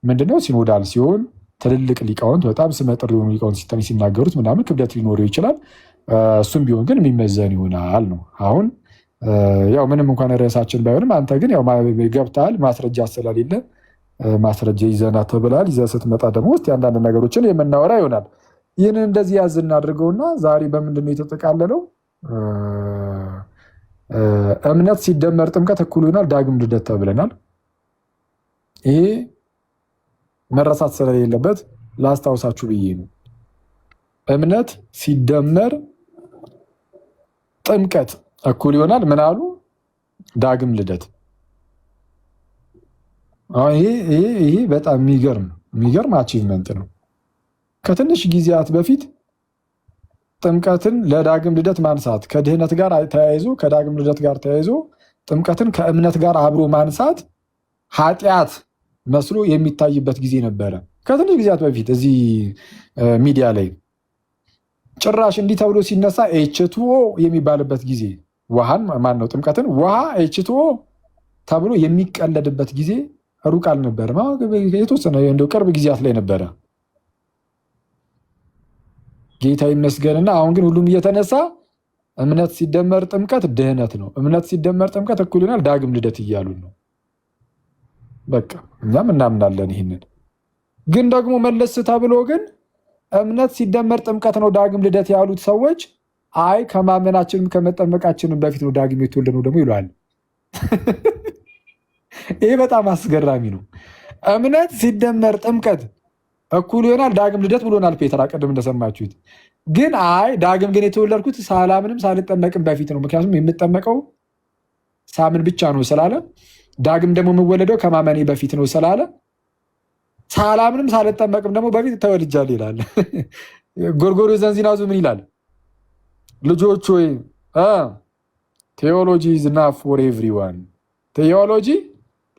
ምንድነው ሲኖዳል ሲሆን ትልልቅ ሊቃውንት በጣም ስመጥር የሆኑ ሊቃውንት ሲናገሩት ምናምን ክብደት ሊኖረው ይችላል። እሱም ቢሆን ግን የሚመዘን ይሆናል ነው። አሁን ያው ምንም እንኳን ርዕሳችን ባይሆንም አንተ ግን ያው ገብተሃል። ማስረጃ ስለሌለ ማስረጃ ይዘና ተብላል። ይዘህ ስትመጣ ደግሞ ውስጥ የአንዳንድ ነገሮችን የምናወራ ይሆናል። ይህንን እንደዚህ ያዝ እናድርገውና ዛሬ በምንድነው የተጠቃለለው? እምነት ሲደመር ጥምቀት እኩል ይሆናል ዳግም ልደት ተብለናል። ይሄ መረሳት ስለሌለበት ላስታውሳችሁ ብዬ ነው። እምነት ሲደመር ጥምቀት እኩል ይሆናል ምን አሉ? ዳግም ልደት። ይሄ በጣም የሚገርም አቺቭመንት ነው። ከትንሽ ጊዜያት በፊት ጥምቀትን ለዳግም ልደት ማንሳት ከድህነት ጋር ተያይዞ ከዳግም ልደት ጋር ተያይዞ ጥምቀትን ከእምነት ጋር አብሮ ማንሳት ኃጢአት መስሎ የሚታይበት ጊዜ ነበረ። ከትንሽ ጊዜያት በፊት እዚህ ሚዲያ ላይ ጭራሽ እንዲህ ተብሎ ሲነሳ ኤችቱኦ የሚባልበት ጊዜ ውሃን ማን ነው ጥምቀትን ውሃ ኤችቱኦ ተብሎ የሚቀለድበት ጊዜ ሩቅ አልነበረም። የተወሰነ እንደው ቅርብ ጊዜያት ላይ ነበረ። ጌታ ይመስገንና አሁን ግን ሁሉም እየተነሳ እምነት ሲደመር ጥምቀት ድህነት ነው፣ እምነት ሲደመር ጥምቀት እኩል ይሆናል ዳግም ልደት እያሉ ነው። በቃ እኛም እናምናለን ይህንን። ግን ደግሞ መለስ ተብሎ ግን እምነት ሲደመር ጥምቀት ነው ዳግም ልደት ያሉት ሰዎች አይ ከማመናችንም ከመጠመቃችንም በፊት ነው ዳግም የተወለድነው ደግሞ ይለዋል። ይሄ በጣም አስገራሚ ነው። እምነት ሲደመር ጥምቀት እኩል ይሆናል ዳግም ልደት ብሎናል ፔትራ ቅድም እንደሰማችሁት። ግን አይ ዳግም ግን የተወለድኩት ሳላምንም ሳልጠመቅም በፊት ነው፣ ምክንያቱም የምጠመቀው ሳምን ብቻ ነው ስላለ፣ ዳግም ደግሞ የምወለደው ከማመኔ በፊት ነው ስላለ፣ ሳላምንም ሳልጠመቅም ደግሞ በፊት ተወልጃለሁ ይላል። ጎርጎርዮስ ዘንዚናዙ ምን ይላል? ልጆች ሆይ ቴዎሎጂ ኢዝ ናት ፎር ኤቭሪዋን። ቴዎሎጂ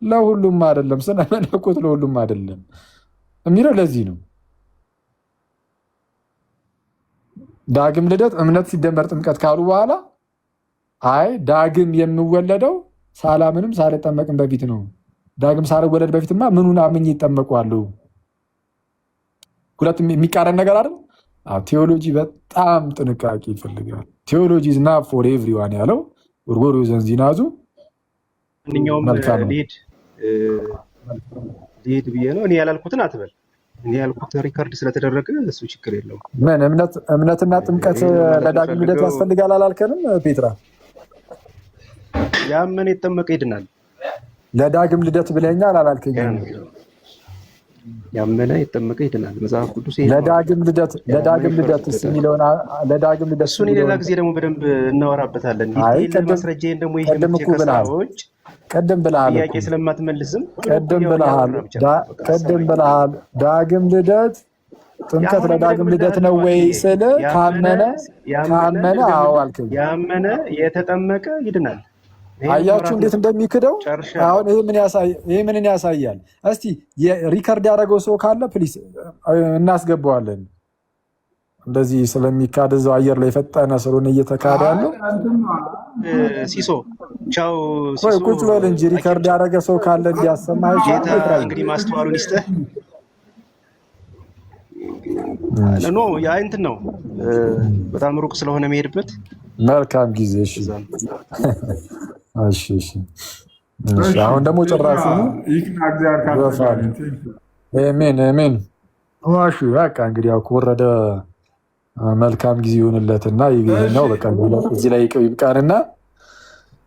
ለሁሉም አይደለም፣ ስነ መለኮት ለሁሉም አይደለም የሚለው ለዚህ ነው። ዳግም ልደት እምነት ሲደመር ጥምቀት ካሉ በኋላ አይ ዳግም የምወለደው ሳላምንም ሳልጠመቅም በፊት ነው ዳግም ሳልወለድ በፊትማ ምኑን አምኜ ይጠመቋለሁ? ሁለቱም የሚቃረን ነገር አይደል? ቴዎሎጂ በጣም ጥንቃቄ ይፈልጋል። ቴዎሎጂ ኢዝ ናት ፎር ኤቭሪዋን ያለው ጎርጎርዮስ ዘንዚናዙ ማንኛውም ሊሄድ ብዬ ነው። እኔ ያላልኩትን አትበል። እኔ ያልኩት ሪከርድ ስለተደረገ እሱ ችግር የለውም። ምን እምነትና ጥምቀት ለዳግም ልደት ያስፈልጋል አላልከንም ፔትራ? ያመነ የተጠመቀ ይድናል። ለዳግም ልደት ብለኛል አላልከኝም? ያመነ የተጠመቀ ይድናል። መጽሐፍ ቅዱስ ለዳግም ልደት የሚለውን ለዳግም ልደት እሱን ሌላ ጊዜ ደግሞ በደንብ እናወራበታለን። ማስረጃዬን ደግሞ ቀደም ብለሃል፣ ጥያቄ ስለማትመልስም ቀደም ብለሃል። ዳግም ልደት ጥምቀት ለዳግም ልደት ነው ወይ ስለ ካመነ አዎ አልከኝ። ያመነ የተጠመቀ ይድናል። አያችሁ እንዴት እንደሚክደው። አሁን ይሄ ምንን ያሳያል? እስቲ ሪከርድ ያደረገው ሰው ካለ ፕሊስ እናስገባዋለን። እንደዚህ ስለሚካድ እዛው አየር ላይ የፈጠነ ስለሆነ እየተካደ ያለው ሲሶ ቻው። ቁጭ በል እንጂ ሪከርድ ያደረገ ሰው ካለ እንዲያሰማ እንግዲህ ማስተዋሉን ይስጥህ። ኖ ያ እንትን ነው በጣም ሩቅ ስለሆነ የሚሄድበት። መልካም ጊዜ። እሺ አሁን ደግሞ ጭራሹ አሜን። ዋሹ በቃ እንግዲህ ያው ከወረደ መልካም ጊዜ ይሆንለትና ይሄ ነው በቃ እዚህ ላይ ይብቃንና